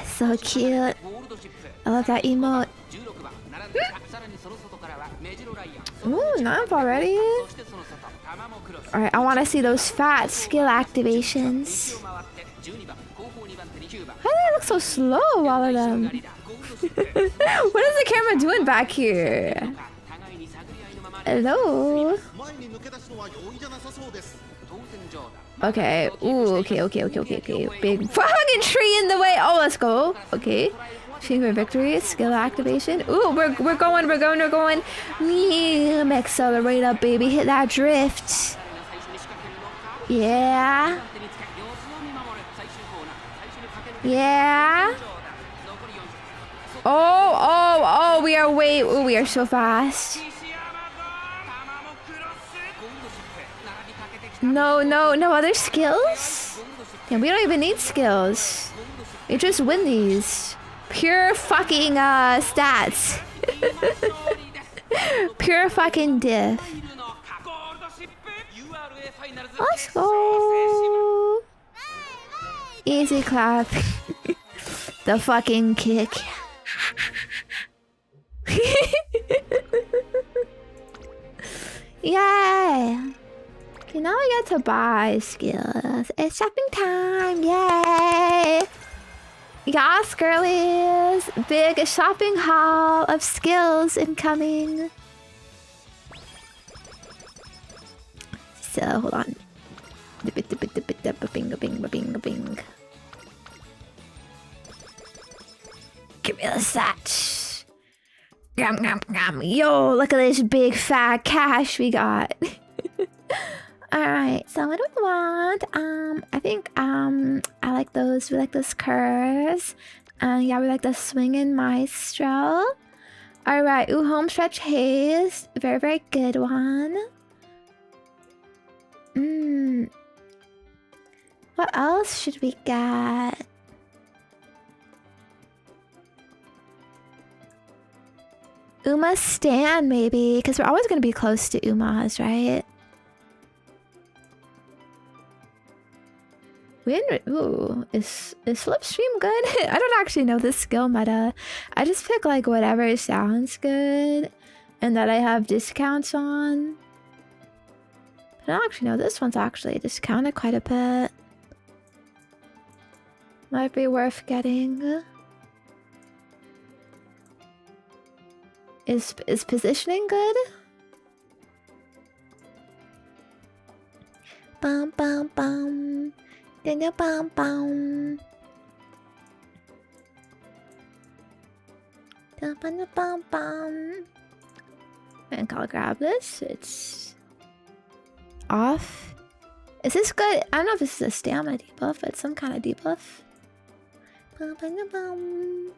So cute. I love that emote. Ooh, 9th already? Alright, I want to see those fat skill activations. How do they look so slow, all of them? What is the camera doing back here? Hello? Okay. Ooh, okay. Big fucking tree in the way. Oh, let's go. Okay. Shooting for victory. Skill activation. Ooh, we're going. Accelerate up, baby. Hit that drift. Yeah. Oh, we are so fast. No other skills? Yeah, we don't even need skills. We just win these. Pure fucking stats. Pure fucking diff. Let's go. Easy clap. The fucking kick. Yay! Okay, now we get to buy skills. It's shopping time! Yay! Yes, girlies! Big shopping haul of skills incoming. So, hold on. Bing. Give me the satch. Yo, look at this big fat cash we got. Alright, so what do we want? I think I like those. We like those curves. Yeah, we like the swinging maestro. Alright, ooh, home stretch haze. Very, very good one. What else should we get? Uma Stan, maybe, because we're always going to be close to Umas, right? Ooh, is Flipstream good? I don't actually know the skill meta. I just pick like whatever sounds good and that I have discounts on. I don't actually know. This one's actually discounted quite a bit. Might be worth getting. Is positioning good? Bum bum bum. Bum bum. Bum bum. And I'll grab this. It's off. Is this good? I don't know if this is a stamina debuff, but it's some kind of debuff. Bum bum bum.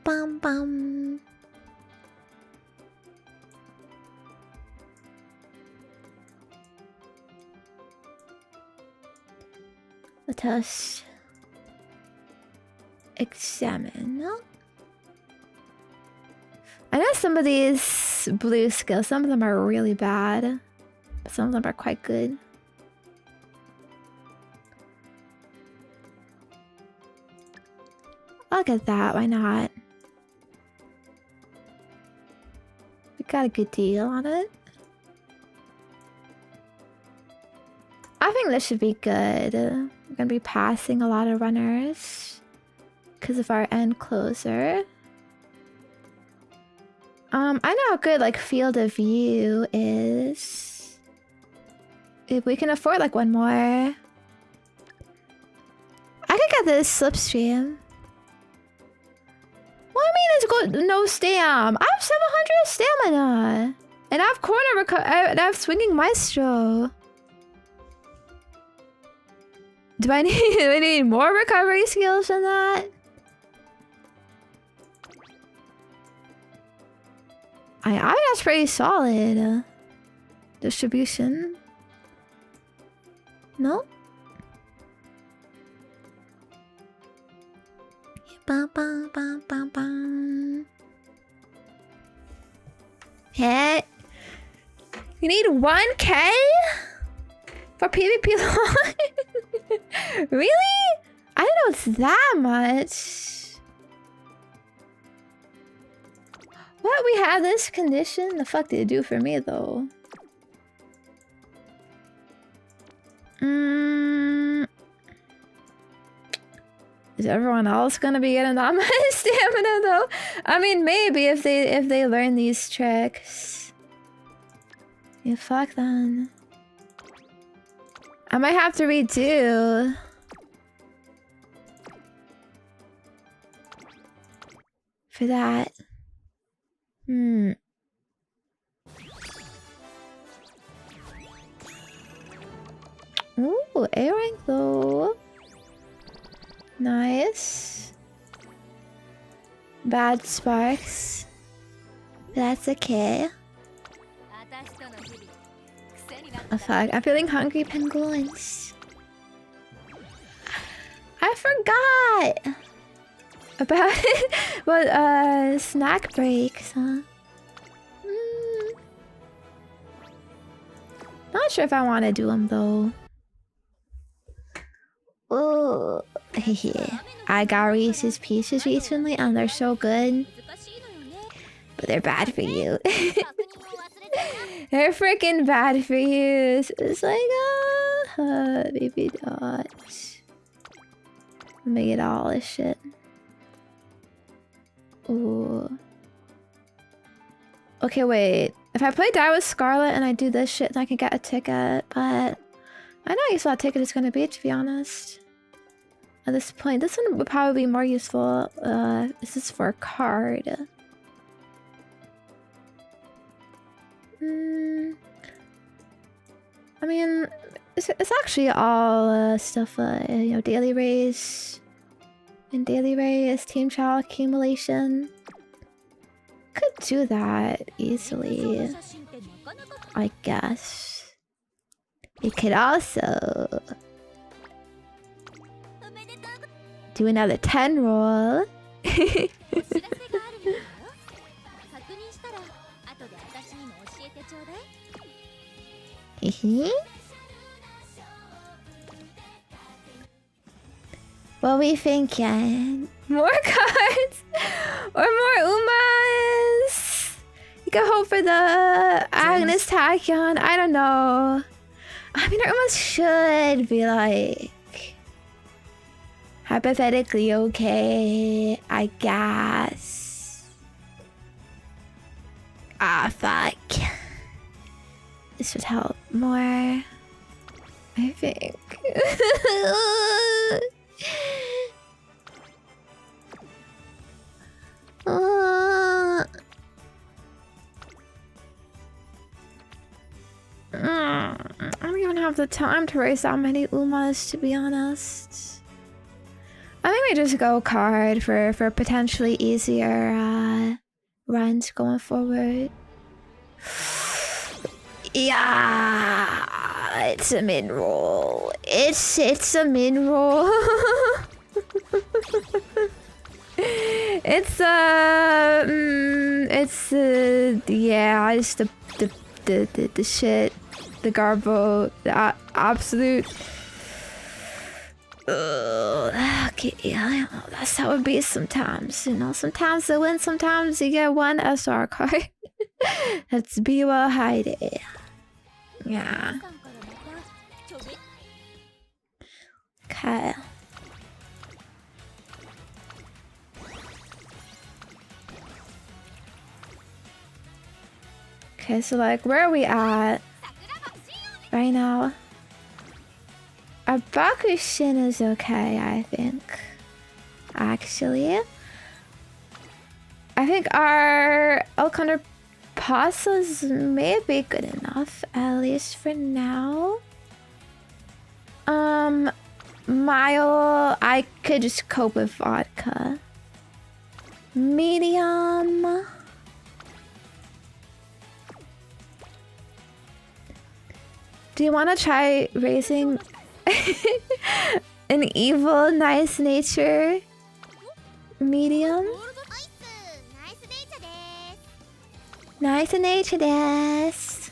Bum bum. Let us examine. I know some of these these blue skills. Some of them are really bad, but some of them are quite good. I'll get that, why not? We got a good deal on it. I think this should be good. We're gonna be passing a lot of runners because of our end closer. I know how good like field of view is. If we can afford like one more. I could get this slipstream. What do you mean it's good? No stam. I have 700 stamina. And I have and I have swinging maestro. Do I need more recovery skills than that? I think that's pretty solid. Distribution. No? Bum, bum, bum, bum, bum. Hey, you need 1K for PvP long? Really? I didn't know it's that much. What? We have this condition? The fuck did it do for me though? Is everyone else gonna be getting that much stamina though? I mean, maybe if they learn these tricks. Yeah, fuck then. I might have to redo. For that. Ooh, A rank though. Nice. Bad sparks. That's okay. Oh fuck, I'm feeling hungry, penguins. I forgot about it. Well, snack breaks, huh? Not sure if I want to do them though. Oh, I got Reese's Pieces recently and they're so good. But they're bad for you. They're freaking bad for you. So it's like, baby dots. Make it all this shit. Ooh. Okay, wait. If I play Die with Scarlet and I do this shit, then I can get a ticket. But I know how useful that ticket is going to be, to be honest. At this point, this one would probably be more useful. This is for a card. I mean, it's actually all stuff, you know, daily race. And daily race, team child accumulation. Could do that easily, I guess. You could also do another 10 roll. What we thinking? More cards or more Umas? You can hope for the Agnes Tachyon. I don't know. I mean, our Umas should be like hypothetically okay, I guess. Ah, fuck. This would help more, I think. I don't even have the time to raise that many Umas, to be honest. I think we just go card for potentially easier runs going forward. Yeah, it's a min roll. It's a min roll. Yeah, it's the shit, the garbo, the absolute. Okay, yeah, that's how it be sometimes. You know, sometimes they win, sometimes you get one SR card. Let's be well hide. Yeah. Okay. Okay, so like, where are we at right now? Our Bakushin is okay, I think. Actually, I think our Elkoner Pastas may be good enough, at least for now. Mile, I could just cope with vodka. Medium. Do you want to try raising an evil, nice nature? Medium? Nice nature desu.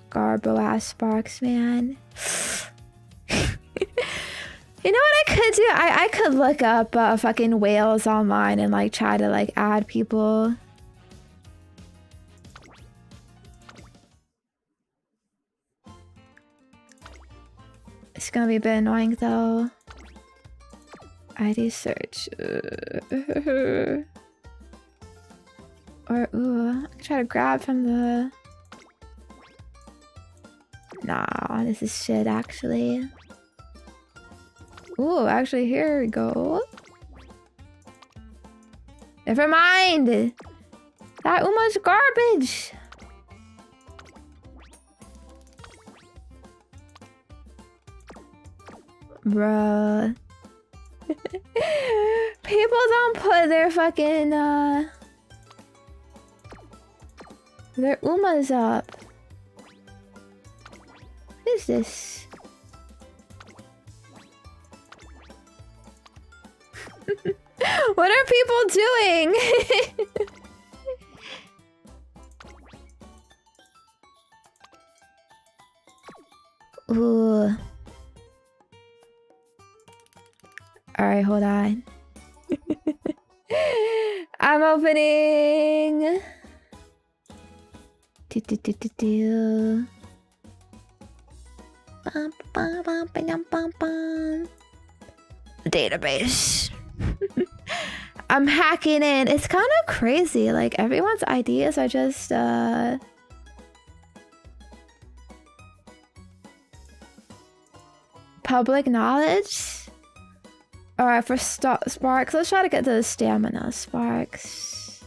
Garbo ass sparks, man. You know what I could do? I could look up fucking whales online and like try to like add people. It's gonna be a bit annoying though. ID search. Or ooh, I can try to grab from the. Nah, this is shit actually. Ooh, actually, here we go. Never mind! That Uma's garbage! Bruh. People don't put their fucking, their Umas up. What is this? What are people doing? Ooh. Alright, hold on. I'm opening. Database. I'm hacking in. It's kind of crazy. Like everyone's ideas are just public knowledge. All right, for sparks, let's try to get the stamina sparks.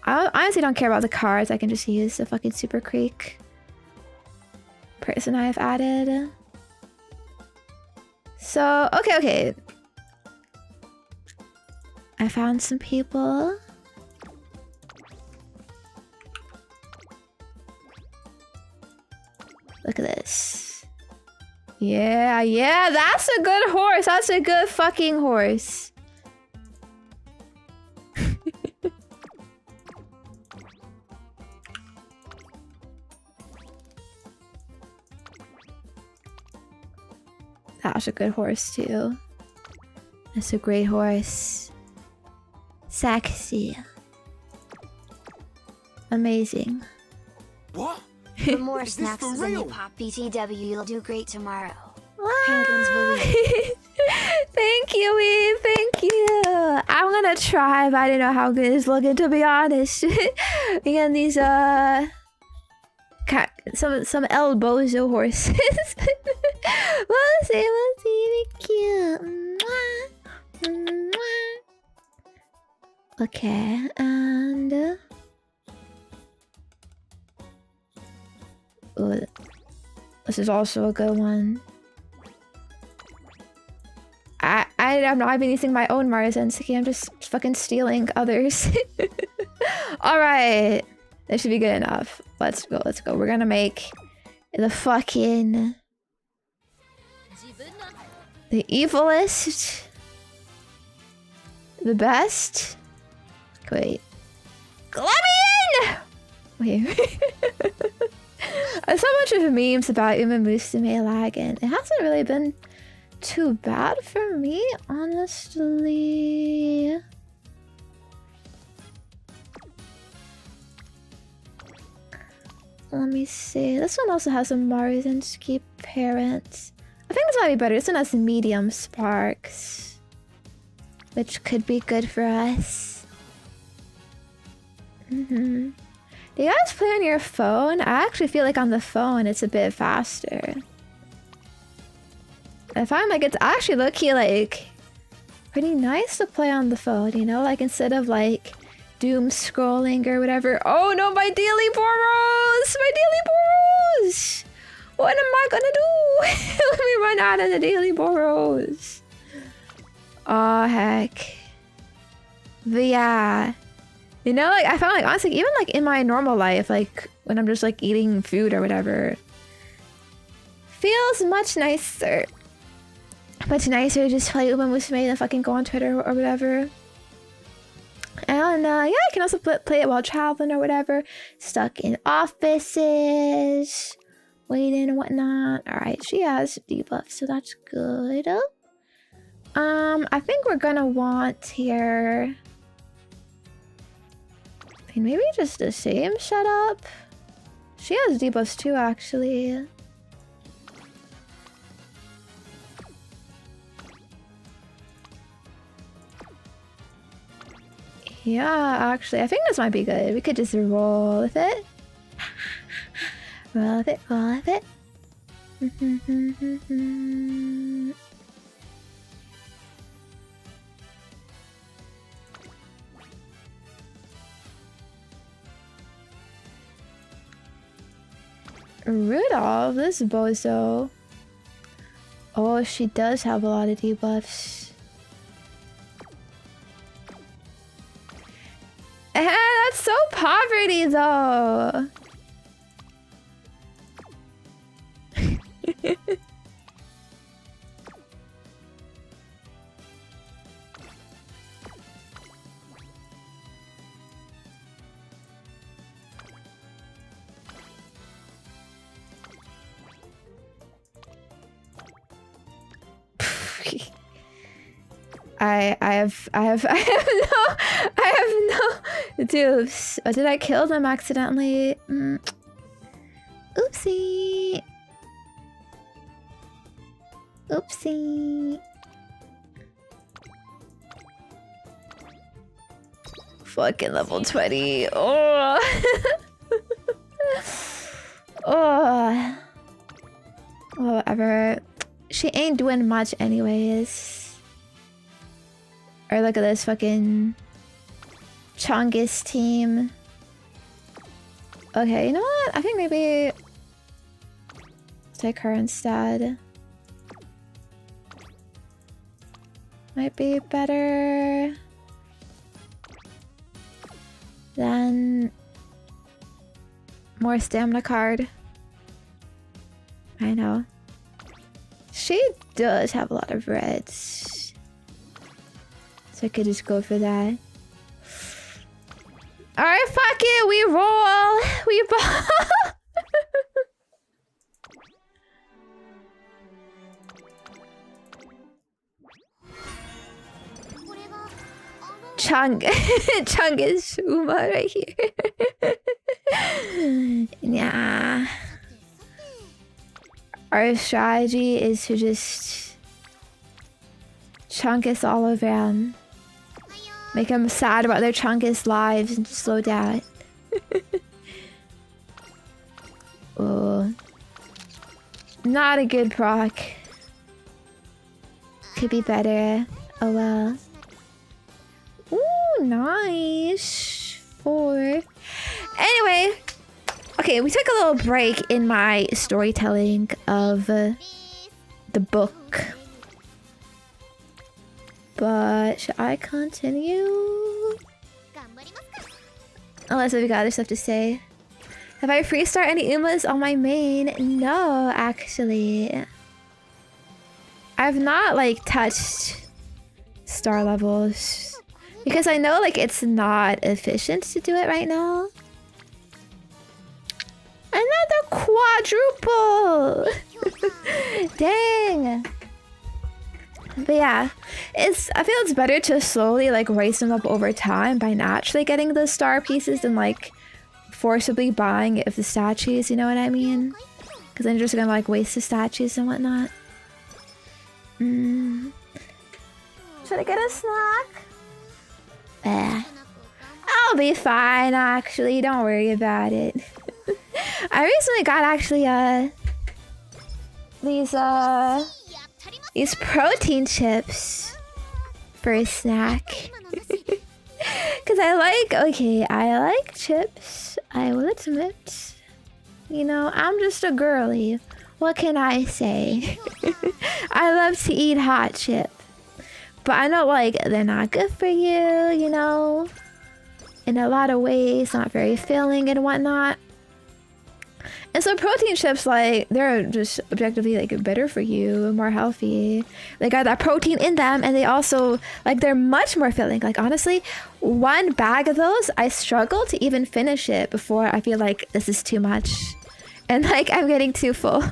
I honestly don't care about the cards. I can just use the fucking Super Creek person I have added. So okay. I found some people. Look at this. Yeah, that's a good horse. That's a good fucking horse. That's a good horse too. That's a great horse. Sexy. Amazing. What? For more snacks as a new pop BTW, you'll do great tomorrow. Penguins believe. Thank you, Wee. Thank you. I'm gonna try, but I don't know how good it's looking, to be honest. Again, these some elbows of horses. We'll see. Be cute. Okay, and ooh, this is also a good one. I'm not even using my own Mario Zensuke, I'm just fucking stealing others. Alright. This should be good enough. Let's go. We're gonna make the fucking The evilest. The best. Wait. Let me in! Wait. There's so much of memes about Umamusume lagging. It hasn't really been too bad for me, honestly. Let me see. This one also has some Marzinski parents. I think this might be better. This one has medium sparks, which could be good for us. Do you guys play on your phone? I actually feel like on the phone it's a bit faster. I find like it's actually low-key like pretty nice to play on the phone, you know? Like instead of like doom scrolling or whatever. Oh no, my daily boros! My daily boros! What am I gonna do? Let me run out of the daily boros. Oh heck. But yeah. You know, like I found like honestly, even like in my normal life, like when I'm just like eating food or whatever, feels much nicer. Much nicer to just play Umamusume than fucking go on Twitter or whatever. And yeah, I can also play it while traveling or whatever. Stuck in offices, waiting and whatnot. Alright, she has debuffs, so that's good. I think we're gonna want here... I mean, maybe just the same setup? She has debuffs too, actually. Yeah, actually, I think this might be good. We could just roll with it. Roll with it, roll with it. Rudolph, this bozo. Oh, she does have a lot of debuffs. That's so poverty, though. I have no dupes. Oh, did I kill them accidentally? Oopsie. Oopsie. Fucking level 20. Oh. Oh. Whatever. She ain't doing much anyways. Or look at this fucking Chongus team. Okay, you know what? I think maybe take her instead. Might be better than more stamina card. I know. She does have a lot of reds. So I could just go for that. Alright, fuck it, we roll! We Chungus Uma right here. Yeah. Our strategy is to just Chungus all around. Make them sad about their Chungus lives and slow down. Oh. Not a good proc. Could be better. Oh well. Ooh, nice. 4. Anyway. Okay, we took a little break in my storytelling of the book. But should I continue? Unless we got other stuff to say. Have I freestart any Umas on my main? No, actually. I've not like touched star levels because I know like it's not efficient to do it right now. Another quadruple! Dang! But yeah, I feel it's better to slowly like raise them up over time by naturally getting the star pieces than like forcibly buying it of the statues, you know what I mean? Because I'm just gonna like waste the statues and whatnot. Should I get a snack? I'll be fine actually, don't worry about it. I recently got actually these protein chips for a snack. Cause I like chips, I will admit. You know, I'm just a girly. What can I say? I love to eat hot chip. But I know like they're not good for you, you know? In a lot of ways, not very filling and whatnot. And so protein chips, like, they're just objectively like better for you, more healthy. They got that protein in them, and they also like they're much more filling. Like honestly, one bag of those, I struggle to even finish it before I feel like this is too much, and like I'm getting too full.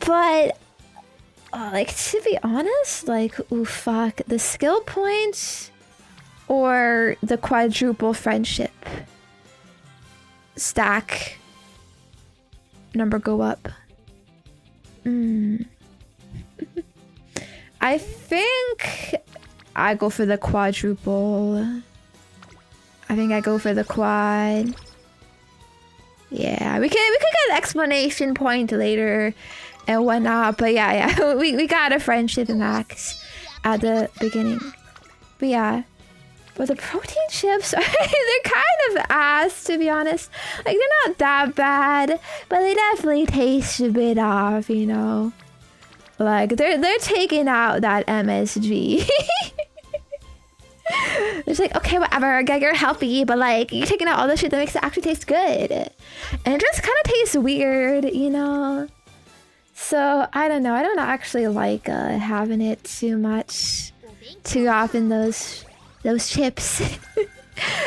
But like to be honest, like ooh fuck, the skill points or the quadruple friendship stack number go up. I think I go for the quadruple. I think I go for the quad. Yeah, we could get an explanation point later and whatnot, but yeah, we got a friendship max at the beginning. But yeah. But the protein chips, they're kind of ass, to be honest. Like, they're not that bad, but they definitely taste a bit off, you know? Like, they're taking out that MSG. It's like, okay, whatever, get you're healthy, but like, you're taking out all the shit that makes it actually taste good. And it just kind of tastes weird, you know? So, I don't know. I don't actually like having it too too often, those chips.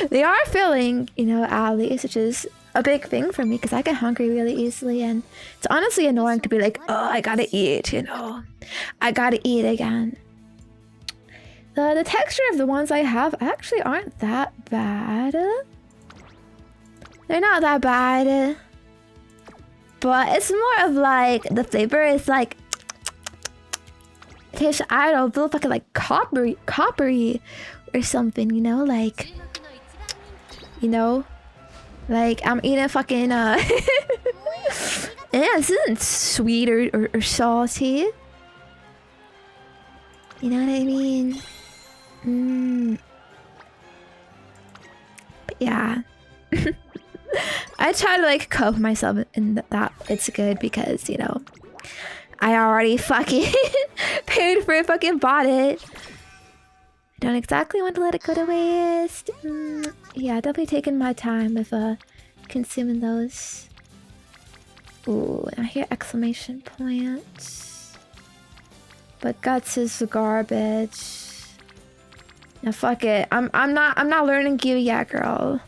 They are filling, you know, at least, which is a big thing for me because I get hungry really easily, and it's honestly annoying to be like, oh, I gotta eat, you know, I gotta eat again. The texture of the ones I have actually aren't that bad. They're not that bad, but it's more of like the flavor is like tastes, I don't know, a little fucking like coppery or something, you know, like, you know, like I'm eating fucking yeah, this isn't sweet or salty, you know what I mean? But yeah. I try to like cope myself in that it's good because, you know, I already fucking paid for it, fucking bought it. I don't exactly want to let it go to waste. Yeah, definitely taking my time with consuming those. Ooh, I hear exclamation points. But guts is garbage. Now fuck it. I'm not learning you yet, girl.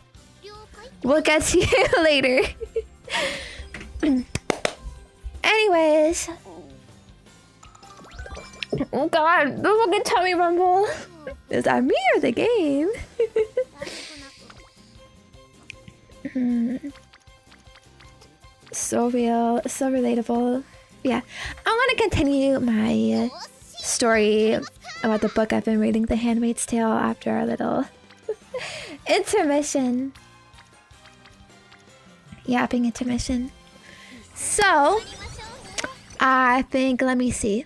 We'll get to you later. Anyways. Oh god, the fucking tummy rumble. Is that me or the game? So real, so relatable. Yeah, I want to continue my story about the book I've been reading, The Handmaid's Tale, after our little intermission. Yapping intermission. So, I think, let me see.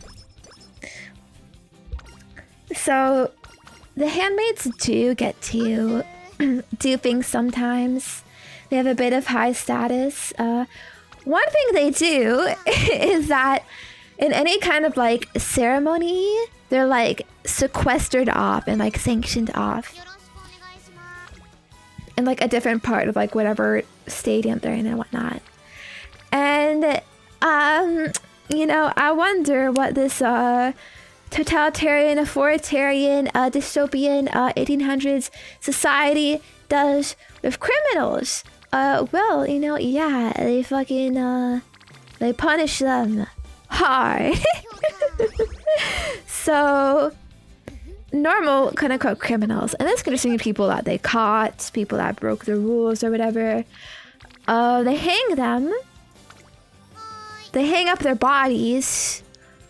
So, the handmaids do get to do things sometimes. They have a bit of high status. One thing they do is that in any kind of like ceremony, they're like sequestered off and like sanctioned off. In like a different part of like whatever stadium they're in and whatnot. And you know, I wonder what this totalitarian, authoritarian, dystopian 1800s society does with criminals. Well, you know, yeah, they fucking they punish them hard. So normal quote unquote criminals, and this could just mean people that they caught, people that broke the rules or whatever. They hang them. They hang up their bodies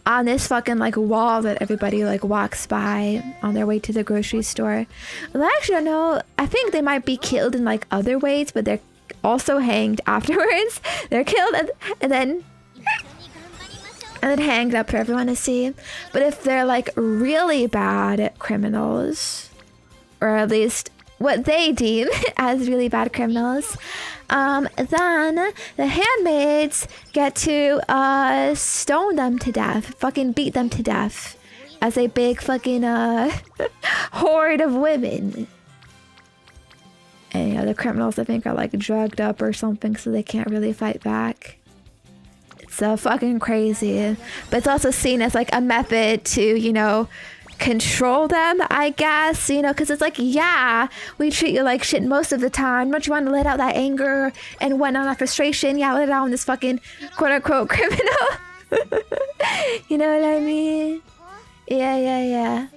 on this fucking like wall that everybody like walks by on their way to the grocery store. Well, I actually don't know. I think they might be killed in like other ways, but they're also hanged afterwards. They're killed and then hanged up for everyone to see. But if they're like really bad criminals, or at least what they deem as really bad criminals, then the handmaids get to stone them to death, fucking beat them to death as a big fucking horde of women. And you know, the criminals I think are like drugged up or something, so they can't really fight back. So fucking crazy. But it's also seen as like a method to, you know, control them, I guess, you know, because it's like, yeah, we treat you like shit most of the time. Don't you want to let out that anger and whatnot, that frustration? Yeah, let it out on this fucking quote unquote criminal. You know what I mean? Yeah.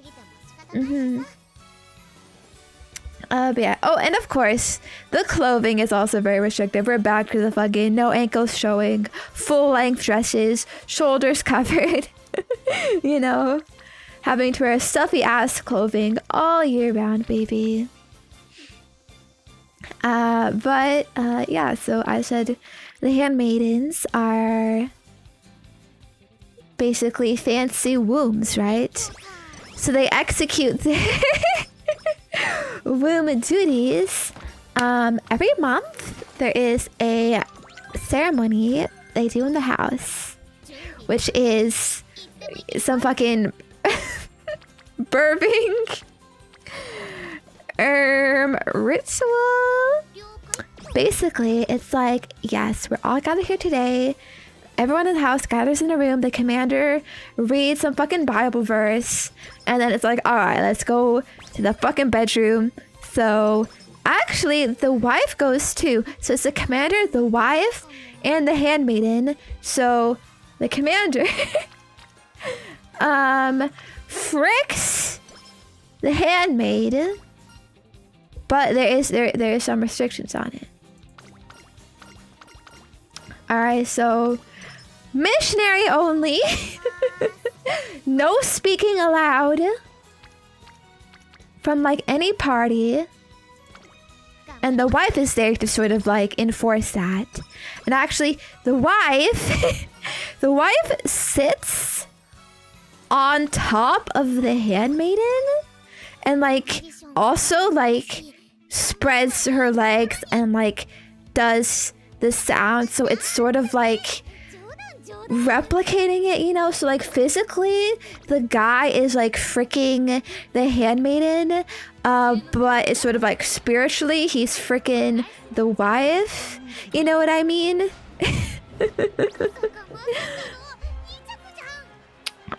But yeah. Oh, and of course, the clothing is also very restrictive. We're back to the fucking no ankles showing, full length dresses, shoulders covered. You know, having to wear stuffy ass clothing all year round, baby. Yeah, so I said the handmaidens are basically fancy wombs, right? So they execute their womb duties. Every month there is a ceremony they do in the house, which is some fucking birthing ritual. Basically, it's like, yes, we're all gathered here today. Everyone in the house gathers in a room. The commander reads some fucking Bible verse, and then it's like, all right, let's go to the fucking bedroom. So actually, the wife goes too. So it's the commander, the wife, and the handmaiden. So the commander fricks the handmaid, but there is some restrictions on it. All right, so missionary only. No speaking allowed from like any party. And the wife is there to sort of like enforce that. And actually the wife the wife sits on top of the handmaiden and like also like spreads her legs and like does the sound, so it's sort of like replicating it, you know. So like physically the guy is like freaking the handmaiden, but it's sort of like spiritually he's freaking the wife, you know what I mean?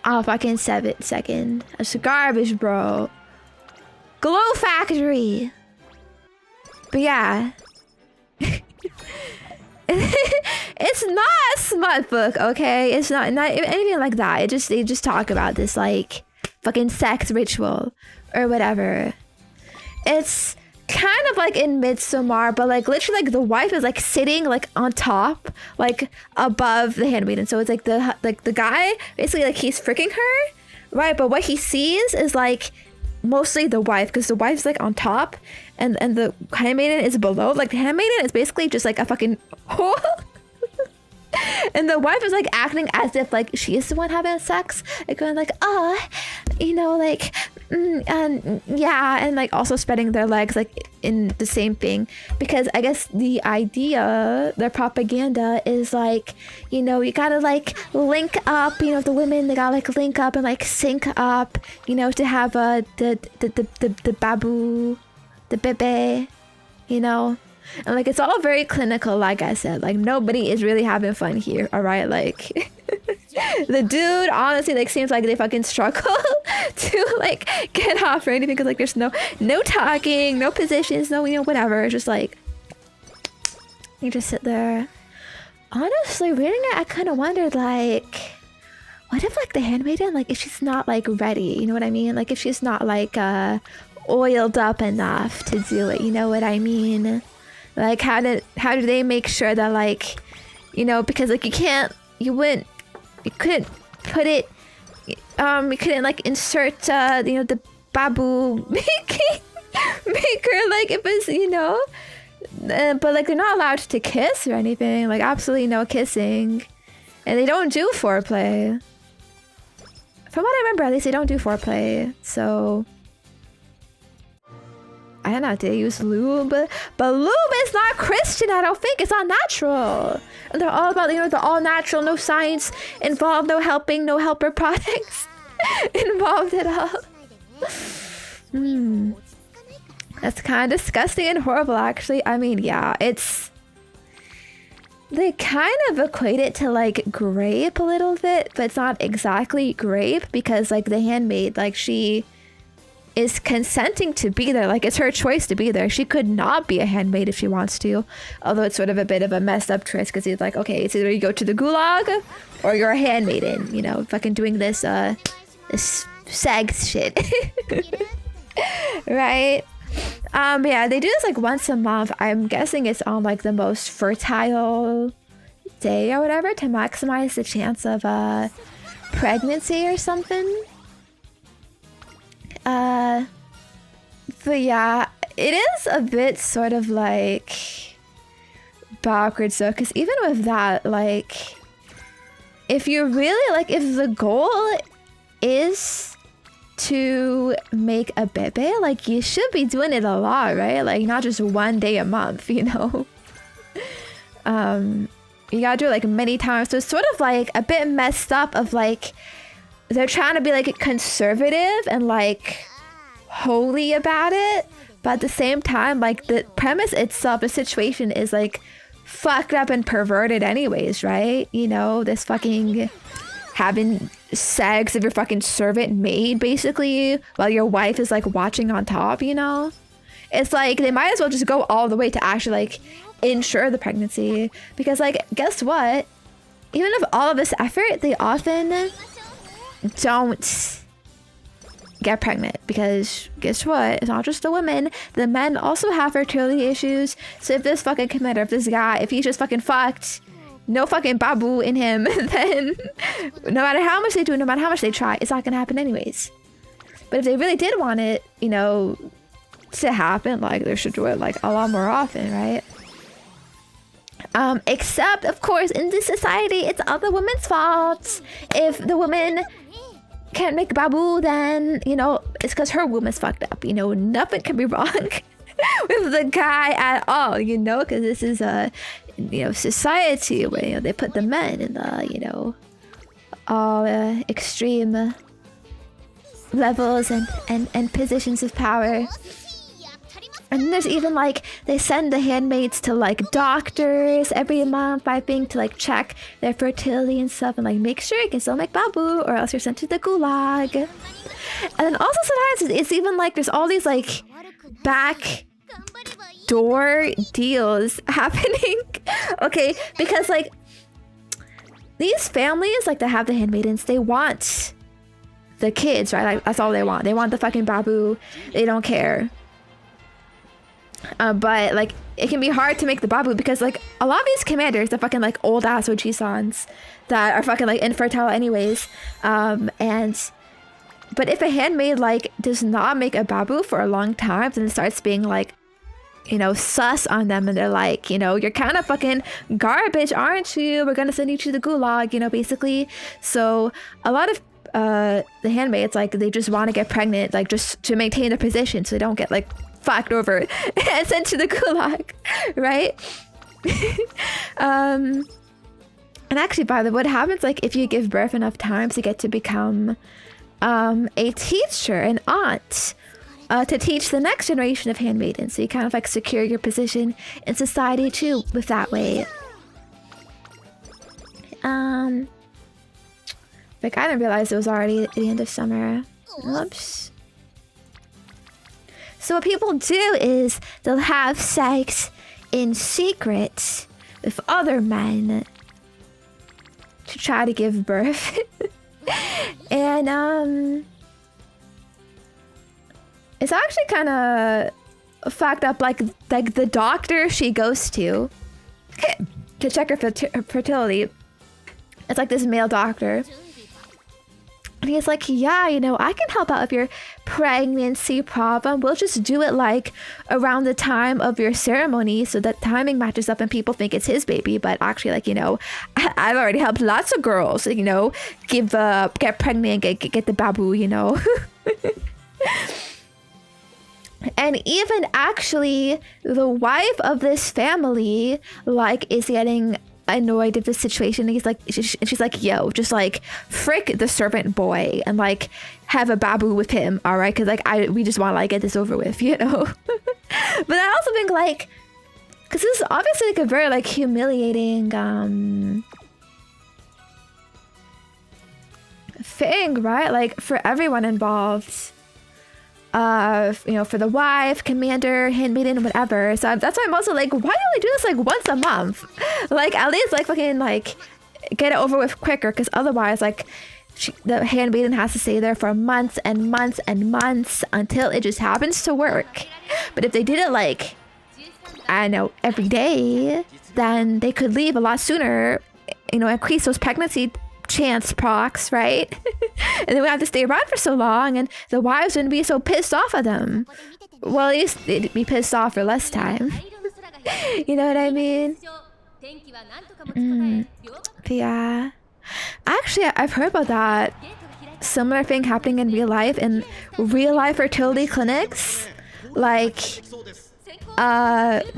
Oh, fucking second. That's garbage, bro. Glow Factory. But yeah. It's not a smut book, okay? It's not anything like that. They just talk about this like fucking sex ritual or whatever. It's kind of like in Midsommar, but like literally like the wife is like sitting like on top, like above the handmaiden. So it's like the guy basically like he's freaking her, right? But what he sees is like mostly the wife, because the wife's like on top and the handmaiden is below. Like the handmaiden is basically just like a fucking hole. And the wife is like acting as if like she is the one having sex, like going like, you know, like and yeah, and like also spreading their legs like in the same thing, because I guess the idea, their propaganda is like, you know, you gotta like link up, you know, the women, they gotta like link up and like sync up, you know, to have the babu, the bebe, you know. And like it's all very clinical, like I said, like nobody is really having fun here, all right? Like The dude honestly like seems like they fucking struggle to like get off or anything because like there's no talking, no positions, no whatever. It's just like you just sit there. Honestly, reading it, I kind of wondered like, what if like the handmaiden, like if she's not like ready, you know what I mean? Like if she's not like oiled up enough to do it, you know what I mean? Like how do they make sure that like, because like you couldn't put it, you couldn't like insert the babu maker like if it's but like they're not allowed to kiss or anything, like absolutely no kissing, and they don't do foreplay. From what I remember, at least they don't do foreplay. So I don't know, they use lube, but lube is not Christian. I don't think it's all natural. And they're all about the all natural, no science involved, no helping, no helper products involved at all. That's kind of disgusting and horrible, actually. I mean, yeah, they kind of equate it to like grape a little bit, but it's not exactly grape because like the handmaid, like she is consenting to be there. Like it's her choice to be there. She could not be a handmaid if she wants to, although it's sort of a bit of a messed up choice because he's like, okay, it's either you go to the gulag or you're a handmaiden, fucking doing this sex shit. Right? But yeah, they do this like once a month. I'm guessing it's on like the most fertile day or whatever to maximize the chance of pregnancy or something. But yeah, it is a bit sort of like backwards though, because even with that, like if you really like, if the goal is to make a bebe, like you should be doing it a lot, right? Like not just one day a month, you gotta do it like many times. So it's sort of like a bit messed up of like they're trying to be like conservative and like holy about it, but at the same time like the premise itself, the situation is like fucked up and perverted anyways, right? This fucking having sex of your fucking servant maid basically while your wife is like watching on top. It's like they might as well just go all the way to actually like ensure the pregnancy, because like guess what, even with all of this effort they often don't get pregnant, because guess what, it's not just the women, the men also have fertility issues. So if this fucking commander, if this guy, if he's just fucking fucked, no fucking babu in him, then no matter how much they do, no matter how much they try, it's not gonna happen anyways. But if they really did want it, to happen, like they should do it like a lot more often, right? Except of course in this society it's all the women's fault. If the woman can't make babu, then it's because her womb is fucked up. Nothing can be wrong with the guy at all, because this is a society where they put the men in the all extreme levels and positions of power. And then there's even like they send the handmaids to like doctors every month, I think, to like check their fertility and stuff and like make sure you can still make babu, or else you're sent to the gulag. And then also sometimes it's even like there's all these like back door deals happening. Okay, because like these families like that have the handmaidens, they want the kids, right? Like that's all they want. They want the fucking babu. They don't care. But like it can be hard to make the babu because like a lot of these commanders, the fucking like old ass Oji-sans that are fucking like infertile anyways. But if a handmaid like does not make a babu for a long time, then it starts being like, sus on them, and they're like, you're kind of fucking garbage, aren't you? We're gonna send you to the gulag, basically. So a lot of the handmaids, like they just want to get pregnant, like just to maintain their position so they don't get like fucked over and sent to the gulag, right? And actually, by the way, what happens like if you give birth enough times, you get to become a teacher, an aunt, to teach the next generation of handmaidens. So you kind of like secure your position in society too with that way. Like, I didn't realize it was already the end of summer. Oops. So what people do is they'll have sex in secret with other men to try to give birth. And it's actually kind of fucked up. Like the doctor she goes to check her fertility, it's like this male doctor. And he's like, yeah, you know, I can help out with your pregnancy problem. We'll just do it like around the time of your ceremony so that timing matches up and people think it's his baby. But actually, like, you know, I've already helped lots of girls, you know, get pregnant, get the babu, you know. And even actually the wife of this family, like, is getting annoyed at the situation. He's like, she's like, yo, just like frick the servant boy and like have a babu with him, all right? Because like we just want to like get this over with, you know. But I also think like, because this is obviously like a very like humiliating thing, right? Like for everyone involved. You know, for the wife, commander, handmaiden, whatever. So that's why I'm also like, why don't we do this like once a month? Like at least like fucking like get it over with quicker, because otherwise like the handmaiden has to stay there for months and months and months until it just happens to work. But if they did it like, I don't know, every day, then they could leave a lot sooner, you know, increase those pregnancy chance procs, right? And then we have to stay around for so long and the wives wouldn't be so pissed off at them. Well, at least they'd be pissed off for less time. You know what I mean? Yeah. Actually, I've heard about that similar thing happening in real life fertility clinics. Like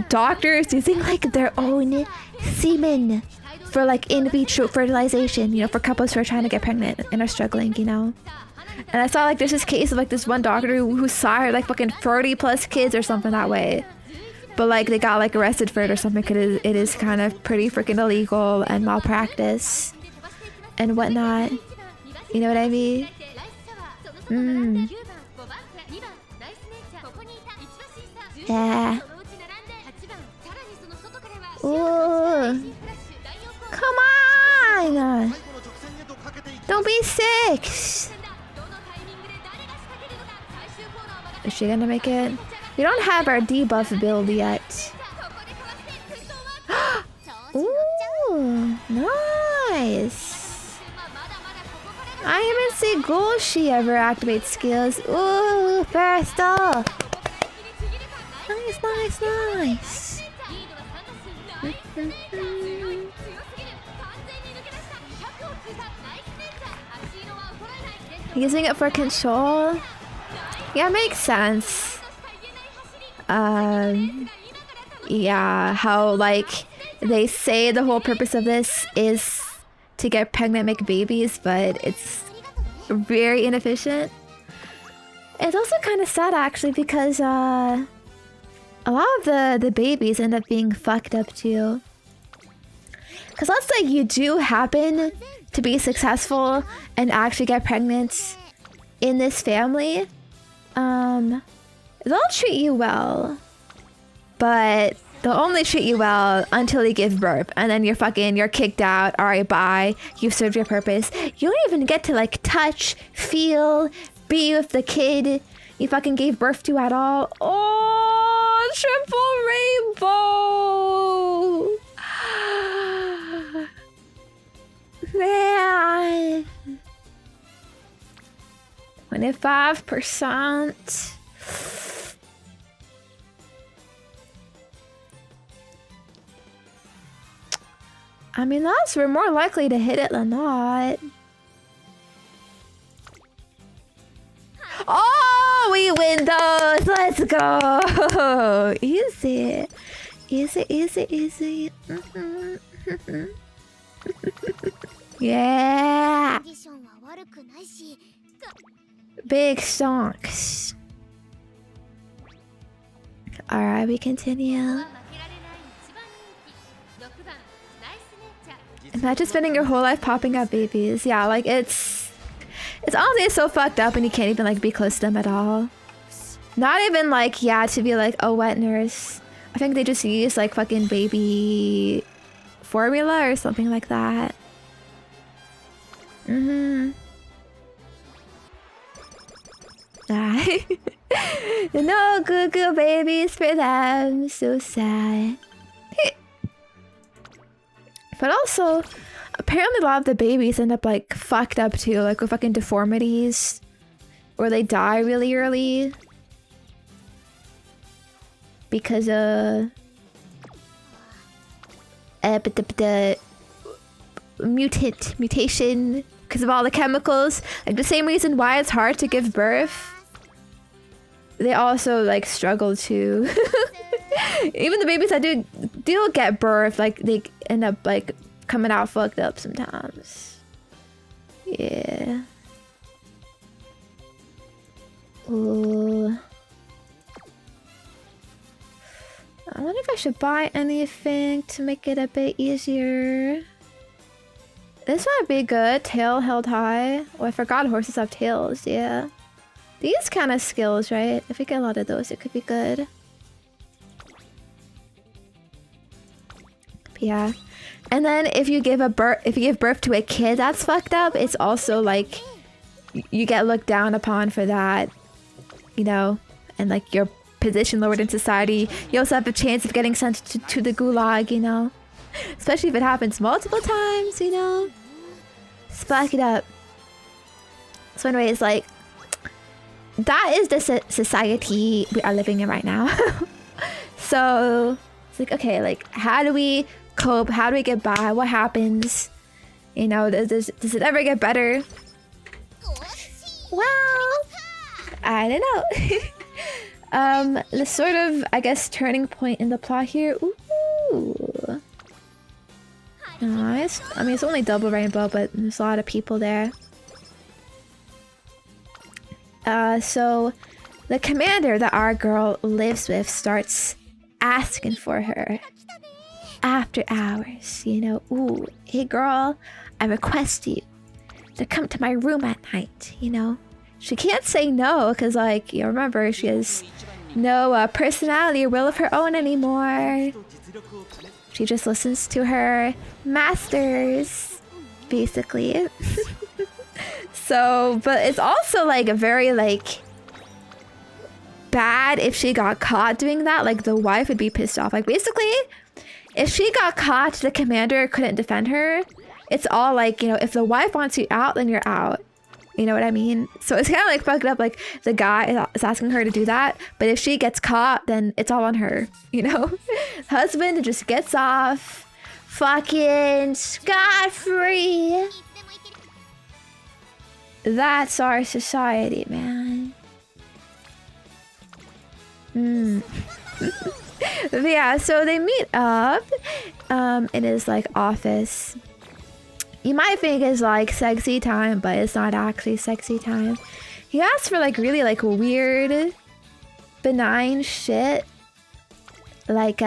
doctors using like their own semen for like in vitro fertilization, you know, for couples who are trying to get pregnant and are struggling, you know. And I saw like there's this case of like this one doctor who sired like fucking 30 plus kids or something that way. But like they got like arrested for it or something because it is kind of pretty freaking illegal and malpractice and whatnot. You know what I mean? Yeah. Ooh. Come on! Don't be sick! Is she gonna make it? We don't have our debuff build yet. Ooh, nice! I even see Gulshi ever activate skills. Ooh, first off! Nice, nice, nice! Using it for control? Yeah, makes sense. Yeah, how like they say the whole purpose of this is to get pregnant, make babies, but it's very inefficient. It's also kind of sad actually because a lot of the babies end up being fucked up too. Because let's say you do happen to be successful and actually get pregnant in this family, they'll treat you well, but they'll only treat you well until you give birth, and then you're kicked out. All right, bye. You've served your purpose. You don't even get to like touch, feel, be with the kid you fucking gave birth to at all. Oh, triple rainbow. Man, 25%. I mean, we're more likely to hit it than not. Oh, we win those. Let's go. Easy. Easy, easy, easy. Yeah. Big songs. Alright, we continue. Imagine spending your whole life popping up babies. Yeah, like it's It's honestly so fucked up and you can't even like be close to them at all. Not even like, yeah, to be like a wet nurse. I think they just use like fucking baby formula or something like that. No Google babies for them. So sad. But also, apparently a lot of the babies end up like fucked up too, like with fucking deformities. Or they die really early. Because the mutation because of all the chemicals, like the same reason why it's hard to give birth. They also like struggle too. Even the babies that do get birth, like they end up like coming out fucked up sometimes. Yeah. Ooh. I wonder if I should buy anything to make it a bit easier. This might be good. Tail held high. Oh, I forgot horses have tails. Yeah. These kind of skills, right? If we get a lot of those, it could be good. Yeah. And then if you give birth to a kid that's fucked up, it's also like you get looked down upon for that, you know, and like your position lowered in society. You also have a chance of getting sent to the gulag, you know, especially if it happens multiple times, you know. Splack it up. So anyways, like that is the society we are living in right now. So it's like, okay, like how do we cope? How do we get by? What happens? You know, does it ever get better? Well, I don't know. The sort of, I guess, turning point in the plot here. Ooh. Nice. I mean, it's only double rainbow, but there's a lot of people there. So the commander that our girl lives with starts asking for her after hours, you know. Ooh, hey girl, I request you to come to my room at night, you know. She can't say no because, like, you remember, she has no personality or will of her own anymore. She just listens to her masters, basically. So, but it's also like a very like bad if she got caught doing that. Like the wife would be pissed off. Like basically, if she got caught, the commander couldn't defend her. It's all like, you know, if the wife wants you out, then you're out. You know what I mean? So it's kind of like fucked up. Like the guy is asking her to do that, but if she gets caught, then it's all on her. You know, husband just gets off, fucking scot-free. That's our society, man. But yeah, so they meet up in his like office. You might think it's like sexy time, but it's not actually sexy time. He asks for like really like weird, benign shit. Like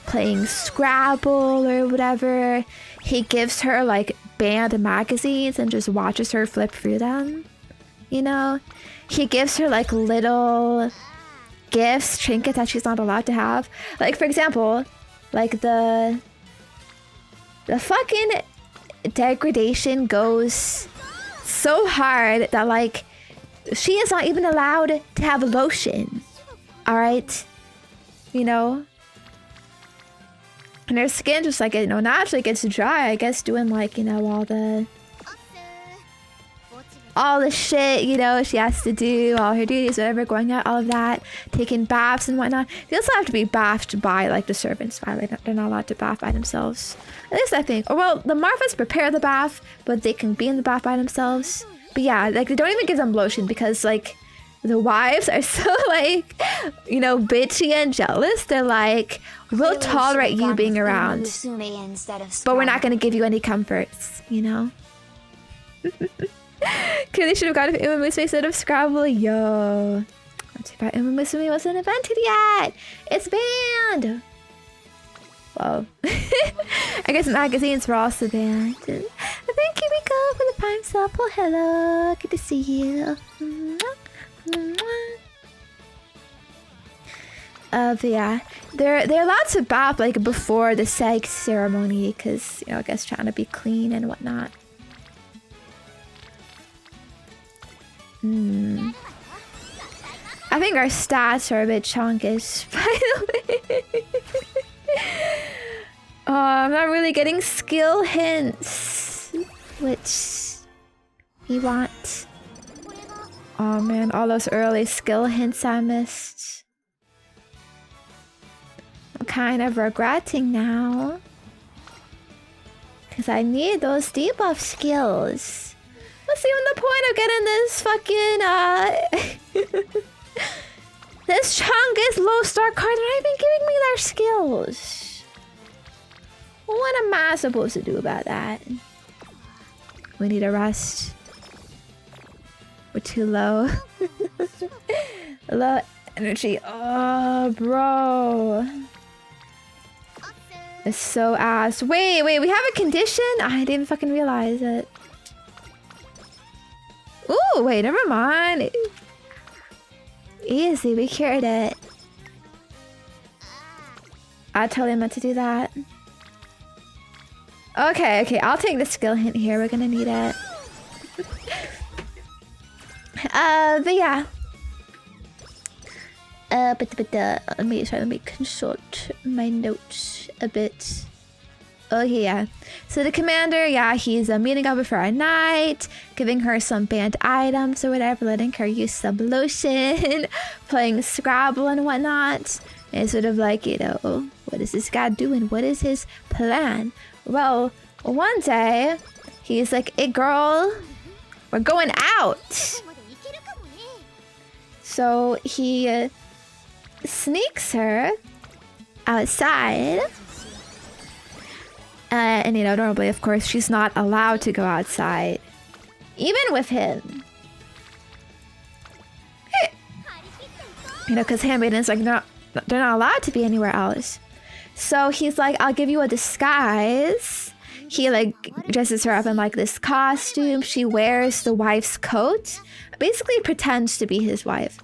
playing Scrabble or whatever. He gives her like banned magazines and just watches her flip through them. You know? He gives her like little gifts, trinkets that she's not allowed to have. Like for example, like the fucking degradation goes so hard that like she is not even allowed to have lotion. Alright? You know? And her skin just like, you know, naturally gets dry, I guess, doing like, you know, all the shit, you know, she has to do, all her duties, whatever, going out, all of that, taking baths and whatnot. They also have to be bathed by like the servants, they're not allowed to bath by themselves. At least I think. Or well, the Marthas prepare the bath, but they can be in the bath by themselves. But yeah, like they don't even give them lotion because like the wives are so like, you know, bitchy and jealous. They're like, we'll tolerate you being around, but we're not going to give you any comforts, you know? Clearly should have gone with Umamusume instead of Scrabble. Yo. Not too bad Umamusume wasn't invented yet. It's banned. Whoa. I guess magazines were also banned. Thank you, Miko, for the time's up. Oh, hello. Good to see you. But yeah, they're allowed to bath like before the sex ceremony because, you know, I guess trying to be clean and whatnot. I think our stats are a bit chonkish, by the way. I'm not really getting skill hints, which we want. Oh man, all those early skill hints I missed. I'm kind of regretting now. Because I need those debuff skills. What's even the point of getting this fucking, this chungus low star card? They're not even giving me their skills. What am I supposed to do about that? We need a rest. We're too low. Low energy. Oh, bro. It's so ass. Wait, we have a condition? I didn't fucking realize it. Ooh, wait, never mind. Easy, we cured it. I totally meant to do that. Okay, I'll take the skill hint here. We're gonna need it. But yeah. Let me consult my notes a bit. Okay, yeah. So the commander, yeah, he's meeting up with her at night, giving her some banned items or whatever, letting her use some lotion, playing Scrabble and whatnot. And sort of like, you know, what is this guy doing? What is his plan? Well, one day, he's like, hey girl, we're going out. So he sneaks her outside. And you know, normally, of course, she's not allowed to go outside. Even with him. You know, because handmaidens, like, they're not allowed to be anywhere else. So he's like, I'll give you a disguise. He, like, dresses her up in, like, this costume. She wears the wife's coat. Basically pretends to be his wife.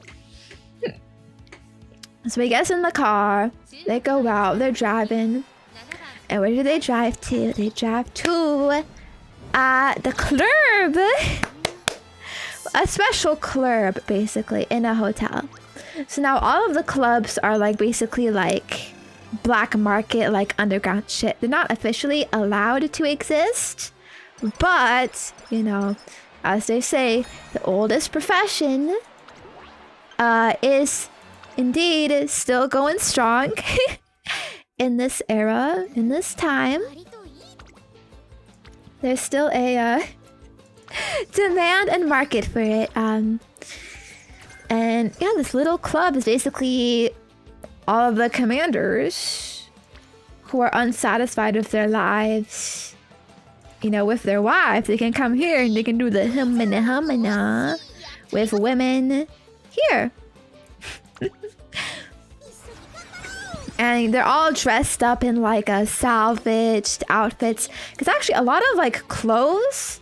So he gets in the car. They go out. They're driving. And where do they drive to? They drive to the club. A special club, basically, in a hotel. So now all of the clubs are like basically like black market, like underground shit. They're not officially allowed to exist. But, you know, as they say, the oldest profession is indeed still going strong. In this era, in this time, there's still a demand and market for it. And yeah, this little club is basically all of the commanders who are unsatisfied with their lives, you know, with their wife. They can come here and they can do the humana with women here. And they're all dressed up in like a salvaged outfits. Because actually a lot of like clothes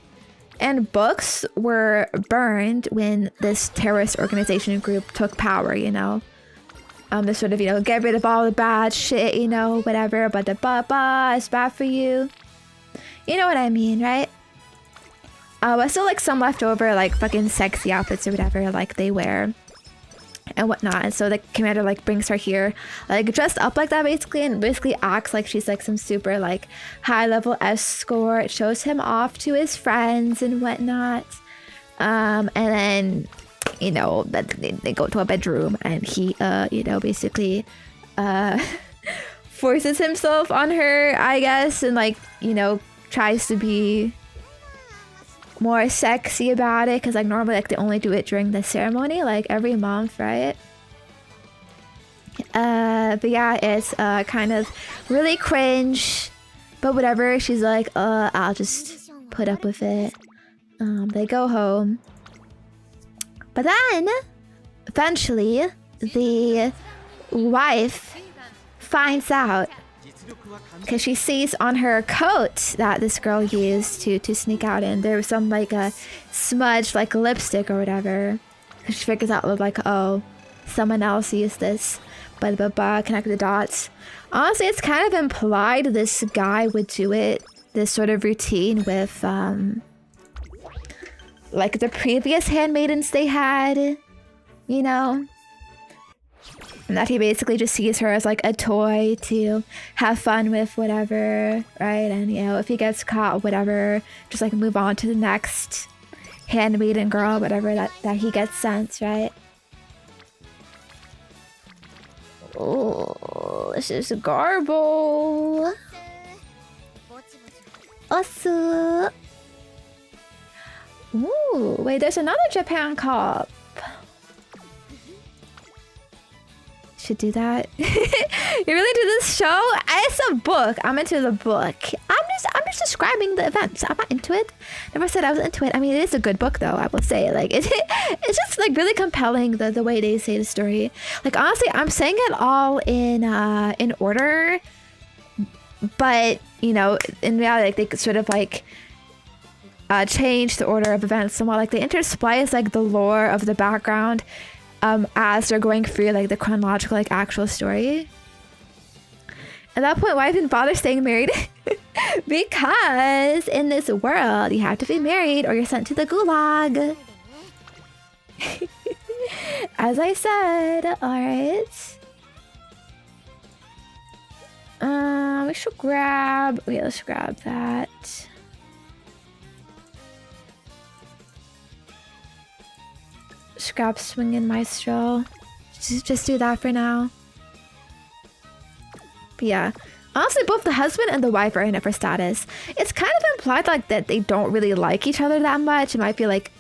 and books were burned when this terrorist organization group took power, you know. They sort of, you know, get rid of all the bad shit, you know, whatever. But the baba is bad for you. You know what I mean, right? But still like some leftover like fucking sexy outfits or whatever like they wear. And whatnot. And so the commander like brings her here like dressed up like that basically, and basically acts like she's like some super like high level escort, shows him off to his friends and whatnot. And then, you know, that they go to a bedroom and he you know, basically forces himself on her, I guess, and like, you know, tries to be more sexy about it, because like normally like they only do it during the ceremony, like every month, right? But yeah, it's kind of really cringe, but whatever. She's like, I'll just put up with it. They go home, but then eventually the wife finds out because she sees on her coat that this girl used to sneak out in, there was some like a smudge like lipstick or whatever. She figures out like, oh, someone else used this, but connect the dots. Honestly, it's kind of implied this guy would do it, this sort of routine with like the previous handmaidens they had, you know, and that he basically just sees her as like a toy to have fun with, whatever, right? And you know, if he gets caught, whatever, just like move on to the next handmaiden girl, whatever that he gets sent, right? Oh, this is garble. Osu. Ooh, wait, there's another Japan cup. Should do that. You really do this show? It's a book. I'm into the book. I'm just describing the events. I'm not into it. Never said I was into it. I mean, it is a good book though, I will say. Like it's just like really compelling the way they say the story. Like honestly, I'm saying it all in order. But, you know, in reality, like, they could sort of like change the order of events somewhat. Like they intersplice like the lore of the background as they're going through like the chronological like actual story. At that point, why even bother staying married? Because in this world, you have to be married or you're sent to the gulag. As I said, alright. We should grab... Okay, let's grab that. Let's grab Swingin' Maestro. Just do that for now. But yeah. Honestly, both the husband and the wife are in it for status. It's kind of implied like that they don't really like each other that much. It might be like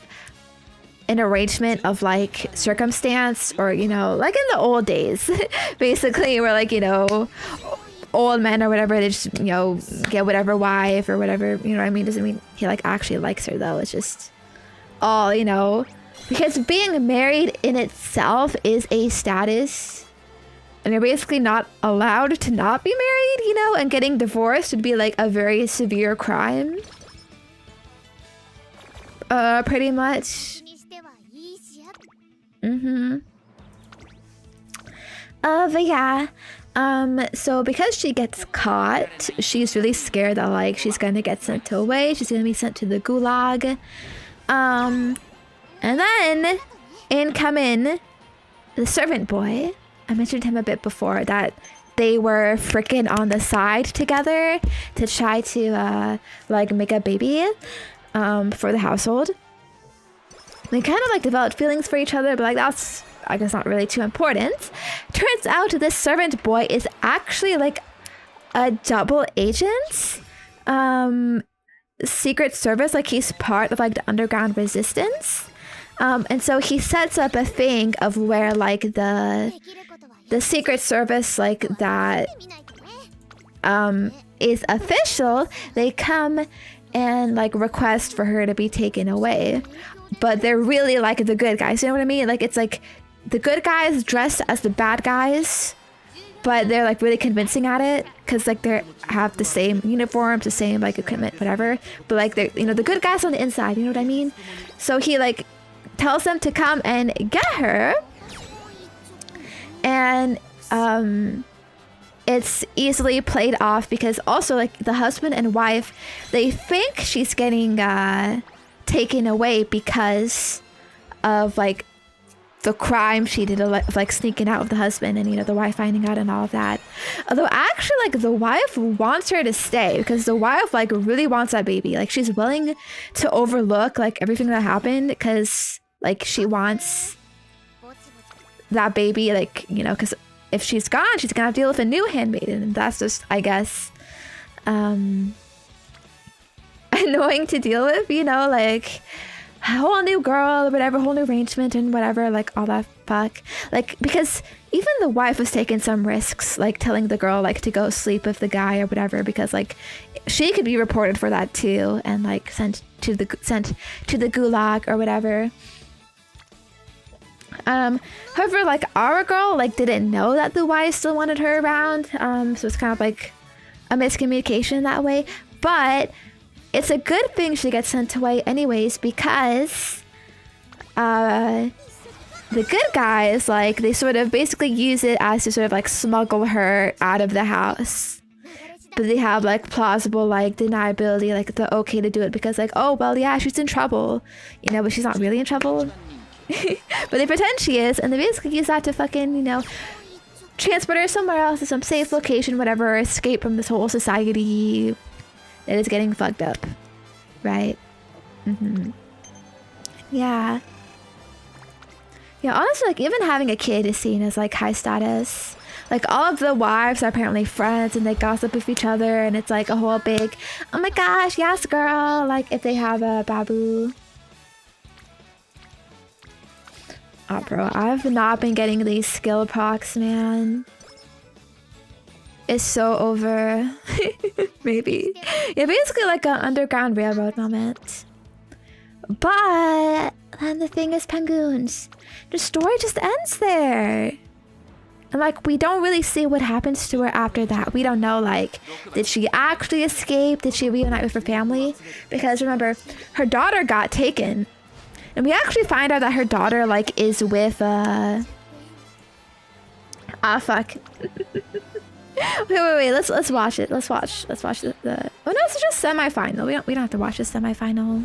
an arrangement of like circumstance, or you know, like in the old days, basically, where like, you know, old men or whatever, they just, you know, get whatever wife or whatever, you know what I mean? Doesn't mean he like actually likes her though. It's just all, you know, because being married in itself is a status. And you're basically not allowed to not be married, you know? And getting divorced would be like a very severe crime. Pretty much. But yeah. So because she gets caught, she's really scared that like she's gonna get sent away. She's gonna be sent to the gulag. And then in come in the servant boy. I mentioned him a bit before, that they were freaking on the side together to try to like make a baby for the household. They kind of like developed feelings for each other, but like that's, I guess, not really too important. Turns out this servant boy is actually like a double agent, secret service, like he's part of like the underground resistance. And so he sets up a thing of where like the secret service like that is official, they come and like request for her to be taken away, but they're really like the good guys, you know what I mean? Like it's like the good guys dressed as the bad guys, but they're like really convincing at it because like they have the same uniforms, the same like equipment, whatever, but like they're, you know, the good guys on the inside, you know what I mean? So he like tells them to come and get her, and it's easily played off because also like the husband and wife, they think she's getting taken away because of like the crime she did of like sneaking out with the husband, and you know, the wife finding out and all of that. Although actually like the wife wants her to stay because the wife like really wants that baby. Like she's willing to overlook like everything that happened because like she wants that baby, like, you know, because if she's gone, she's gonna have to deal with a new handmaiden, and that's just, I guess, annoying to deal with, you know, like a whole new girl or whatever, whole new arrangement and whatever, like all that fuck. Like, because even the wife was taking some risks, like telling the girl like to go sleep with the guy or whatever, because like she could be reported for that too and like sent to the gulag or whatever. However, like our girl like didn't know that the wife still wanted her around, so it's kind of like a miscommunication that way, but it's a good thing she gets sent away anyways, because the good guys, like, they sort of basically use it as to sort of like smuggle her out of the house. But they have like plausible like deniability, like the okay to do it because like, oh well, yeah, she's in trouble, you know, but she's not really in trouble. But they pretend she is, and they basically use that to fucking, you know, transport her somewhere else to some safe location, whatever, escape from this whole society that is getting fucked up, right? Yeah. Yeah, honestly, like, even having a kid is seen as like high status. Like, all of the wives are apparently friends and they gossip with each other, and it's like a whole big, oh my gosh, yes girl, like if they have a babu. Oh bro, I've not been getting these skill procs, man. It's so over. Maybe. Yeah, basically like an Underground Railroad moment. But then the thing is, Penguins, the story just ends there. And like, we don't really see what happens to her after that. We don't know, like, did she actually escape? Did she reunite with her family? Because remember, her daughter got taken. And we actually find out that her daughter, like, is with, fuck. wait, let's watch it. Let's watch the oh no, it's just semi-final. We don't have to watch the semi-final.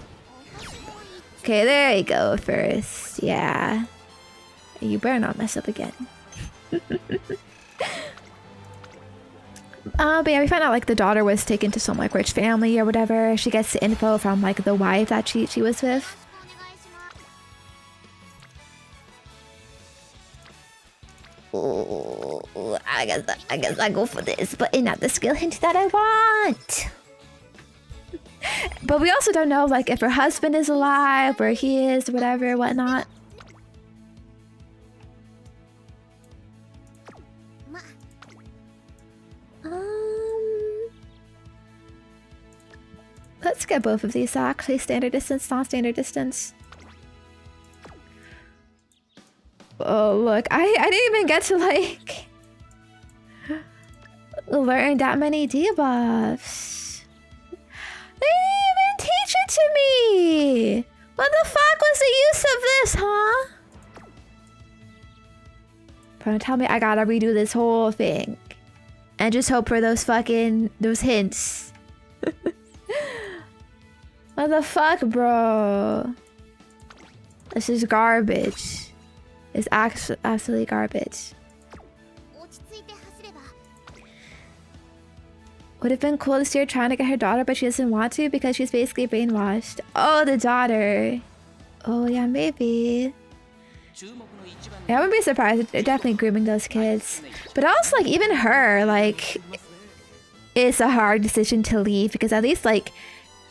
Okay, there you go first. Yeah. You better not mess up again. But yeah, we found out like the daughter was taken to some like rich family or whatever. She gets the info from like the wife that she was with. Oh, I guess I go for this, but it's not the skill hint that I want. But we also don't know like if her husband is alive, where he is, whatever, whatnot. Let's get both of these actually. Standard distance, non-standard distance. Oh look, I didn't even get to like learn that many debuffs. They didn't even teach it to me! What the fuck was the use of this, huh? Don't tell me I gotta redo this whole thing. And just hope for those hints. What the fuck, bro? This is garbage. It's absolutely garbage. Would have been cool to see her trying to get her daughter, but she doesn't want to because she's basically brainwashed. Oh, the daughter. Oh, yeah, maybe. Yeah, I wouldn't be surprised. They're definitely grooming those kids. But also, like, even her, like, it's a hard decision to leave because at least, like,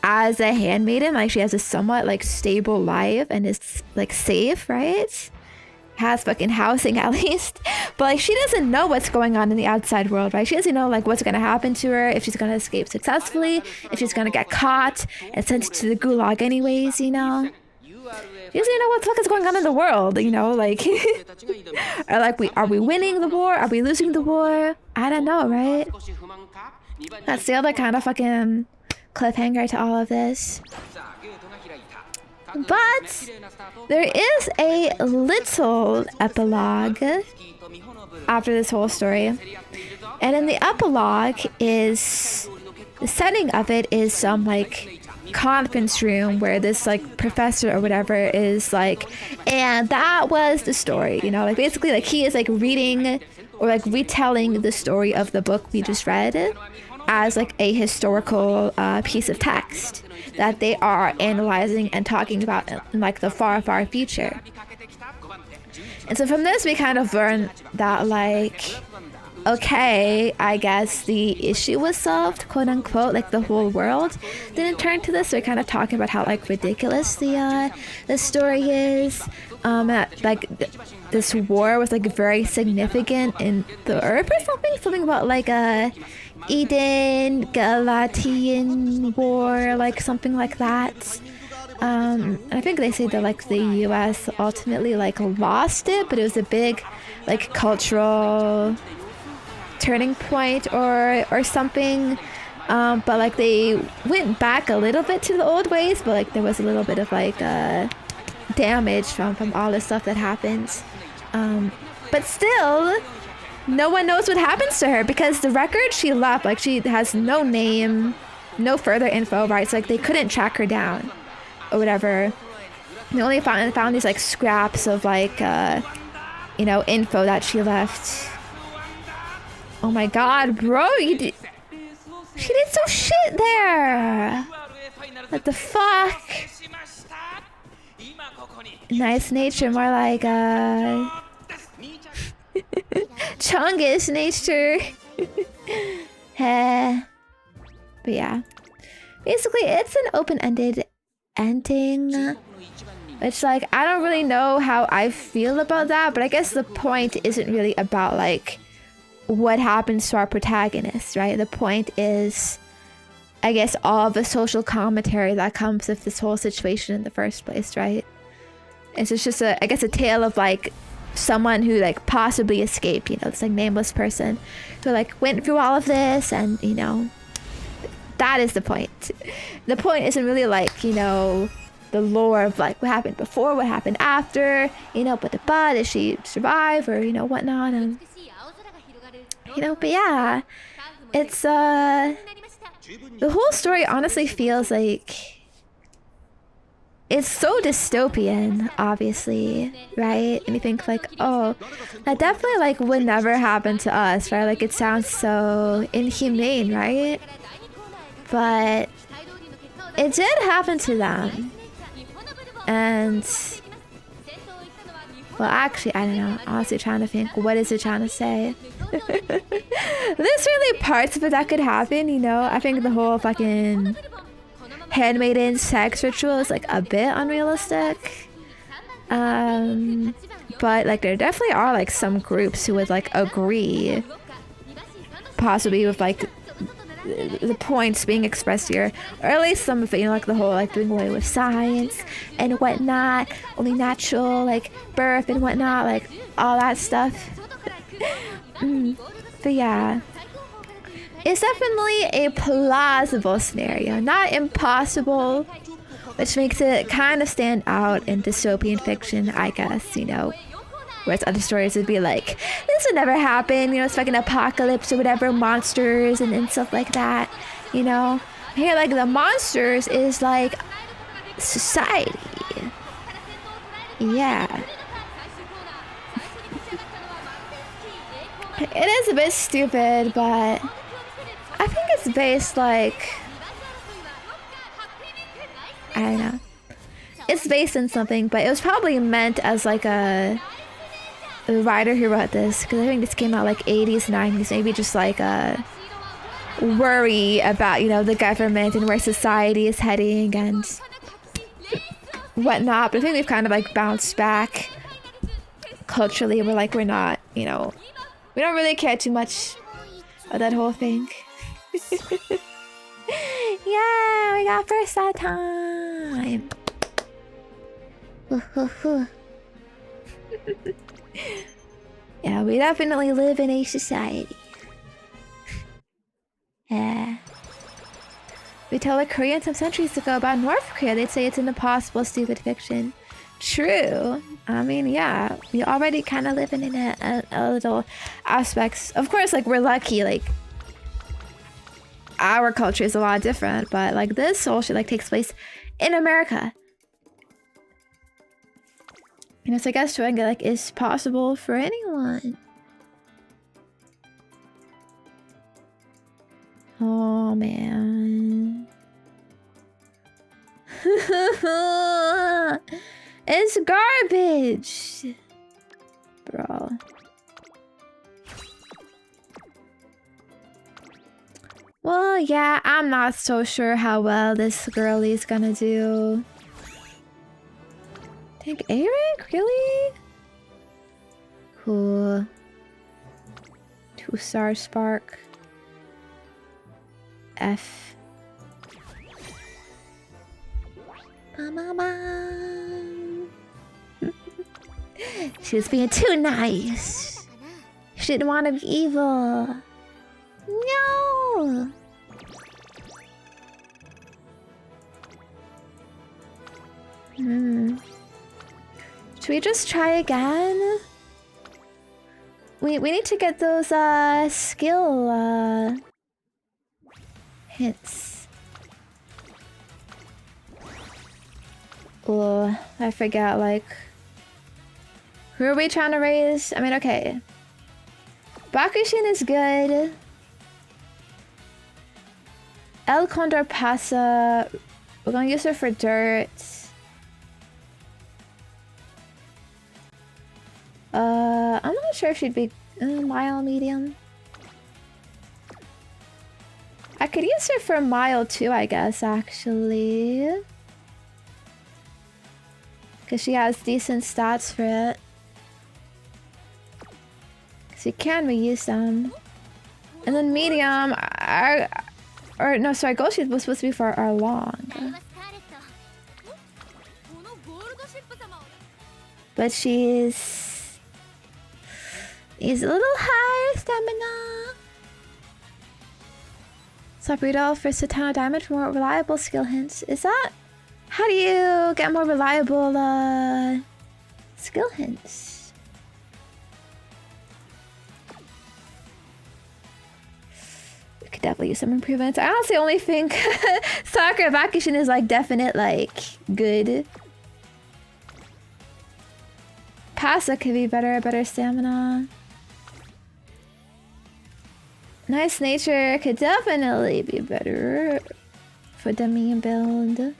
as a handmaiden, like, she has a somewhat, like, stable life and is, like, safe, right? Has fucking housing at least. But, like, she doesn't know what's going on in the outside world, right? She doesn't know, like, what's gonna happen to her, if she's gonna escape successfully, if she's gonna get caught and sent to the gulag anyways, you know? She doesn't even know what the fuck is going on in the world, you know? Like, or like, are we winning the war? Are we losing the war? I don't know, right? That's the other kind of fucking cliffhanger to all of this. But there is a little epilogue after this whole story. And in the epilogue is, the setting of it is some like conference room where this like professor or whatever is like, and that was the story, you know, like basically like he is like reading or like retelling the story of the book we just read as like a historical piece of text that they are analyzing and talking about in like the far future. And so from this we kind of learn that like, okay, I guess the issue was solved, quote unquote, like the whole world didn't turn to this. So we're kind of talking about how like ridiculous the story is. Like this war was like very significant in the earth or something about like a Eden Galatian war, like something like that. I think they say that like the US ultimately like lost it, but it was a big like cultural turning point or something. But like they went back a little bit to the old ways, but like there was a little bit of like damage from all the stuff that happened. But still, no one knows what happens to her because the record she left, like she has no name, no further info, right? So like they couldn't track her down or whatever. They only found these like scraps of like you know, info that she left. Oh my god, bro, she did some shit there. What the fuck? Nice nature, more like chungish nature. But yeah, basically it's an open-ended ending. It's like I don't really know how I feel about that, but I guess the point isn't really about like what happens to our protagonist, right? The point is, I guess, all the social commentary that comes with this whole situation in the first place, right? It's just a, I guess, a tale of like someone who like possibly escaped, you know, this like nameless person who like went through all of this, and you know, that is the point. The point isn't really like, you know, the lore of like what happened before, what happened after, you know, but did she survive or, you know, whatnot, and you know, but yeah, it's the whole story honestly feels like it's so dystopian, obviously, right? And you think like, oh, that definitely like would never happen to us, right? Like it sounds so inhumane, right? But it did happen to them. And well, actually, I don't know. Honestly, trying to think, what is it trying to say? There's certainly parts of it that could happen, you know. I think the whole fucking handmaiden sex ritual is like a bit unrealistic. But like there definitely are like some groups who would like agree, possibly with like the points being expressed here, or at least some of it, you know, like the whole like doing away with science and whatnot, only natural like birth and whatnot, like all that stuff. But yeah, it's definitely a plausible scenario, not impossible, which makes it kind of stand out in dystopian fiction, I guess, you know. Whereas other stories would be like, this would never happen, you know, it's fucking apocalypse or whatever, monsters and stuff like that, you know. Here, like, the monsters is like society. Yeah. It is a bit stupid, but I think it's based like, I don't know. It's based on something, but it was probably meant as like the writer who wrote this, because I think this came out like 80s, 90s, maybe just like a worry about, you know, the government and where society is heading and whatnot. But I think we've kind of like bounced back culturally. We're like, we're not, you know, we don't really care too much about that whole thing. Yeah, we got first that time. Yeah, we definitely live in a society. Yeah. We tell a Korean some centuries ago about North Korea, they'd say it's an impossible, stupid fiction. True. I mean, yeah, we already kind of living in a little aspects. Of course, like, we're lucky, like, our culture is a lot different, but, like, this whole shit, like, takes place in America. You know, so I guess showing it, like, is possible for anyone. Oh, man. It's garbage, bro. Well, yeah, I'm not so sure how well this girlie's gonna do. Take Eric? Really? Cool. 2-star spark. F. She was being too nice. She didn't want to be evil. Oh. Should we just try again? We need to get those skill hints. Oh, I forget, like, who are we trying to raise? I mean, okay. Bakushin is good. El Condor Pasa. We're gonna use her for dirt. I'm not sure if she'd be mile medium. I could use her for mile too, I guess, actually. Because she has decent stats for it. So you can reuse them. And then medium, or no, sorry, gold was supposed to be for our long. But she's a little higher stamina. Sabrito for Satana Diamond for more reliable skill hints. Is that? How do you get more reliable skill hints? We could definitely use some improvements. I honestly only think Sakura Bakushin is like definite like good. Pasa could be better stamina. Nice nature could definitely be better for the main build.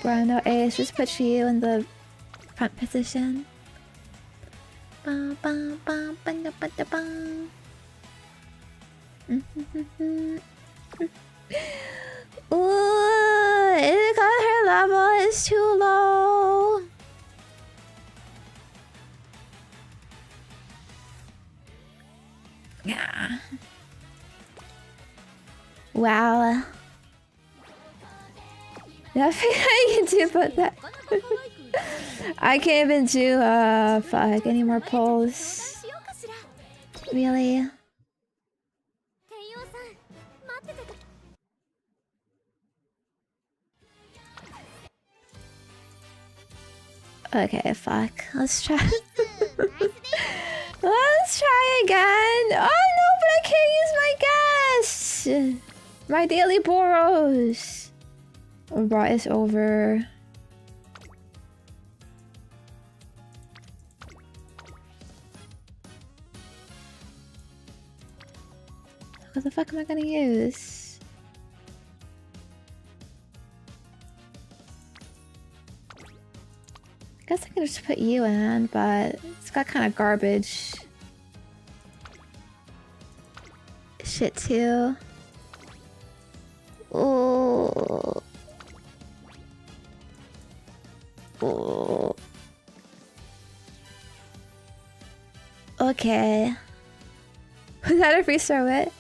Bueno, Ace, just put you in the front position. Bum, bum, bum, bum, bum, bum, bum. Ooh, it got her level is too low. Yeah. Wow. Nothing I can do about that. I can't even do fuck any more polls. Really? Okay, fuck. Let's try. Let's try again. Oh no, but I can't use my gas. My daily Boros. Brought is over. What the fuck am I gonna use? I guess I can just put you in, but it's got kind of garbage shit too. Oh. Oh. Okay. Was that a free star wit?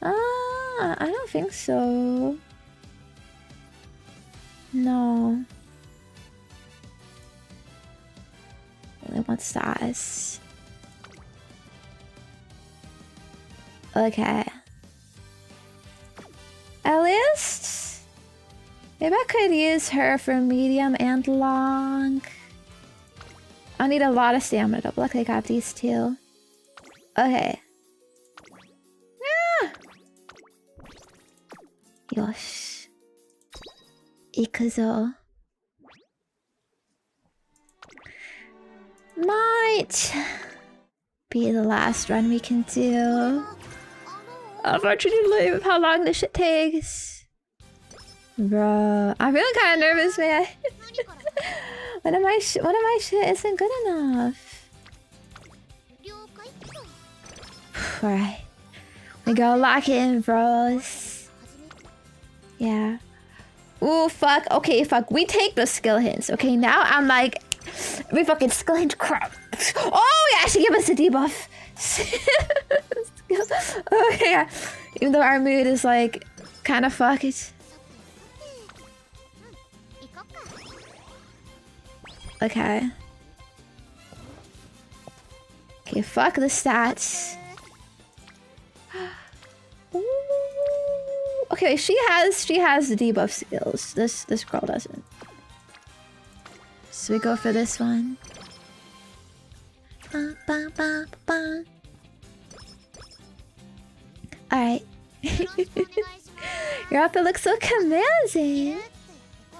I don't think so. No. Only one size. Okay. At least maybe I could use her for medium and long. I need a lot of stamina though. Look, I got these two. Okay. Ah! Yosh. Ikuzo. Might be the last run we can do. Unfortunately, with how long this shit takes. Bro, I'm feeling kind of nervous, man. One of my shit isn't good enough. Alright. We gotta lock it in, bros. Yeah. Ooh, fuck. Okay, fuck. We take the skill hints. Okay, now I'm like... We fucking skill hint crap. Oh, yeah, she gave us a debuff. Okay, yeah. Even though our mood is like kind of fucked. Okay. Okay, fuck the stats. Ooh. Okay, she has the debuff skills. This girl doesn't. So we go for this one. Ba, ba, ba, ba. Alright. Your outfit looks so commanding.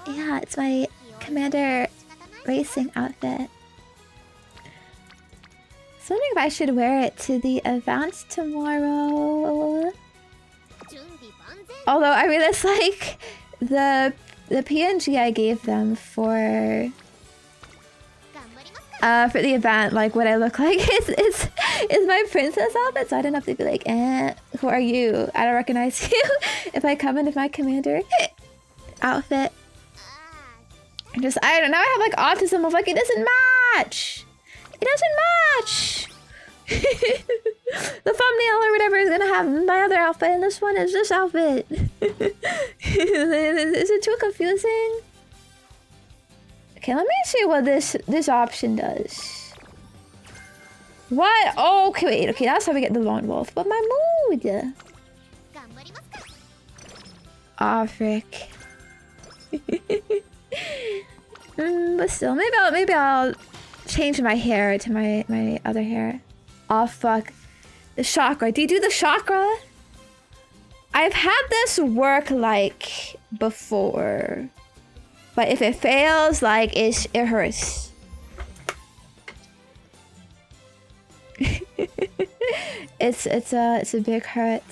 Yeah, it's my commander racing outfit. So I'm wondering if I should wear it to the event tomorrow. Although I really like the PNG I gave them for the event, like what I look like. It's my princess outfit, so I don't have to be like, who are you? I don't recognize you. If I come in with my commander outfit. I don't know, I have like autism of like, it doesn't match. It doesn't match. The thumbnail or whatever is gonna have my other outfit, and this one is this outfit. Is it too confusing? Okay, let me see what this option does. What? Oh, okay, wait. Okay, that's how we get the lone wolf. But my mood. Aw, frick. But still, maybe I'll change my hair to my other hair. Oh fuck. The chakra. Do you do the chakra? I've had this work like before. But if it fails, like it hurts. It's a big hurt.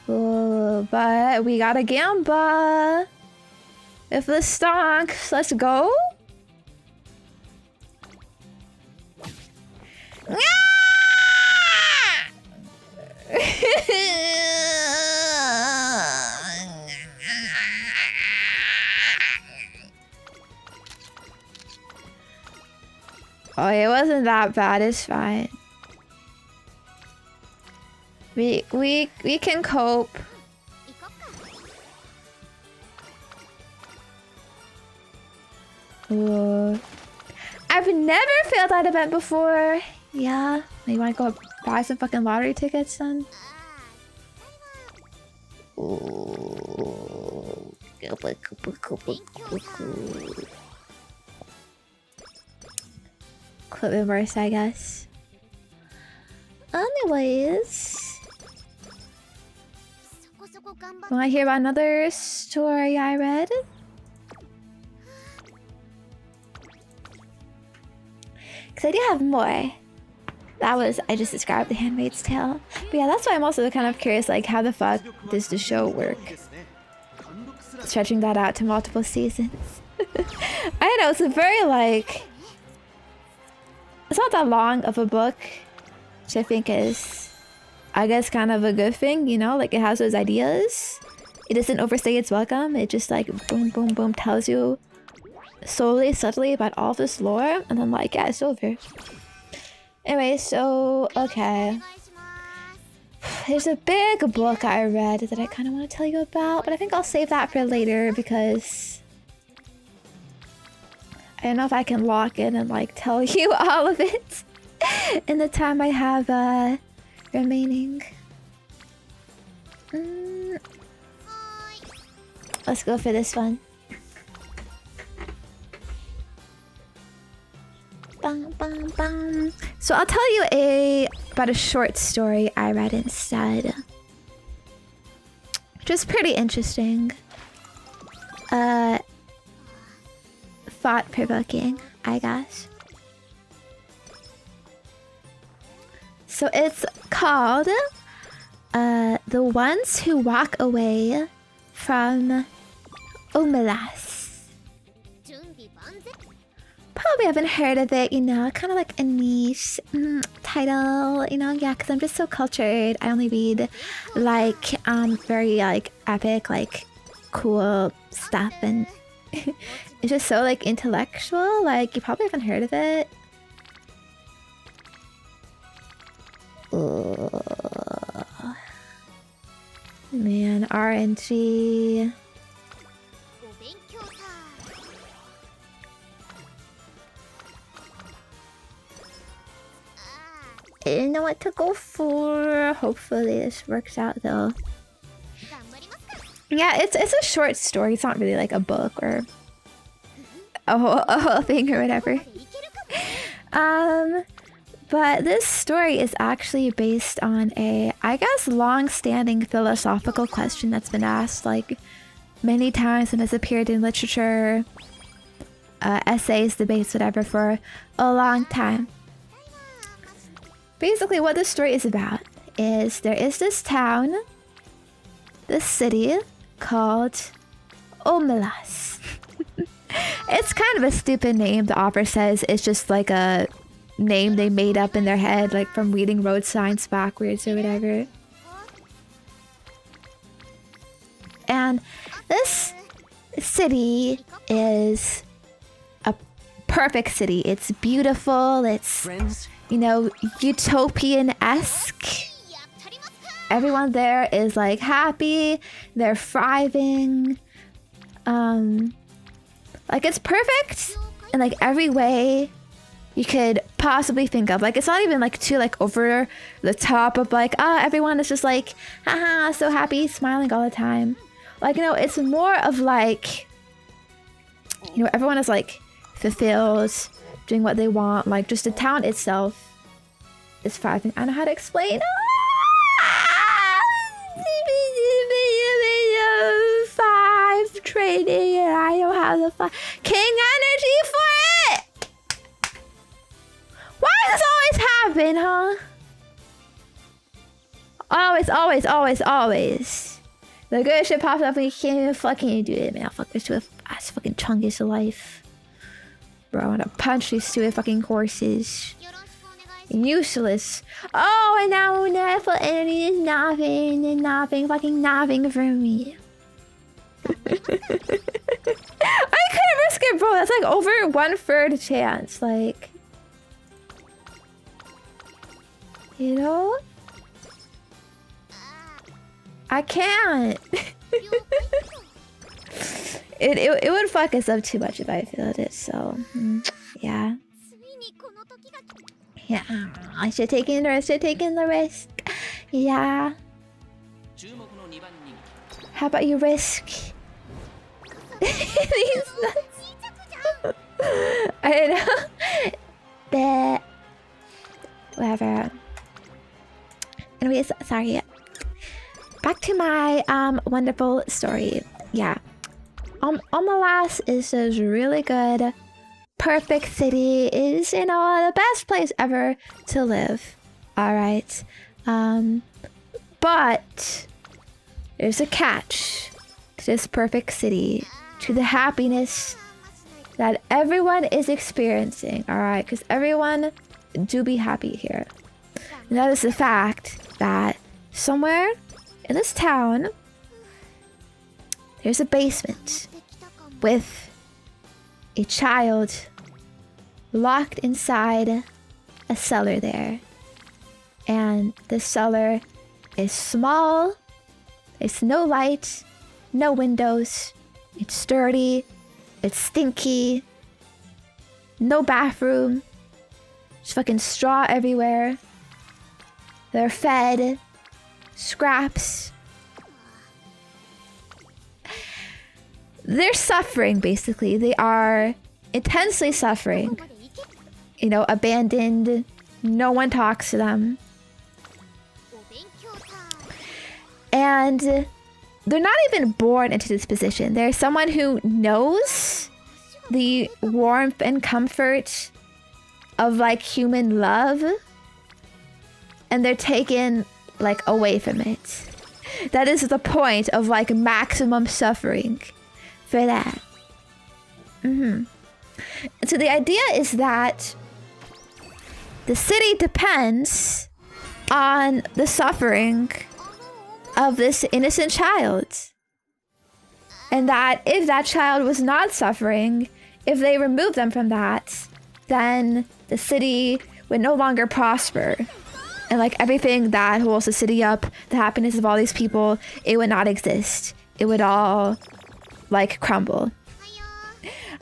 Oh, but we got a gamba. If the stonks, let's go. Oh, it wasn't that bad. It's fine. We can cope. Ooh. I've never failed that event before. Yeah. You wanna go buy some fucking lottery tickets then? Ooh. Quit reverse, I guess. Anyways. Wanna hear about another story I read? Because I do have more. I just described The Handmaid's Tale. But yeah, that's why I'm also kind of curious, like, how the fuck does the show work? Stretching that out to multiple seasons. I don't know, it's a very, like... It's not that long of a book, which I think is, I guess, kind of a good thing, you know? Like, it has those ideas. It doesn't overstay its welcome. It just, like, boom, boom, boom, tells you slowly, subtly about all this lore, and then, like, yeah, it's over. Anyway, so, okay. There's a big book I read that I kind of want to tell you about, but I think I'll save that for later because I don't know if I can lock in and like tell you all of it in the time I have remaining. Let's go for this one. Bang, bang, bang. So I'll tell you about a short story I read instead. Which is pretty interesting. Thought-provoking, I guess. So it's called The Ones Who Walk Away from Omelas. Probably haven't heard of it, you know, kind of like a niche title, you know, yeah, because I'm just so cultured. I only read like very like epic, like cool stuff, and it's just so like intellectual, like you probably haven't heard of it. Ugh. Man, RNG. I didn't know what to go for. Hopefully this works out though. Yeah, it's a short story. It's not really like a book or a whole thing or whatever. But this story is actually based on a, I guess, long-standing philosophical question that's been asked like many times and has appeared in literature, essays, debates, whatever, for a long time. Basically, what this story is about is there is this town, this city called Omelas. It's kind of a stupid name. The author says it's just like a name they made up in their head, like from reading road signs backwards or whatever. And this city is a perfect city. It's beautiful. It's, you know, utopian-esque. Everyone there is like happy. They're thriving. Like it's perfect in like every way you could possibly think of. Like it's not even like too like over the top of like, everyone is just like, haha, so happy, smiling all the time. Like, you know, it's more of like, you know, everyone is like fulfilled, doing what they want. Like just the town itself is thriving. I don't know how to explain. Five trading, and I don't have the king energy for it. Why does this always happen, huh? Always. The good shit pops up and you can't even fucking do it, man. I'll fuck this stupid ass fucking chungus of life. Bro, I wanna punch these stupid fucking horses. Useless. Oh, and now natural energy is nothing for me. I couldn't risk it, bro. That's like over 1/3 chance. Like, you know, I can't. it would fuck us up too much if I failed it. So yeah. Yeah, I should take in the risk. Yeah. How about you risk? These nuts. I don't know. But whatever. Anyways, sorry. Back to my wonderful story. Yeah. Omelas is this really good, perfect city. Is, you know, the best place ever to live. All right. But there's a catch to this perfect city, to the happiness that everyone is experiencing. All right, because everyone do be happy here. And that is the fact that somewhere in this town, there's a basement with a child locked inside a cellar there. And the cellar is small. It's no light, no windows. It's dirty. It's stinky. No bathroom. There's fucking straw everywhere. They're fed scraps. They're suffering, basically. They are intensely suffering. You know, abandoned. No one talks to them. And they're not even born into this position. There's someone who knows the warmth and comfort of like human love, and they're taken like away from it. That is the point of like maximum suffering for that. So the idea is that the city depends on the suffering of this innocent child. And that if that child was not suffering, if they remove them from that, then the city would no longer prosper. And like everything that holds the city up, the happiness of all these people, it would not exist. It would all like crumble.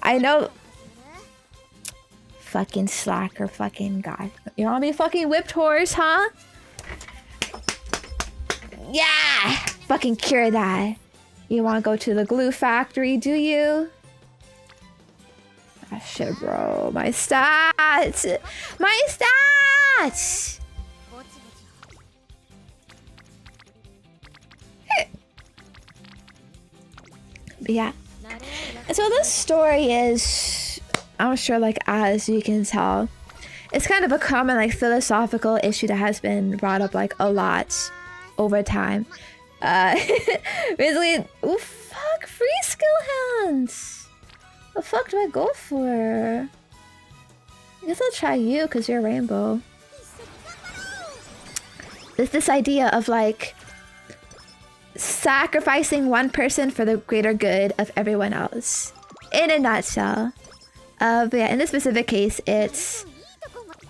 I know. Fucking slacker fucking guy. You wanna be fucking whipped horse, huh? Yeah! Fucking cure that. You wanna go to the glue factory, do you? Ah, shit, bro. My stats! My stats! But yeah. And so this story is, I'm sure, like, as you can tell, it's kind of a common, like, philosophical issue that has been brought up, like, a lot over time. Basically, oh fuck, free skill hands. The fuck do I go for? I guess I'll try you because you're rainbow. There's this idea of like sacrificing one person for the greater good of everyone else. In a nutshell. But yeah, in this specific case, it's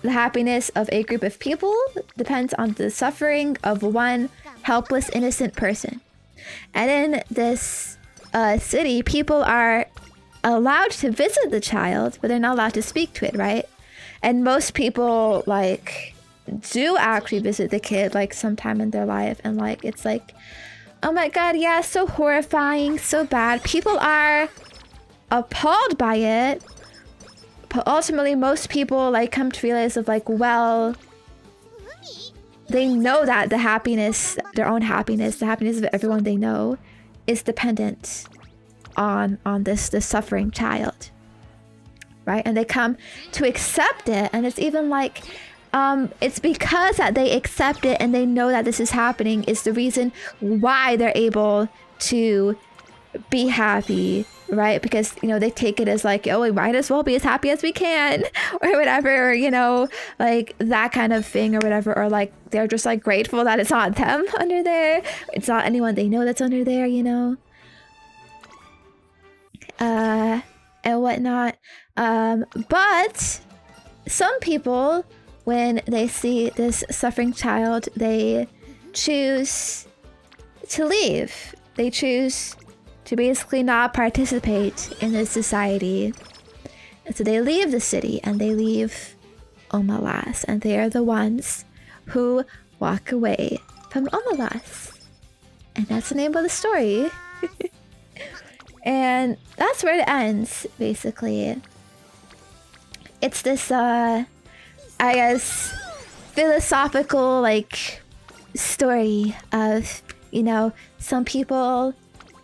the happiness of a group of people depends on the suffering of one helpless, innocent person. And in this city, people are allowed to visit the child, but they're not allowed to speak to it, right? And most people, like, do actually visit the kid, like, sometime in their life. And, like, it's like, oh my god, yeah, so horrifying, so bad. People are appalled by it. But ultimately, most people, like, come to realize of, like, well, they know that the happiness, their own happiness, the happiness of everyone they know, is dependent on this suffering child, right? And they come to accept it, and it's even like, it's because that they accept it and they know that this is happening is the reason why they're able to be happy, right? Because, you know, they take it as like, oh, we might as well be as happy as we can or whatever, or, you know, like that kind of thing or whatever. Or like they're just like grateful that it's not them under there, it's not anyone they know that's under there, you know, and whatnot. But some people, when they see this suffering child, they choose to leave. They choose to basically not participate in this society. And so they leave the city and they leave Omalas, and they are the ones who walk away from Omalas. And that's the name of the story. And that's where it ends, basically. It's this, I guess, philosophical, like, story of, you know, some people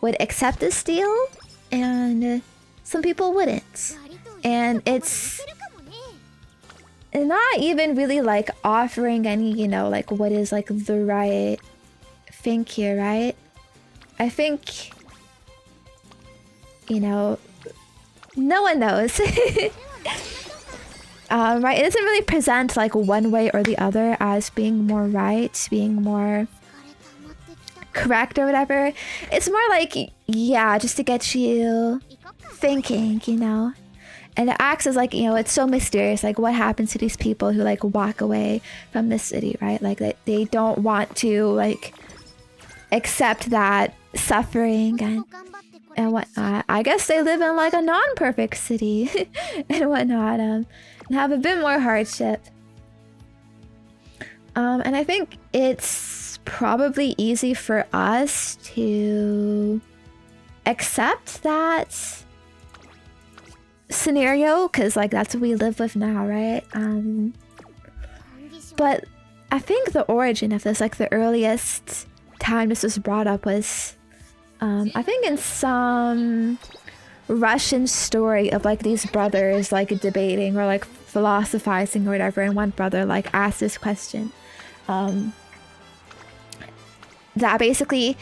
would accept this deal and some people wouldn't. And it's not even really like offering any, you know, like what is like the right thing here, right? I think, you know, no one knows. Right? It doesn't really present like one way or the other as being more right, being more correct or whatever. It's more like, yeah, just to get you thinking, you know. And it acts as like, you know, it's so mysterious, like what happens to these people who like walk away from the city, right? Like they don't want to like accept that suffering and whatnot. I guess they live in like a non-perfect city and whatnot, and have a bit more hardship. And I think it's probably easy for us to accept that scenario because like that's what we live with now, right? But I think the origin of this, like the earliest time this was brought up was I think in some Russian story of like these brothers like debating or like philosophizing or whatever, and one brother like asked this question that basically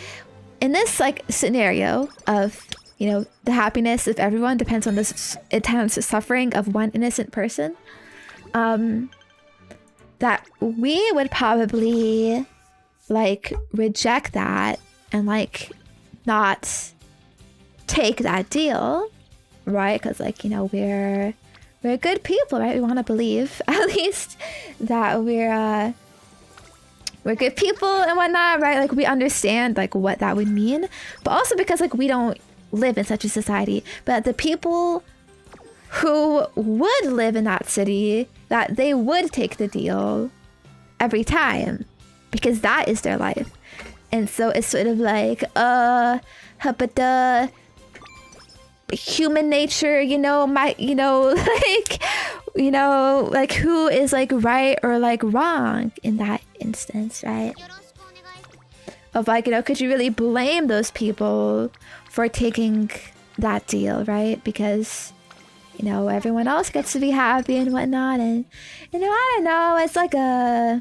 in this like scenario of, you know, the happiness of everyone depends on this intense suffering of one innocent person, that we would probably like reject that and like not take that deal, right? Because like, you know, we're good people, right? We want to believe at least that we're good people and whatnot, right? Like we understand like what that would mean, but also because like we don't live in such a society. But the people who would live in that city that they would take the deal every time because that is their life. And so it's sort of like, but the human nature, you know, like, like who is like right or like wrong in that instance, right? Of like, could you really blame those people for taking that deal, right? Because, everyone else gets to be happy and whatnot. And, I don't know, it's like a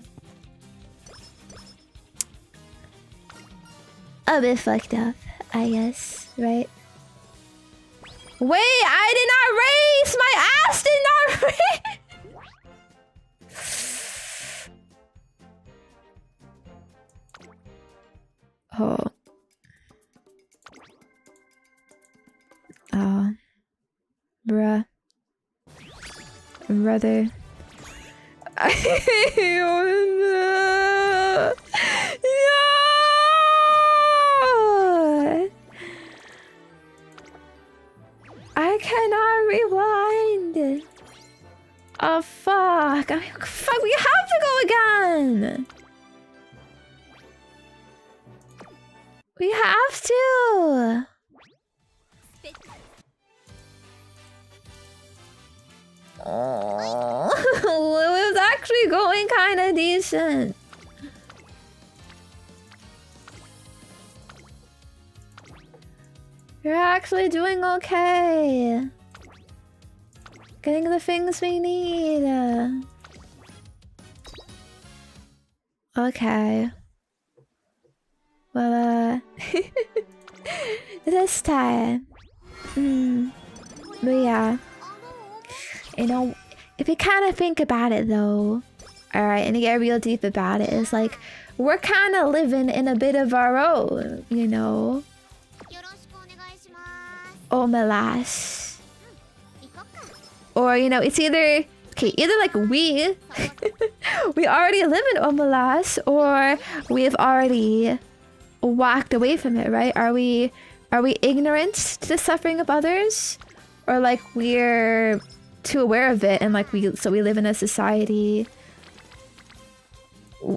bit fucked up, I guess, right? Wait, I did not race! My ass did not race! Oh. Oh. Bruh. Brother. Oh, no. No! I cannot rewind. Oh, fuck. Fuck, we have to go again. We have to. Oh, it was actually going kind of decent. You're actually doing okay. Getting the things we need. Okay. Well, this time. But yeah. If you kind of think about it though, alright, and you get real deep about it, it's like, we're kind of living in a bit of our own, Omelas. Or, it's either like we already live in Omelas, or we've already walked away from it, right? Are we ignorant to the suffering of others? Or like we're too aware of it and like we live in a society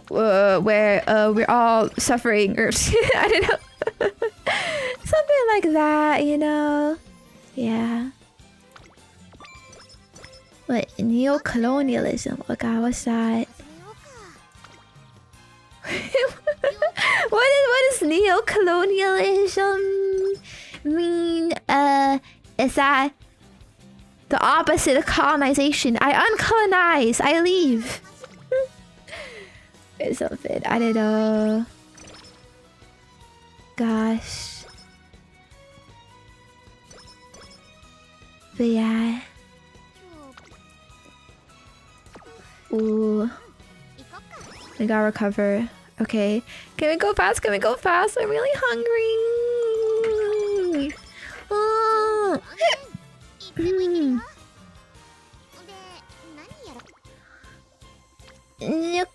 where we're all suffering, or I don't know. Something like that, Yeah. What, neo-colonialism? Oh god, what's that? What is neo-colonialism mean? Is that the opposite of colonization? I uncolonize, I leave. It's something, I don't know. Gosh. But yeah. Ooh. We gotta recover. Okay. Can we go fast? Can we go fast? I'm really hungry. Oh.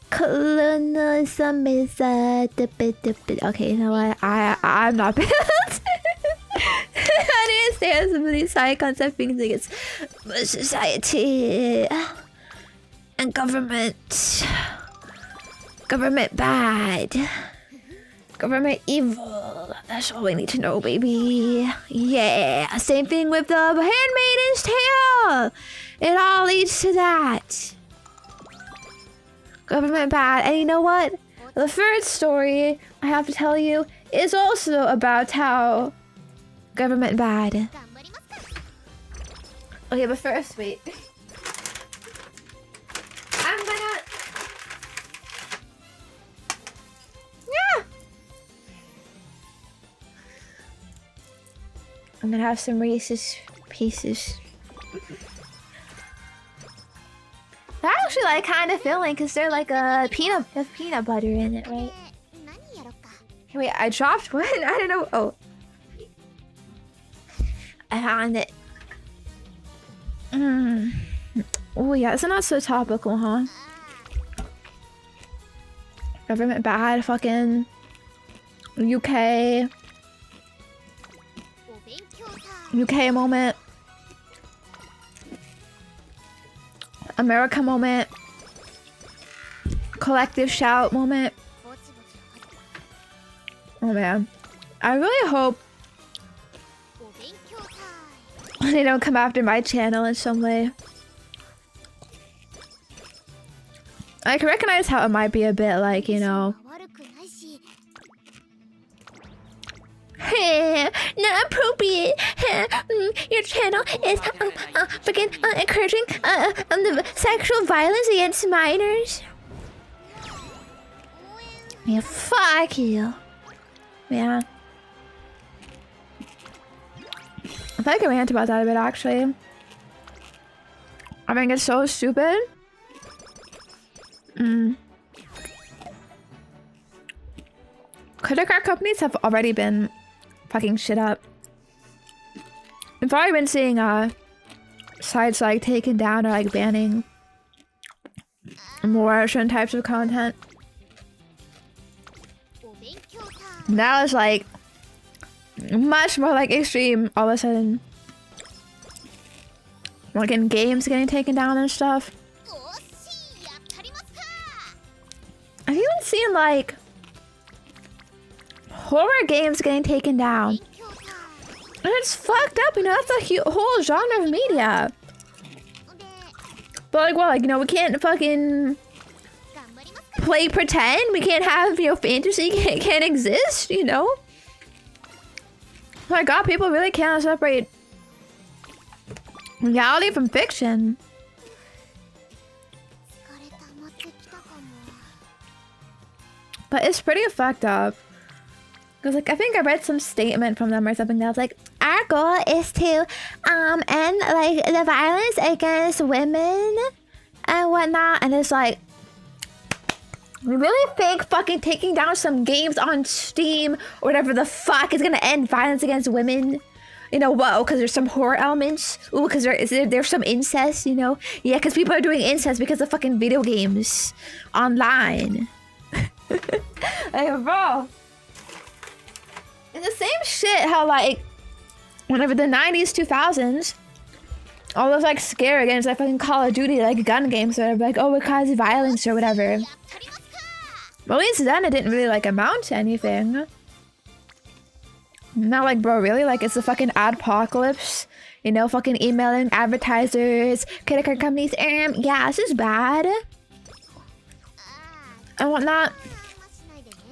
Colonialism is okay, you know what? I'm not built. I understand some of these side concept things like it's society and government. Government bad. Government evil. That's all we need to know, baby. Yeah. Same thing with the Handmaid's Tale. It all leads to that. Government bad. And you know what? The third story I have to tell you is also about how government bad. Okay, but first, wait. I'm gonna... Yeah! I'm gonna have some racist pieces. They're actually like kind of filling because they're like a peanut butter in it, right? Hey, wait, I dropped one. I don't know. Oh, I found it. Oh yeah, it's not so topical, huh? Government bad, fucking UK moment. America moment. Collective shout moment. Oh man. I really hope they don't come after my channel in some way. I can recognize how it might be a bit like, you know, not appropriate. Your channel is freaking encouraging the sexual violence against minors. Yeah, fuck you. Yeah. I feel like I rant about that a bit actually. I think it's so stupid. Credit card companies have already been fucking shit up. We've already been seeing sites like taken down or like banning more certain types of content. Now it's like much more like extreme all of a sudden. Like in games getting taken down and stuff. I've even seen like horror games getting taken down. And it's fucked up, you know, that's a whole genre of media. But like, well, like, you know, we can't fucking play pretend. We can't have, you know, fantasy can't exist, you know? Oh my god, people really can't separate reality from fiction. But it's pretty fucked up. Because, like, I think I read some statement from them or something that was like, our goal is to end, like, the violence against women and whatnot. And it's like, you really think fucking taking down some games on Steam or whatever the fuck is gonna end violence against women? You know, whoa, because there's some horror elements. Ooh, because there's some incest, you know? Yeah, because people are doing incest because of fucking video games online. Like, bro. It's the same shit how, like, whenever the 90s, 2000s, all those, like, scare games, like fucking Call of Duty, like, gun games, or like, oh, it causes violence or whatever. But at least then it didn't really, like, amount to anything. Not like, bro, really? Like, it's a fucking adpocalypse. You know, fucking emailing advertisers, credit card companies, yeah, this is bad. And whatnot.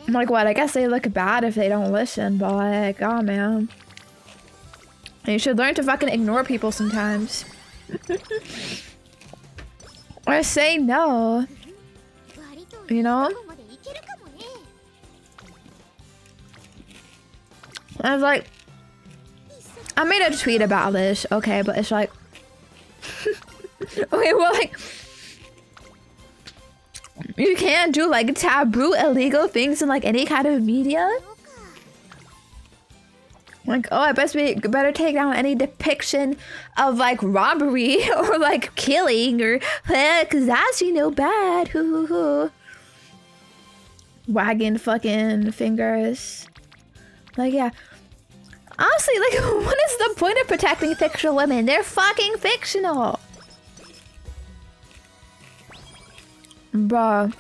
I'm like, what? I guess they look bad if they don't listen, but like, oh man. You should learn to fucking ignore people sometimes. Or say no. You know? I was like, I made a tweet about this, okay, but it's like, okay, well, like, you can't do like taboo, illegal things in like any kind of media. Like, oh, I guess we better take down any depiction of like robbery or like killing or, cause that's, you know, bad. Hoo hoo hoo. Wagging fucking fingers. Like, yeah. Honestly, like, what is the point of protecting fictional women? They're fucking fictional. Bruh.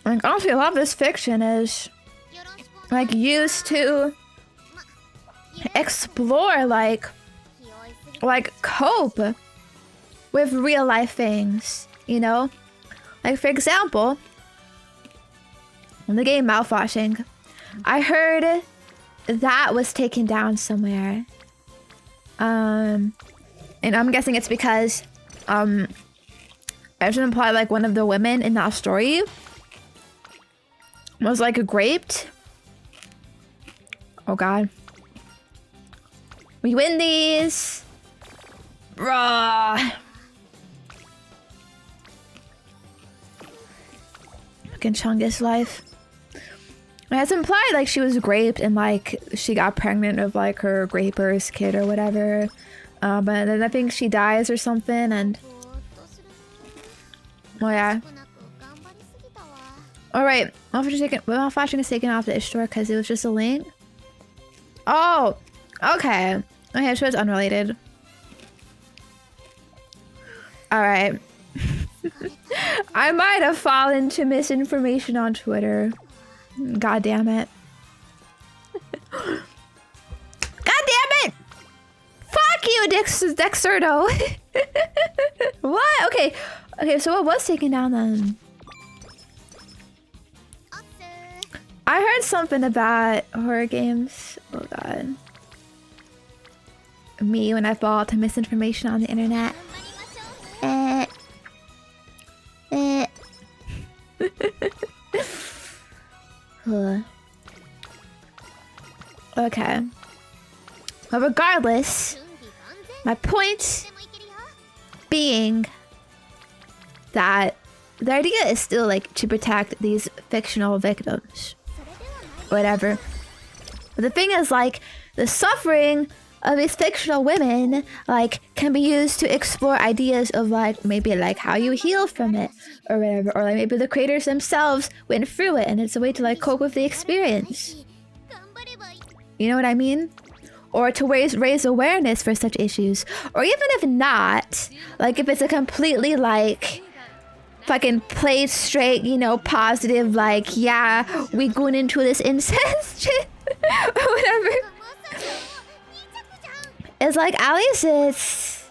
Like, honestly, a lot of this fiction is, like, used to explore, like, cope with real life things, you know? Like, for example, the game mouthwashing. I heard that was taken down somewhere. And I'm guessing it's because, I should imply like one of the women in that story was like raped. Oh god. We win these. Bruh. Fucking Chungus life. It's implied like she was raped and like she got pregnant with like her raper's kid or whatever. But then I think she dies or something and... Oh yeah. Alright, Flashing is taken off the store because it was just a link. Oh! Okay. Okay, so it's unrelated. Alright. I might have fallen to misinformation on Twitter. God damn it. God damn it! Fuck you, Dexerto! What? Okay. Okay, so what was taken down then? I heard something about horror games. Oh god. Me when I fall to misinformation on the internet. Okay. But regardless, my point being that the idea is still like to protect these fictional victims. Whatever. But the thing is, like, the suffering of these fictional women, like, can be used to explore ideas of, like, maybe, like, how you heal from it, or whatever. Or, like, maybe the creators themselves went through it, and it's a way to, like, cope with the experience. You know what I mean? Or to raise awareness for such issues. Or even if not, like, if it's a completely, like, fucking played straight, you know, positive, like, yeah, we going into this incest shit, or whatever. It's like, at least it's,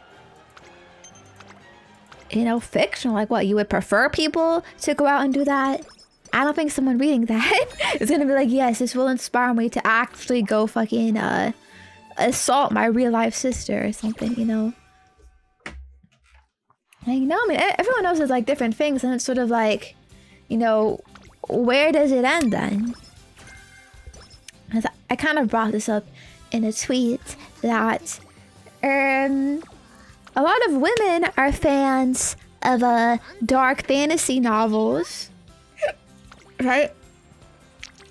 you know, fictional. Like, what, you would prefer people to go out and do that? I don't think someone reading that is gonna be like, yes, this will inspire me to actually go fucking, assault my real life sister or something, you know? Like, no, I mean, everyone knows there's, like, different things, and it's sort of like, you know, where does it end then? 'Cause I kind of brought this up in a tweet that, a lot of women are fans of, dark fantasy novels, right?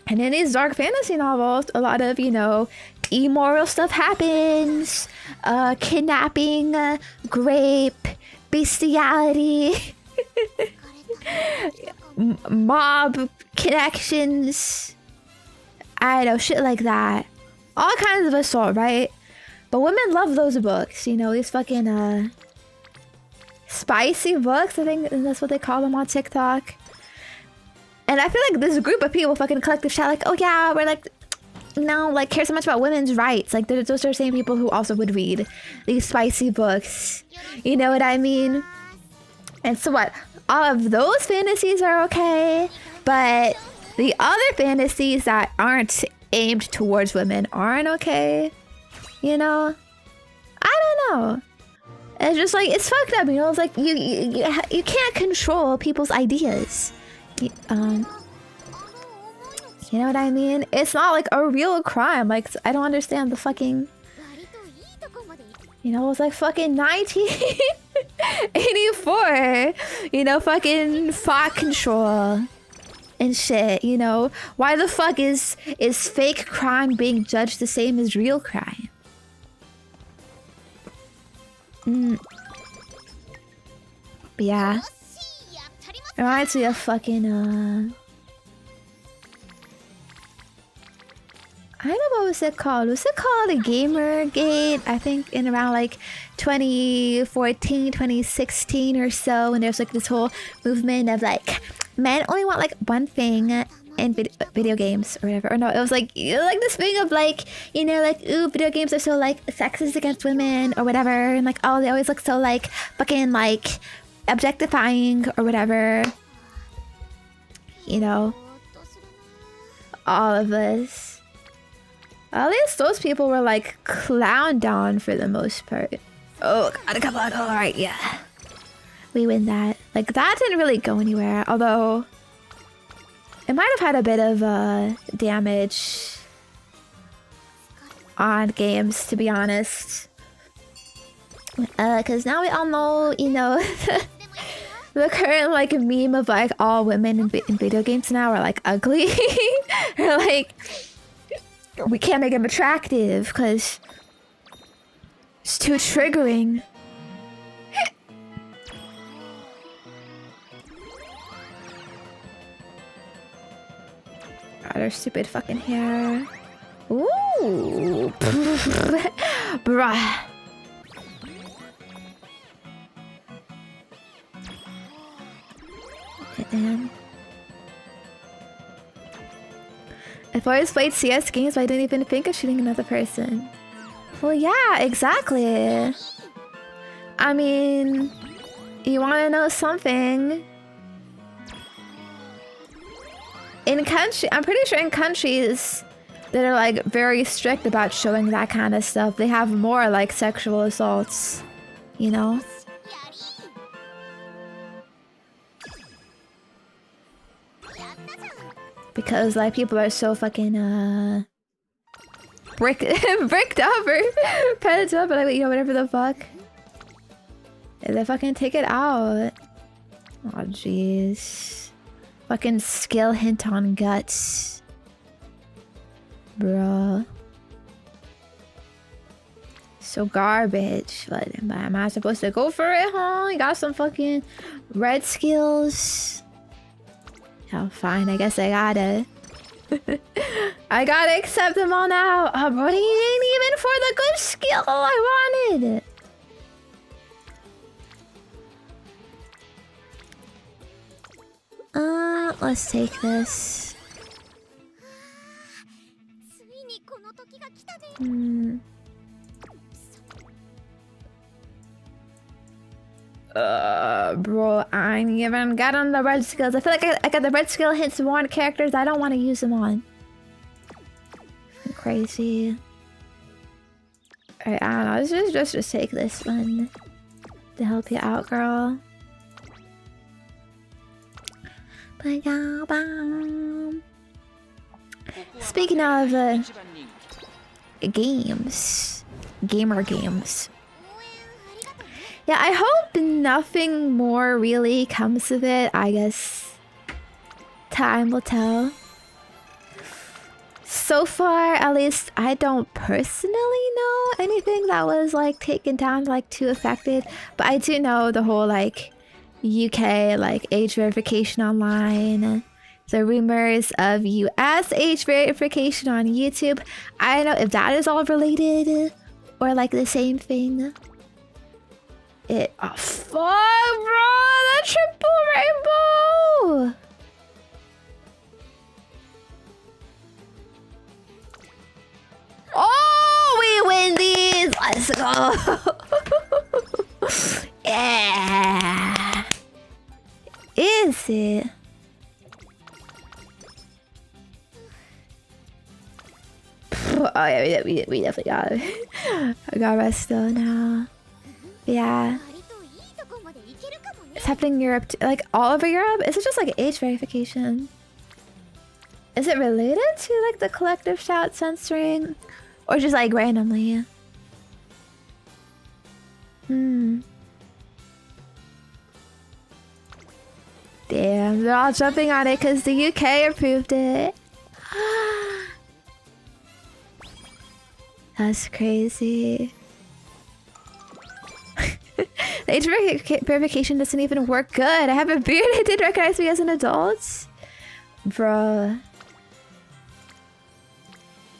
And in these dark fantasy novels, a lot of, you know, immoral stuff happens, kidnapping, rape, bestiality, mob connections, I don't know, shit like that. All kinds of assault, right? But women love those books, you know, these fucking, spicy books, I think that's what they call them on TikTok. And I feel like this group of people fucking collective chat, like, oh yeah, we're like, no, like, care so much about women's rights. Like, those are the same people who also would read these spicy books. You know what I mean? And so what? All of those fantasies are okay, but the other fantasies that aren't aimed towards women aren't okay. You know? I don't know. It's just like, it's fucked up, you know? It's like, you can't control people's ideas. You know what I mean? It's not like a real crime. Like, I don't understand the fucking... You know, it was like fucking 1984. You know, fucking thought control and shit, you know? Why the fuck is fake crime being judged the same as real crime? But yeah. It reminds me of fucking, I don't know, what was it called? Was it called a Gamergate? I think in around like 2014, 2016 or so. And there's like this whole movement of like, men only want like one thing in video games or whatever. Or no, it was like this thing of like, you know, like, ooh, video games are so like sexist against women or whatever. And like, oh, they always look so like fucking like objectifying or whatever. You know, all of us. At least those people were like clowned on for the most part. Oh god, come on, alright, yeah. We win that. Like, that didn't really go anywhere, although it might have had a bit of damage on games, to be honest. Cause now we all know, you know, the current like meme of like all women in video games now are like ugly. Or like, we can't make them attractive because it's too triggering. God, their stupid fucking hair. Ooh. Bruh. And I've always played CS games, but I didn't even think of shooting another person. Well, yeah, exactly. I mean, you want to know something? I'm pretty sure in countries that are like very strict about showing that kind of stuff, they have more like sexual assaults, you know? Because like people are so fucking bricked up or penned up, or like, you know, whatever the fuck. They fucking take it out. Oh jeez. Fucking skill hint on guts. Bruh. So garbage. But am I supposed to go for it, huh? You got some fucking red skills. Oh, fine. I guess I gotta. I gotta accept them all now. Oh, bro, he ain't even for the good skill I wanted. Let's take this. Bro, I ain't even got on the red skills. I feel like I got the red skill hits on characters I don't want to use them on. Crazy. Alright, I don't know. Let's just take this one to help you out, girl. Speaking of games, gamer games. Yeah, I hope nothing more really comes of it. I guess time will tell. So far, at least, I don't personally know anything that was like taken down, like too affected. But I do know the whole like UK like age verification online, the rumors of US age verification on YouTube. I don't know if that is all related or like the same thing. Oh fuck, bro! The triple rainbow! Oh, we win these! Let's go! Yeah! Is it? Oh yeah, we definitely got it. I got resto now. Yeah. It's happening in Europe, like all over Europe? Is it just like age verification? Is it related to like the collective shout censoring? Or just like randomly? Damn, they're all jumping on it because the UK approved it. That's crazy. The age verification doesn't even work good. I have a beard. It did recognize me as an adult. Bruh.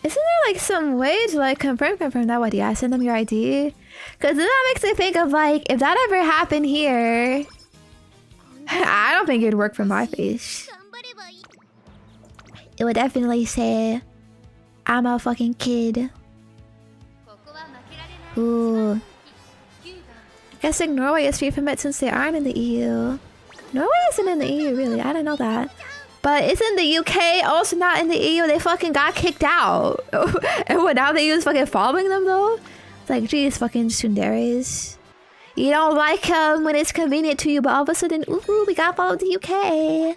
Isn't there like some way to like confirm that? What? Yeah, send them your ID. Because then that makes me think of like, if that ever happened here, I don't think it'd work for my face. It would definitely say, I'm a fucking kid. Ooh. Guessing Norway is free from it since they aren't in the EU. Norway isn't in the EU, really. I didn't know that. But isn't the UK also not in the EU? They fucking got kicked out. And what, now the EU is fucking following them, though? It's like, geez, fucking tsunderes. You don't like when it's convenient to you, but all of a sudden, ooh, we got followed the UK.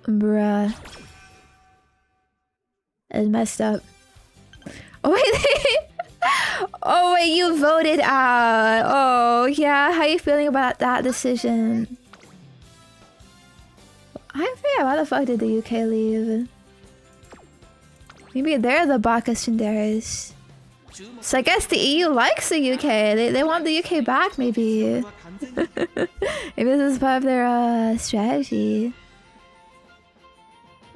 Bruh. It's messed up. Oh, wait. Oh, wait, you voted out. Oh, yeah. How you feeling about that decision? I forget, why the fuck did the UK leave? Maybe they're the Baka Tsunderes. So I guess the EU likes the UK. They want the UK back, maybe. Maybe this is part of their strategy.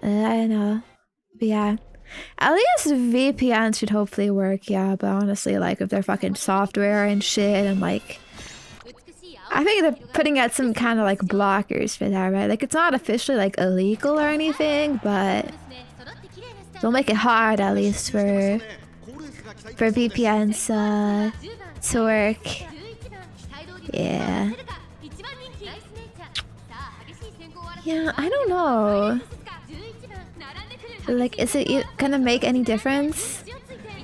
I don't know. But yeah. At least VPN should hopefully work, yeah. But honestly, like, if they're fucking software and shit and like... I think they're putting out some kind of like blockers for that, right? Like it's not officially like illegal or anything, but they'll make it hard at least for VPNs to work. Yeah. Yeah, I don't know. Like, is it gonna make any difference?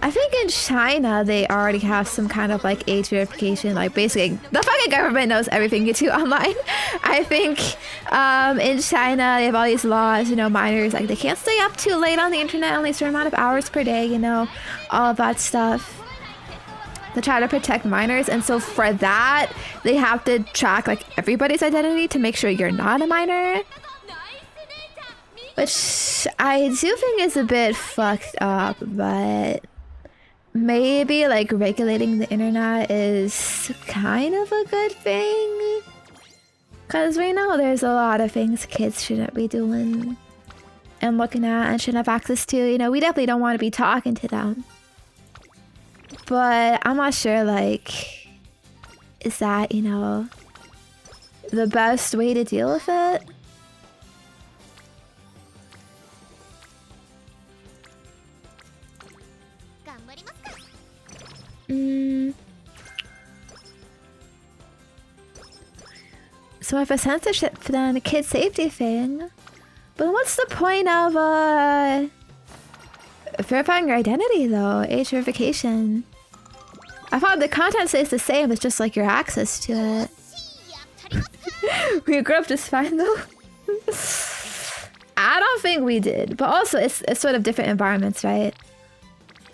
I think in China they already have some kind of like age verification. Like basically, the fucking government knows everything you do online. I think in China they have all these laws. You know, minors like they can't stay up too late on the internet, only a certain amount of hours per day. You know, all of that stuff. To try to protect minors, and so for that they have to track like everybody's identity to make sure you're not a minor, which I do think is a bit fucked up, but maybe like regulating the internet is kind of a good thing, because we know there's a lot of things kids shouldn't be doing and looking at and shouldn't have access to. You know, we definitely don't want to be talking to them. But I'm not sure, like, is that, you know, the best way to deal with it? So if a censorship, then a kid safety thing. But what's the point of, verifying your identity though? Age verification. I thought the content stays the same, it's just like your access to it. We grew up just fine though. I don't think we did, but also it's sort of different environments, right?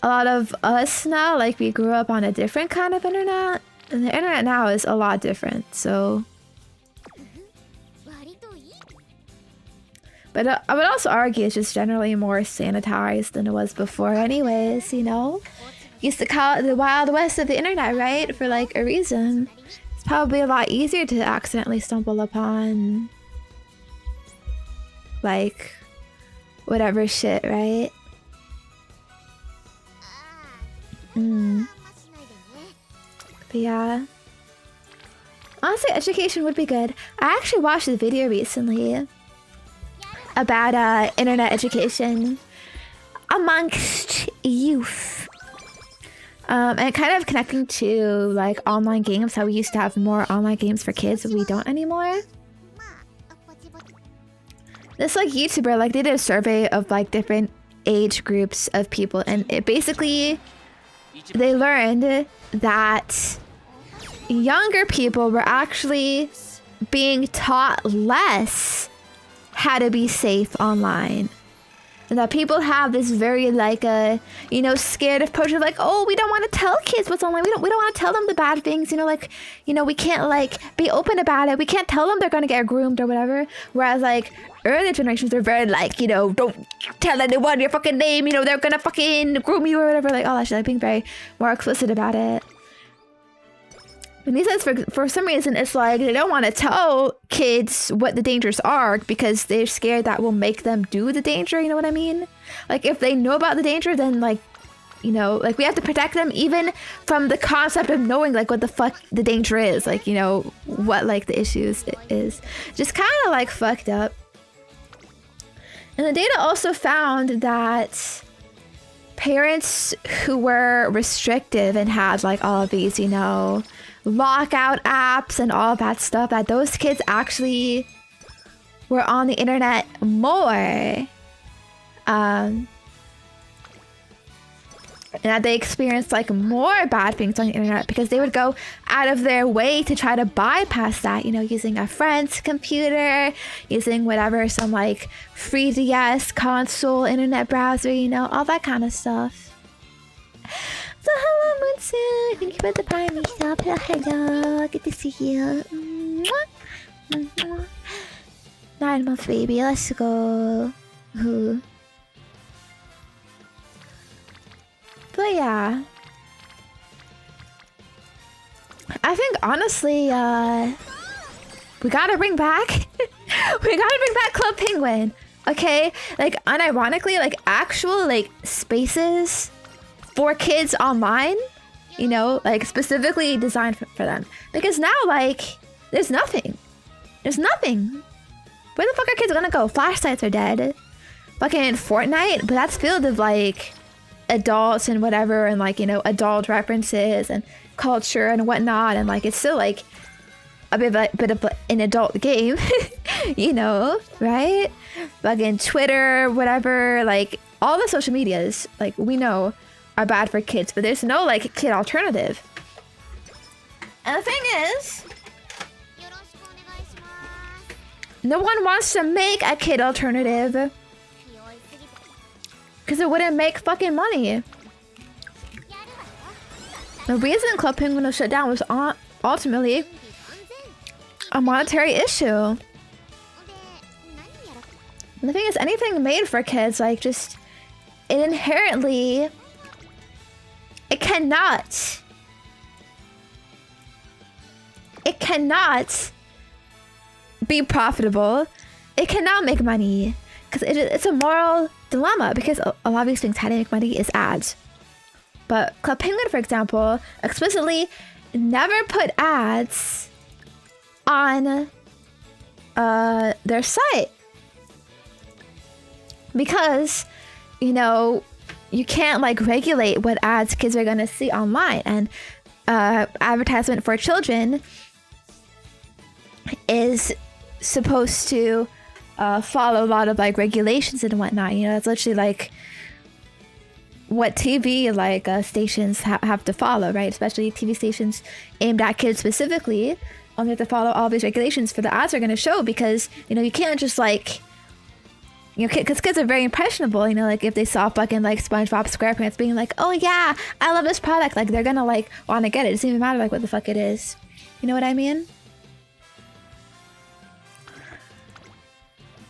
A lot of us now, like we grew up on a different kind of internet, and the internet now is a lot different, so. But I would also argue it's just generally more sanitized than it was before anyways, you know? Used to call it the Wild West of the internet, right? For like a reason. It's probably a lot easier to accidentally stumble upon like whatever shit, right? But yeah. Honestly, education would be good. I actually watched a video recently about internet education amongst youth. And kind of connecting to like online games, how we used to have more online games for kids, but we don't anymore. This like YouTuber, like they did a survey of like different age groups of people, and it basically they learned that younger people were actually being taught less how to be safe online. And that people have this very like you know, scared approach of like, oh, we don't want to tell kids what's online. We don't want to tell them the bad things, you know, like, you know, we can't like be open about it. We can't tell them they're gonna get groomed or whatever. Whereas like earlier generations are very like, you know, don't tell anyone your fucking name, you know, they're gonna fucking groom you or whatever, like all that shit, like being very more explicit about it. And he says for some reason it's like they don't want to tell kids what the dangers are because they're scared that will make them do the danger, you know what I mean? Like if they know about the danger, then like, you know, like we have to protect them even from the concept of knowing like what the fuck the danger is, like, you know, what like the issues is. Just kind of like fucked up. And the data also found that parents who were restrictive and had like all of these, you know, lockout apps and all that stuff, that those kids actually were on the internet more, and that they experienced like more bad things on the internet because they would go out of their way to try to bypass that, you know, using a friend's computer, using whatever, some like 3DS console, internet browser, you know, all that kind of stuff. So hello, Mutsu. Thank you for the prime makeup. Hello, good to see you. 9-month baby, let's go. But yeah, I think honestly, we gotta bring back, Club Penguin. Okay, like unironically, like actual like spaces for kids online, you know, like specifically designed for them. Because now like There's nothing. There's nothing. Where the fuck are kids gonna go? Flashlights are dead. Fucking Fortnite, but that's filled with like adults and whatever, and like, you know, adult references and culture and whatnot, and like it's still like a bit of an adult game, you know, right? Fucking Twitter, whatever, like all the social medias, like we know are bad for kids, but there's no like kid alternative. And the thing is, no one wants to make a kid alternative because it wouldn't make fucking money. The reason Club Penguin was shut down was ultimately a monetary issue. And the thing is, anything made for kids, like just, it inherently, it cannot be profitable. It cannot make money because it's a moral dilemma, because a lot of these things, how to make money is ads. But Club Penguin, for example, explicitly never put ads on their site because, you know, you can't like regulate what ads kids are gonna see online, and advertisement for children is supposed to follow a lot of like regulations and whatnot. You know, it's literally like what TV like stations have to follow, right? Especially TV stations aimed at kids specifically. They have to follow all these regulations for the ads are going to show, because, you know, you can't just like, you know, because kids are very impressionable, you know, like if they saw fucking like SpongeBob SquarePants being like, oh yeah, I love this product, like they're gonna like want to get it. It doesn't even matter like what the fuck it is. You know what I mean?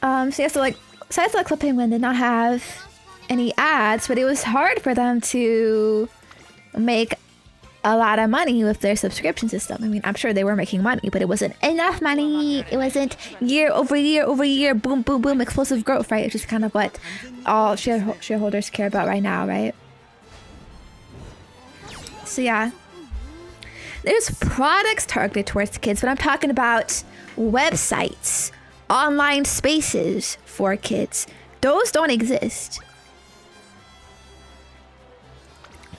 So yeah, so like sites like Club Penguin did not have any ads, but it was hard for them to make a lot of money with their subscription system. I mean, I'm sure they were making money, but it wasn't enough money. It wasn't year over year, boom, boom, boom, explosive growth, right? It's just kind of what all shareholders care about right now, right? So yeah, there's products targeted towards kids, but I'm talking about websites, online spaces for kids. Those don't exist,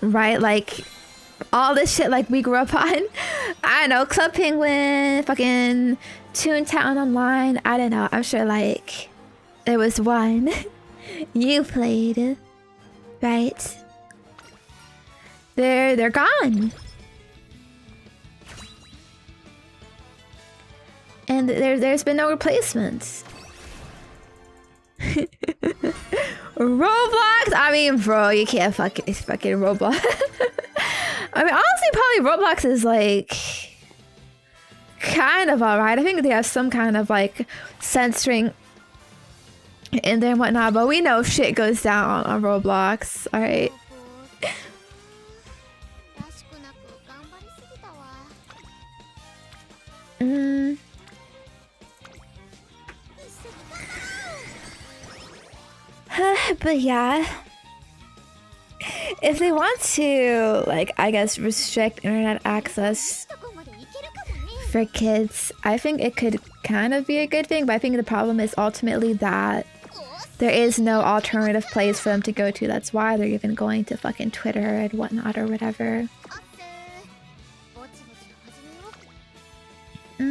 right? Like all this shit like we grew up on. I don't know, Club Penguin, fucking Toontown Online, I don't know. I'm sure like there was one you played, right? They're gone. And there's been no replacements. Roblox? I mean, bro, you can't fucking Roblox. I mean, honestly, probably Roblox is like kind of alright. I think they have some kind of like censoring in there and whatnot, but we know shit goes down on Roblox, alright? But yeah, if they want to, like, I guess restrict internet access for kids, I think it could kind of be a good thing, but I think the problem is ultimately that there is no alternative place for them to go to. That's why they're even going to fucking Twitter and whatnot or whatever. I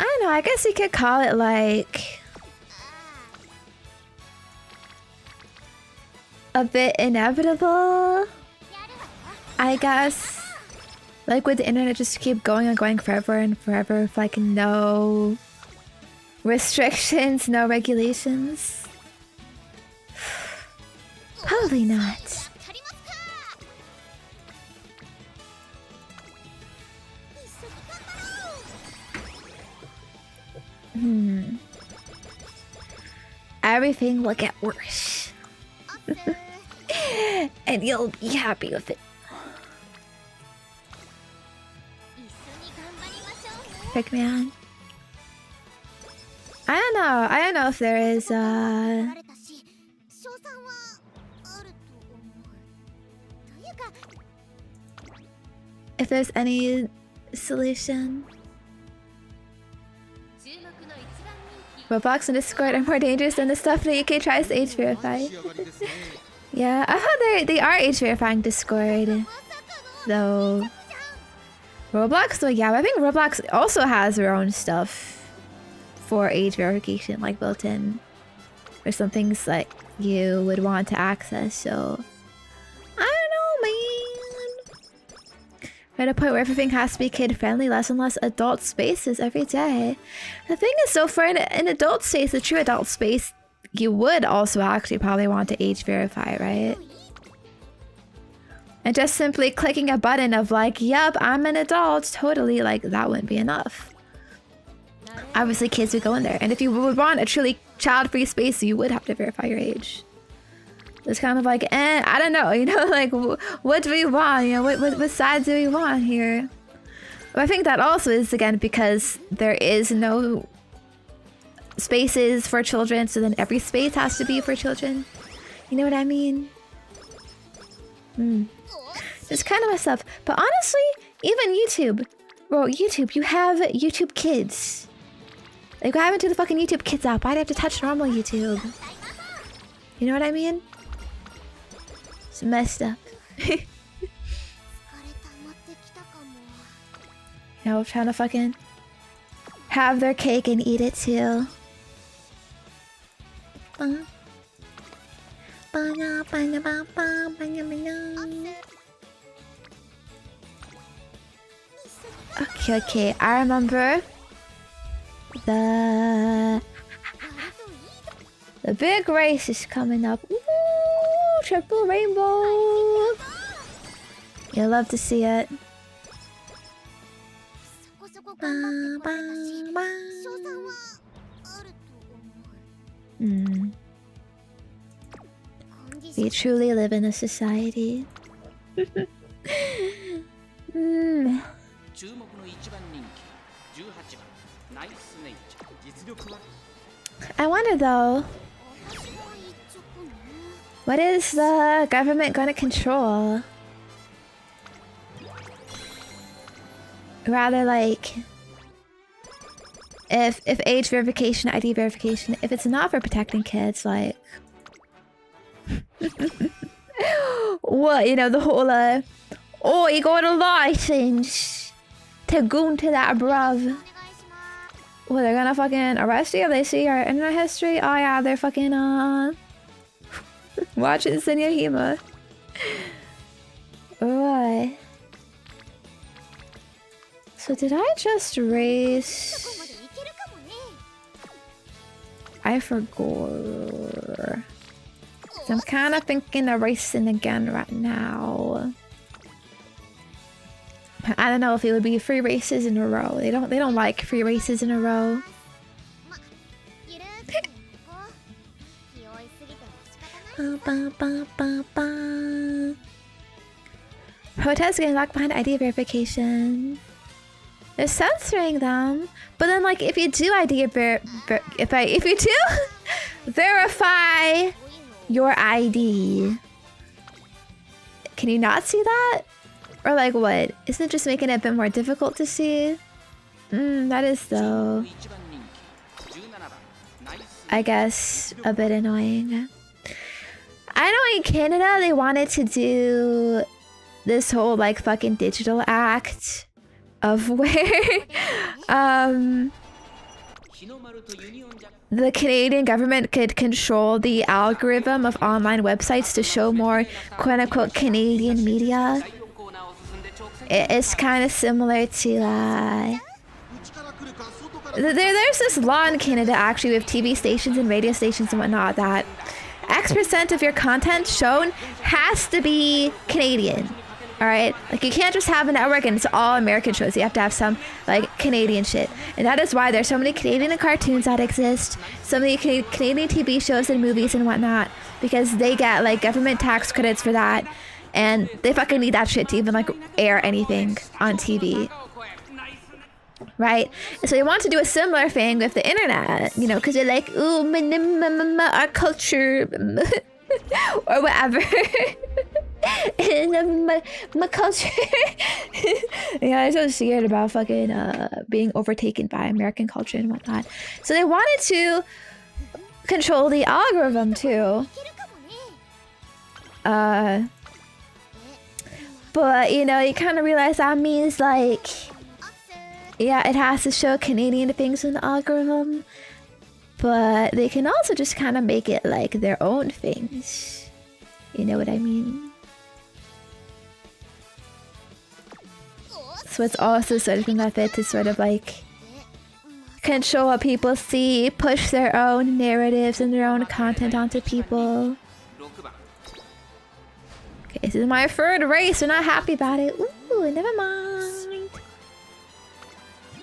don't know, I guess you could call it like a bit inevitable, I guess. Like, would the internet just keep going and going forever and forever with like no restrictions, no regulations? Probably not. Everything will get worse. And you'll be happy with it. Frick, man. I don't know if there is if there's any solution. Roblox and Discord are more dangerous than the stuff that UK tries to age verify. Yeah, I thought they are age verifying Discord, though. Roblox, though, yeah, but I think Roblox also has their own stuff for age verification, like built in, or some things that you would want to access. So I don't know, man. We're at a point where everything has to be kid friendly, less and less adult spaces every day. The thing is, so for an adult space, a true adult space, you would also actually probably want to age verify, right? And just simply clicking a button of like, yup, I'm an adult, totally, like, that wouldn't be enough. Obviously, kids would go in there. And if you would want a truly child-free space, you would have to verify your age. It's kind of like, I don't know, you know, like, what do we want? You know, what side do we want here? But I think that also is, again, because there is no spaces for children, so then every space has to be for children. You know what I mean? It's kind of messed up. But honestly, even YouTube. Bro, YouTube, you have YouTube Kids. Like, what happened to the fucking YouTube Kids app? Why'd I have to touch normal YouTube? You know what I mean? It's messed up. You know, trying to fucking have their cake and eat it too. Okay, I remember the big race is coming up. Ooh, triple rainbow. You'll love to see it. We truly live in a society. I wonder though, what is the government gonna control? Rather like, if age verification, ID verification, if it's not for protecting kids, like what, you know, the whole oh, you got a license to go into that, bruv. Well, they're gonna fucking arrest you if they see your internet history? Oh yeah, they're fucking watching Zenya Hima. Alright. So did I just race? I forgot. So I'm kind of thinking of racing again right now. I don't know if it would be 3 races in a row. They don't like 3 races in a row. Protests getting locked behind ID verification. They're censoring them, but then like if you do ID if you do verify your ID, can you not see that? Or like what? Isn't it just making it a bit more difficult to see? That is though, I guess, a bit annoying. I know in Canada they wanted to do this whole like fucking digital act of where the Canadian government could control the algorithm of online websites to show more quote-unquote Canadian media. It's kind of similar to there's this law in Canada actually with TV stations and radio stations and whatnot that X% of your content shown has to be Canadian. Alright? Like you can't just have a network and it's all American shows. You have to have some like Canadian shit. And that is why there's so many Canadian cartoons that exist. So many Canadian TV shows and movies and whatnot. Because they get like government tax credits for that. And they fucking need that shit to even like air anything on TV. Right? And so they want to do a similar thing with the internet. You know, because they're like, ooh, our culture. Or whatever. in my culture. Yeah, I'm so scared about fucking being overtaken by American culture and whatnot. So they wanted to control the algorithm too. But you know, you kind of realize that means like, yeah, it has to show Canadian things in the algorithm, but they can also just kind of make it like their own things. You know what I mean? So it's also sort of a method to sort of like control what people see, push their own narratives and their own content onto people. Okay, this is my third race. We're not happy about it. Ooh, never mind.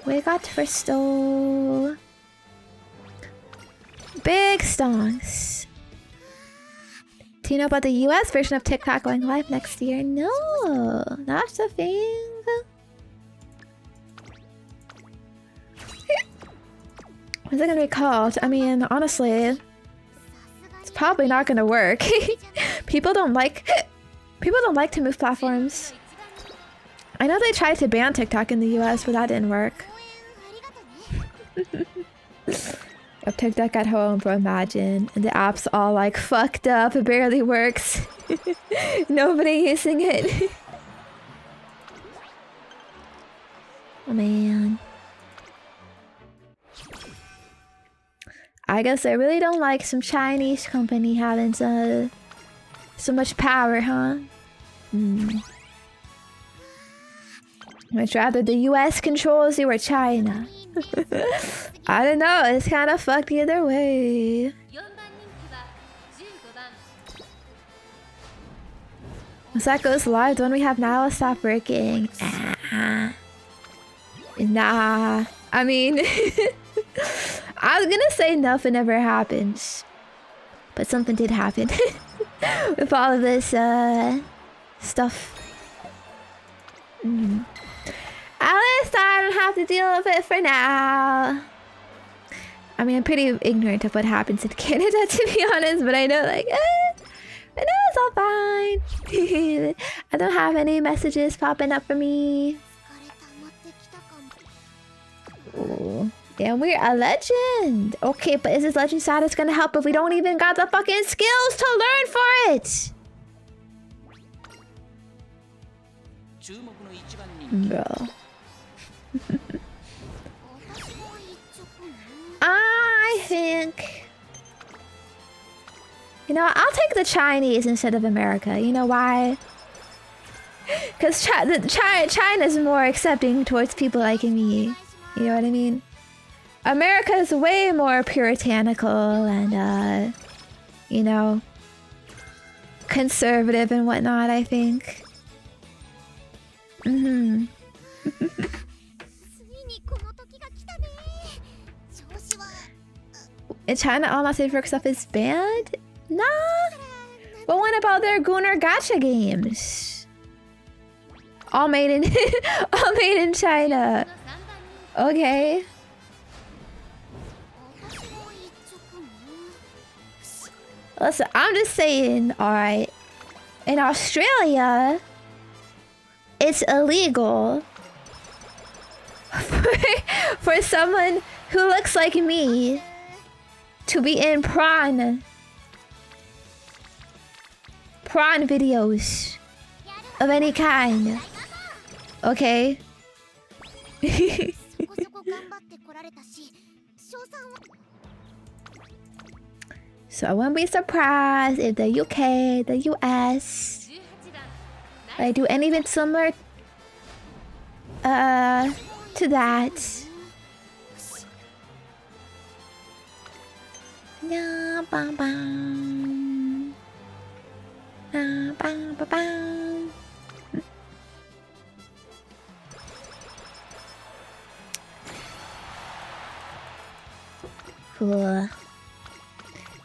We got Bristol. Big stonks. Do you know about the US version of TikTok going live next year? No, that's the thing. What's it gonna be called? I mean, honestly, it's probably not gonna work. People don't like to move platforms. I know they tried to ban TikTok in the US, but that didn't work. Got TikTok at home, bro, imagine. And the app's all like fucked up, it barely works. Nobody using it. Oh man. I guess I really don't like some Chinese company having so much power, huh? Much rather the US controls you or China. I don't know, it's kind of fucked either way. Once that goes live, the one we have now will stop working. Nah. I mean, I was gonna say nothing ever happens. But something did happen. With all of this, stuff. At least I don't have to deal with it for now. I mean, I'm pretty ignorant of what happens in Canada, to be honest, but I know, like, I know it's all fine. I don't have any messages popping up for me. Ooh. Damn, we're a legend. Okay, but is this legend status gonna help if we don't even got the fucking skills to learn for it? Bro. I think... You know, I'll take the Chinese instead of America. You know why? Because China's more accepting towards people like me. You know what I mean? America is way more puritanical and, you know, conservative and whatnot, I think. In China, all my safe work stuff is banned? Nah. But what about their Gunnar Gacha games? All made in all made in China. Okay. Listen, I'm just saying, alright. In Australia, it's illegal for someone who looks like me to be in prawn videos of any kind. Okay? So I won't be surprised if the UK, the US, they do anything similar to that. Na bam bam. Na bam bam bam. Cool.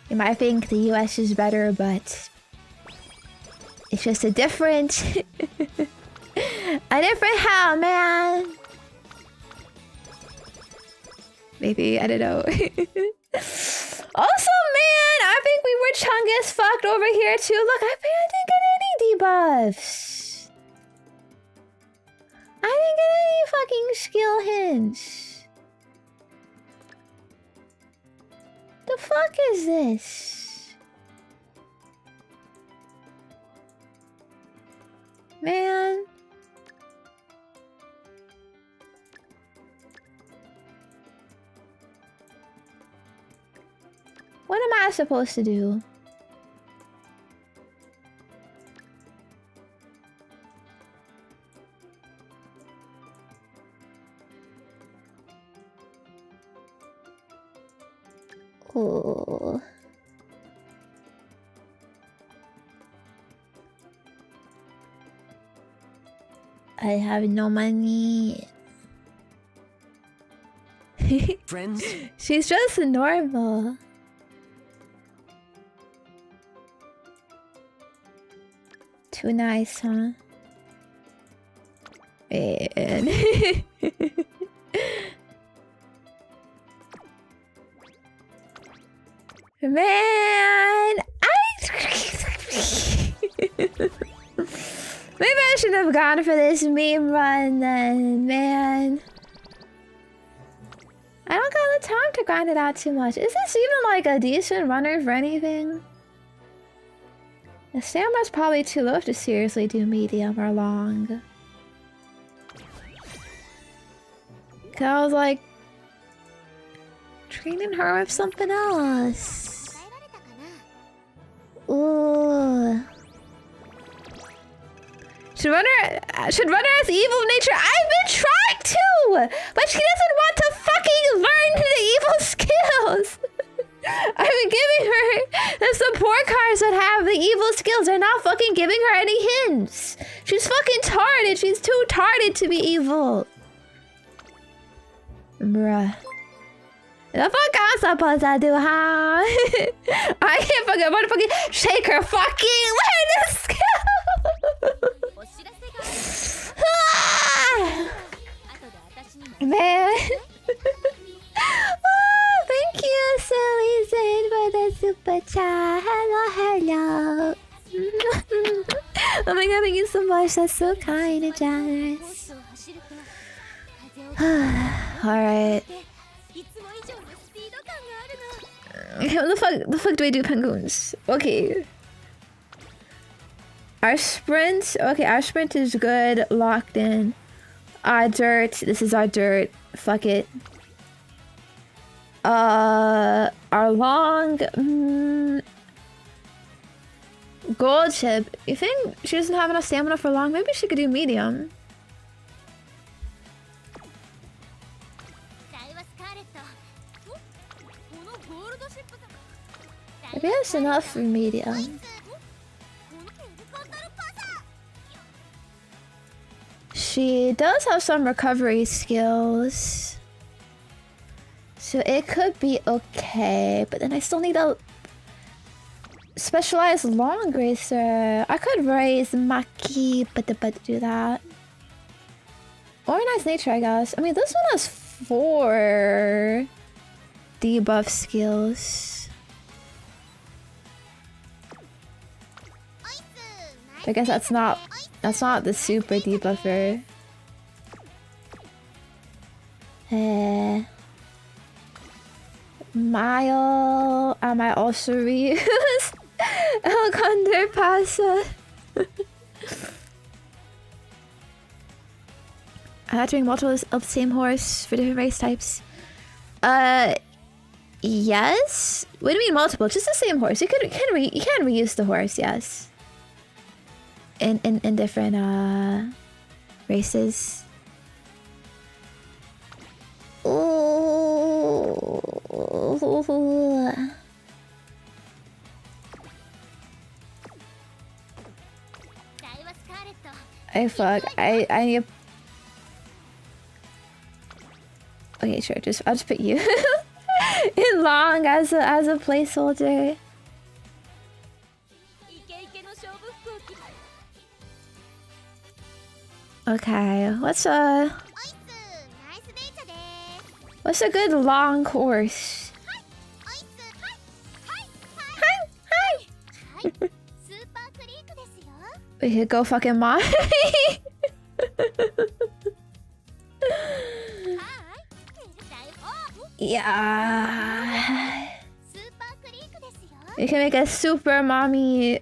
You might think the US is better, but it's just a different how, man. Maybe, I don't know. Also, man, I think we were Chungus fucked over here too. Look, I didn't get any debuffs. I didn't get any fucking skill hints. The fuck is this? Man. What am I supposed to do? Oh. I have no money. Friends? She's just normal. Too nice, huh? Man. Man, maybe I should have gone for this meme run then, man. I don't got the time to grind it out too much. Is this even like a decent runner for anything? The stamina's probably too low to seriously do medium or long. 'Cause I was like training her with something else. Ooh. Should run her as evil nature. I've been trying to, but she doesn't want to fucking learn the evil skills. I've been giving her the support cards that have the evil skills. They're not fucking giving her any hints. She's fucking tarded. She's too tarded to be evil. Bruh. The fuck I'm supposed to do, huh? I can't fucking motherfucking shake her fucking learn this skill. Man. Oh, thank you, Silly Zane, for the super chat. Hello, hello. Oh my god, thank you so much. That's so kind and generous. Alright. What the fuck do I do, penguins? Okay. Our sprint. Okay, our sprint is good. Locked in. Our dirt. This is our dirt. Fuck it. Our long. Gold chip. You think she doesn't have enough stamina for long? Maybe she could do medium. Maybe that's enough for medium. She does have some recovery skills, so it could be okay, but then I still need a specialized long racer. I could raise Maki, but do that. Organized nature, I guess. I mean, this one has 4 debuff skills. I guess that's not the super debuffer. Mile. I might also reuse El Condor Pasa. I had to bring multiples of the same horse for different race types. Yes. What do you mean multiple? Just the same horse. You can reuse the horse. Yes. In different races. Ooh. I fuck. I need. Okay, sure. I'll just put you in long as a placeholder. Okay, what's a good long course? We could go fucking mommy. Yeah. We can make a super mommy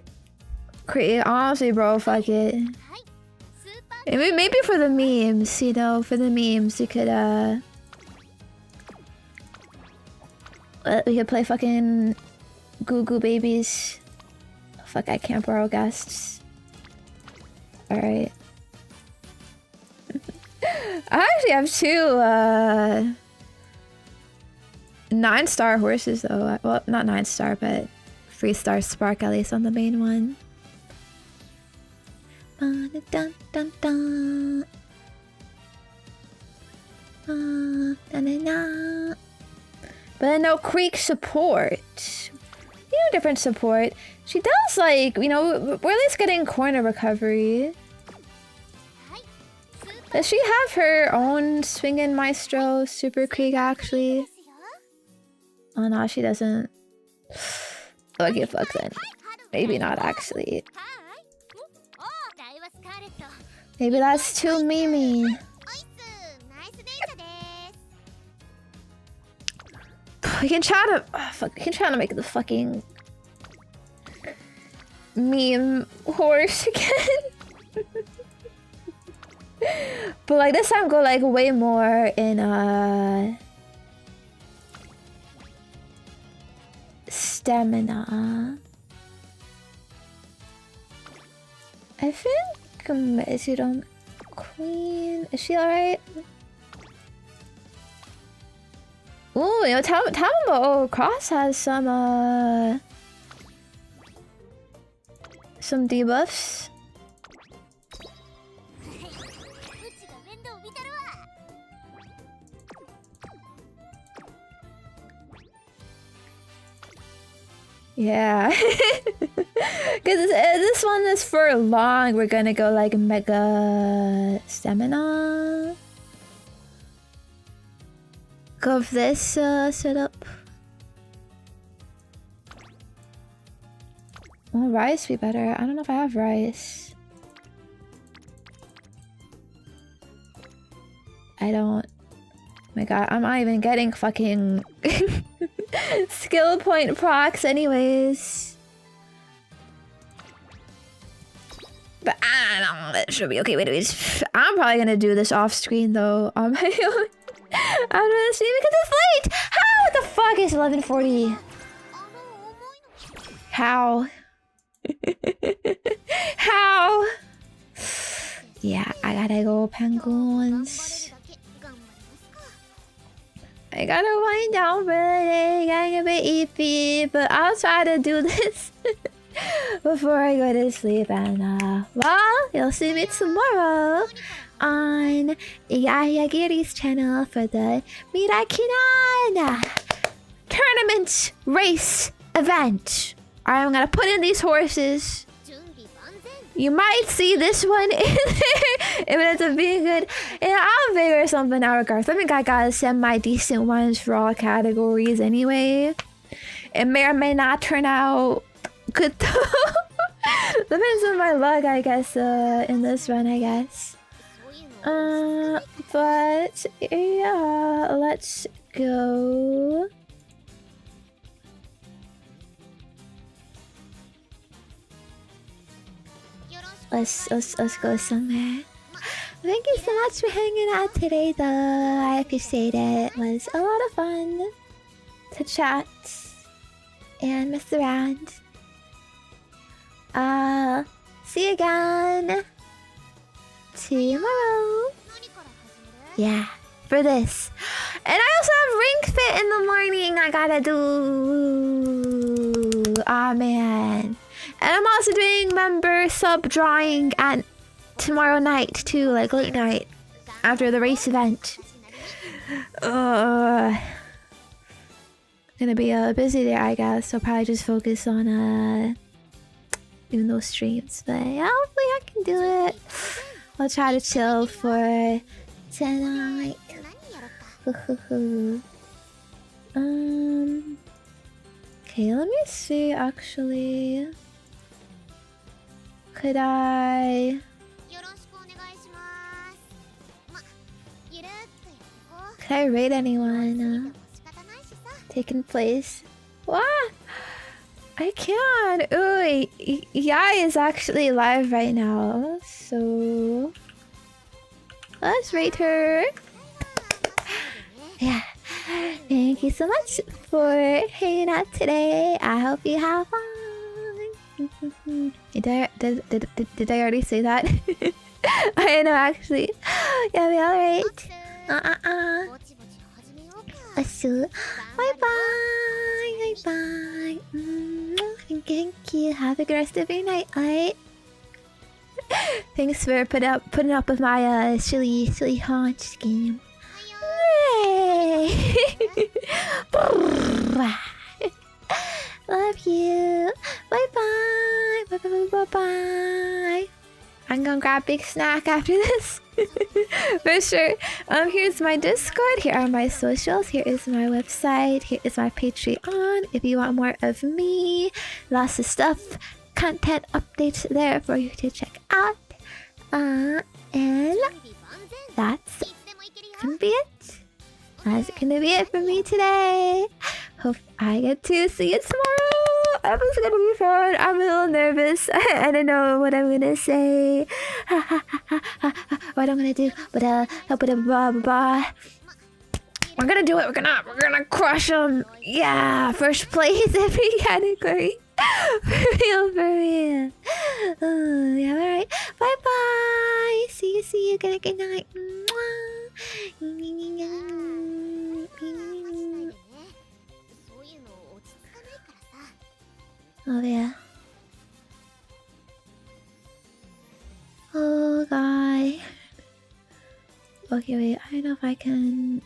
create. Honestly, bro, fuck it. Maybe for the memes, you know, for the memes, we could play fucking Goo Goo Babies. Fuck, I can't borrow guests. Alright. I actually have two 9-star horses though. Well, not 9-star, but 3-star spark at least on the main one. Dun, dun, dun, dun. But no Creek support. You know, different support. She does like, you know, we're at least getting corner recovery. Does she have her own swinging maestro super Krieg actually? Oh no, she doesn't. Okay, fuck then. Maybe not actually. Maybe that's too Mimi. We can try to fuck. We can try to make the fucking meme horse again. But like this time go like way more in stamina. I think Mesudon Queen, is she alright? Ooh, you know, Tamamo Cross has some debuffs. Yeah. Because this one is for long. We're gonna go like mega stamina. Go with this setup. Will rice be better? I don't know if I have rice. I don't. Oh my god, I'm not even getting fucking skill point procs anyways. But I don't know, it should be okay. Wait. I'm probably gonna do this off screen though on my own. I'm gonna see because it's late! How the fuck is 11:40? How? How? Yeah, I gotta go penguins. I gotta wind down for the day, getting a bit iffy, but I'll try to do this before I go to sleep. And well, you'll see me tomorrow on Yayagiri's channel for the Mirakinan tournament race event. Alright, I'm gonna put in these horses. You might see this one in there if it ends up being good. And I'll figure something out regardless. I think I got semi-decent ones for all categories anyway. It may or may not turn out good though. Depends on my luck, I guess, in this run, I guess. But yeah, let's go. Let's go somewhere. Thank you so much for hanging out today, though. I appreciate it. It was a lot of fun to chat and mess around. See you again tomorrow. Yeah, for this. And I also have Ring Fit in the morning I gotta do. Ah, man. And I'm also doing member sub drawing at tomorrow night too, like late night after the race event. Gonna be busy there, I guess. So probably just focus on doing those streams. But yeah, hopefully I can do it. I'll try to chill for tonight. Okay, let me see actually. Could I... Could I rate anyone taking place? What? I can't. Ooh, Yai is actually live right now, so let's rate her. Yeah. Thank you so much for hanging out today. I hope you have fun. Did I already say that? I know actually. Yeah, we alright. Bye bye. Bye bye. Thank you. Have a good rest of your night, alright? Thanks for putting up with my silly haunch game. Yay! Love you. Bye bye. Bye bye bye bye. I'm gonna grab a big snack after this. For sure. Here's my Discord. Here are my socials. Here is my website. Here is my Patreon. If you want more of me, lots of stuff, content updates there for you to check out. And that's gonna be it. That's gonna be it for me today. Hope I get to see you tomorrow. It's gonna be fun. I'm a little nervous. I don't know what I'm gonna say. What I'm gonna do. But we're gonna do it. We're gonna crush them. Yeah, first place every category. For real. Yeah, alright. Bye bye. See you. Good night. Oh yeah. Oh god. Okay, wait. I don't know if I can.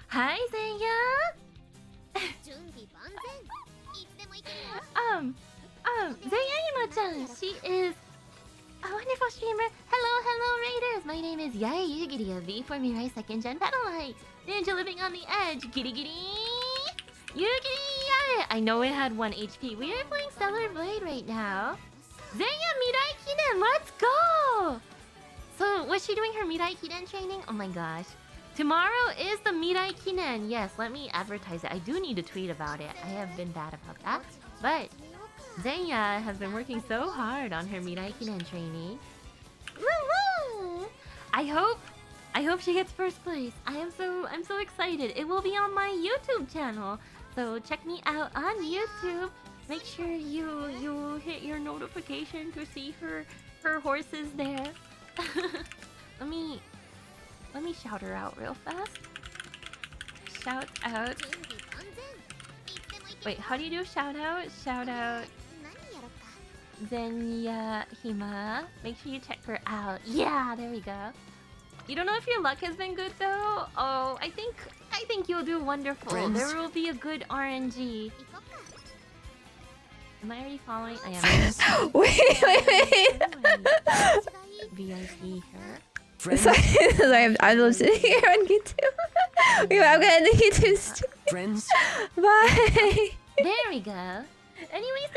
Hi, Zenya. Zenya Hima-chan. She is a wonderful streamer. Hello, raiders. My name is Yai Yugiri of V for Mirai 2nd Gen Battlelight. Ninja living on the edge. Giri. Yugiri Yai. I know it had 1 HP. We are playing Stellar Blade right now. Zenya Mirai Kinen. Let's go. So, was she doing her Mirai Kinen training? Oh my gosh. Tomorrow is the Mirai Kinen. Yes, let me advertise it. I do need to tweet about it. I have been bad about that. But Zenya has been working so hard on her Mirai Kinen training. Woo-woo! I hope she gets first place. I'm so excited. It will be on my YouTube channel. So check me out on YouTube. Make sure you hit your notification to see her horses there. Let me shout her out real fast. Shout out. Wait, how do you do shout out? Shout out Zenya Hima. Make sure you check her out. Yeah, there we go. You don't know if your luck has been good though? Oh, I think you'll do wonderful. Friends. There will be a good RNG. Am I already following? I am. Wait. VIP her. Sorry, I'm sitting here on YouTube. Okay, I'm gonna end the YouTube stream. Friends. Bye. There we go. Anyways.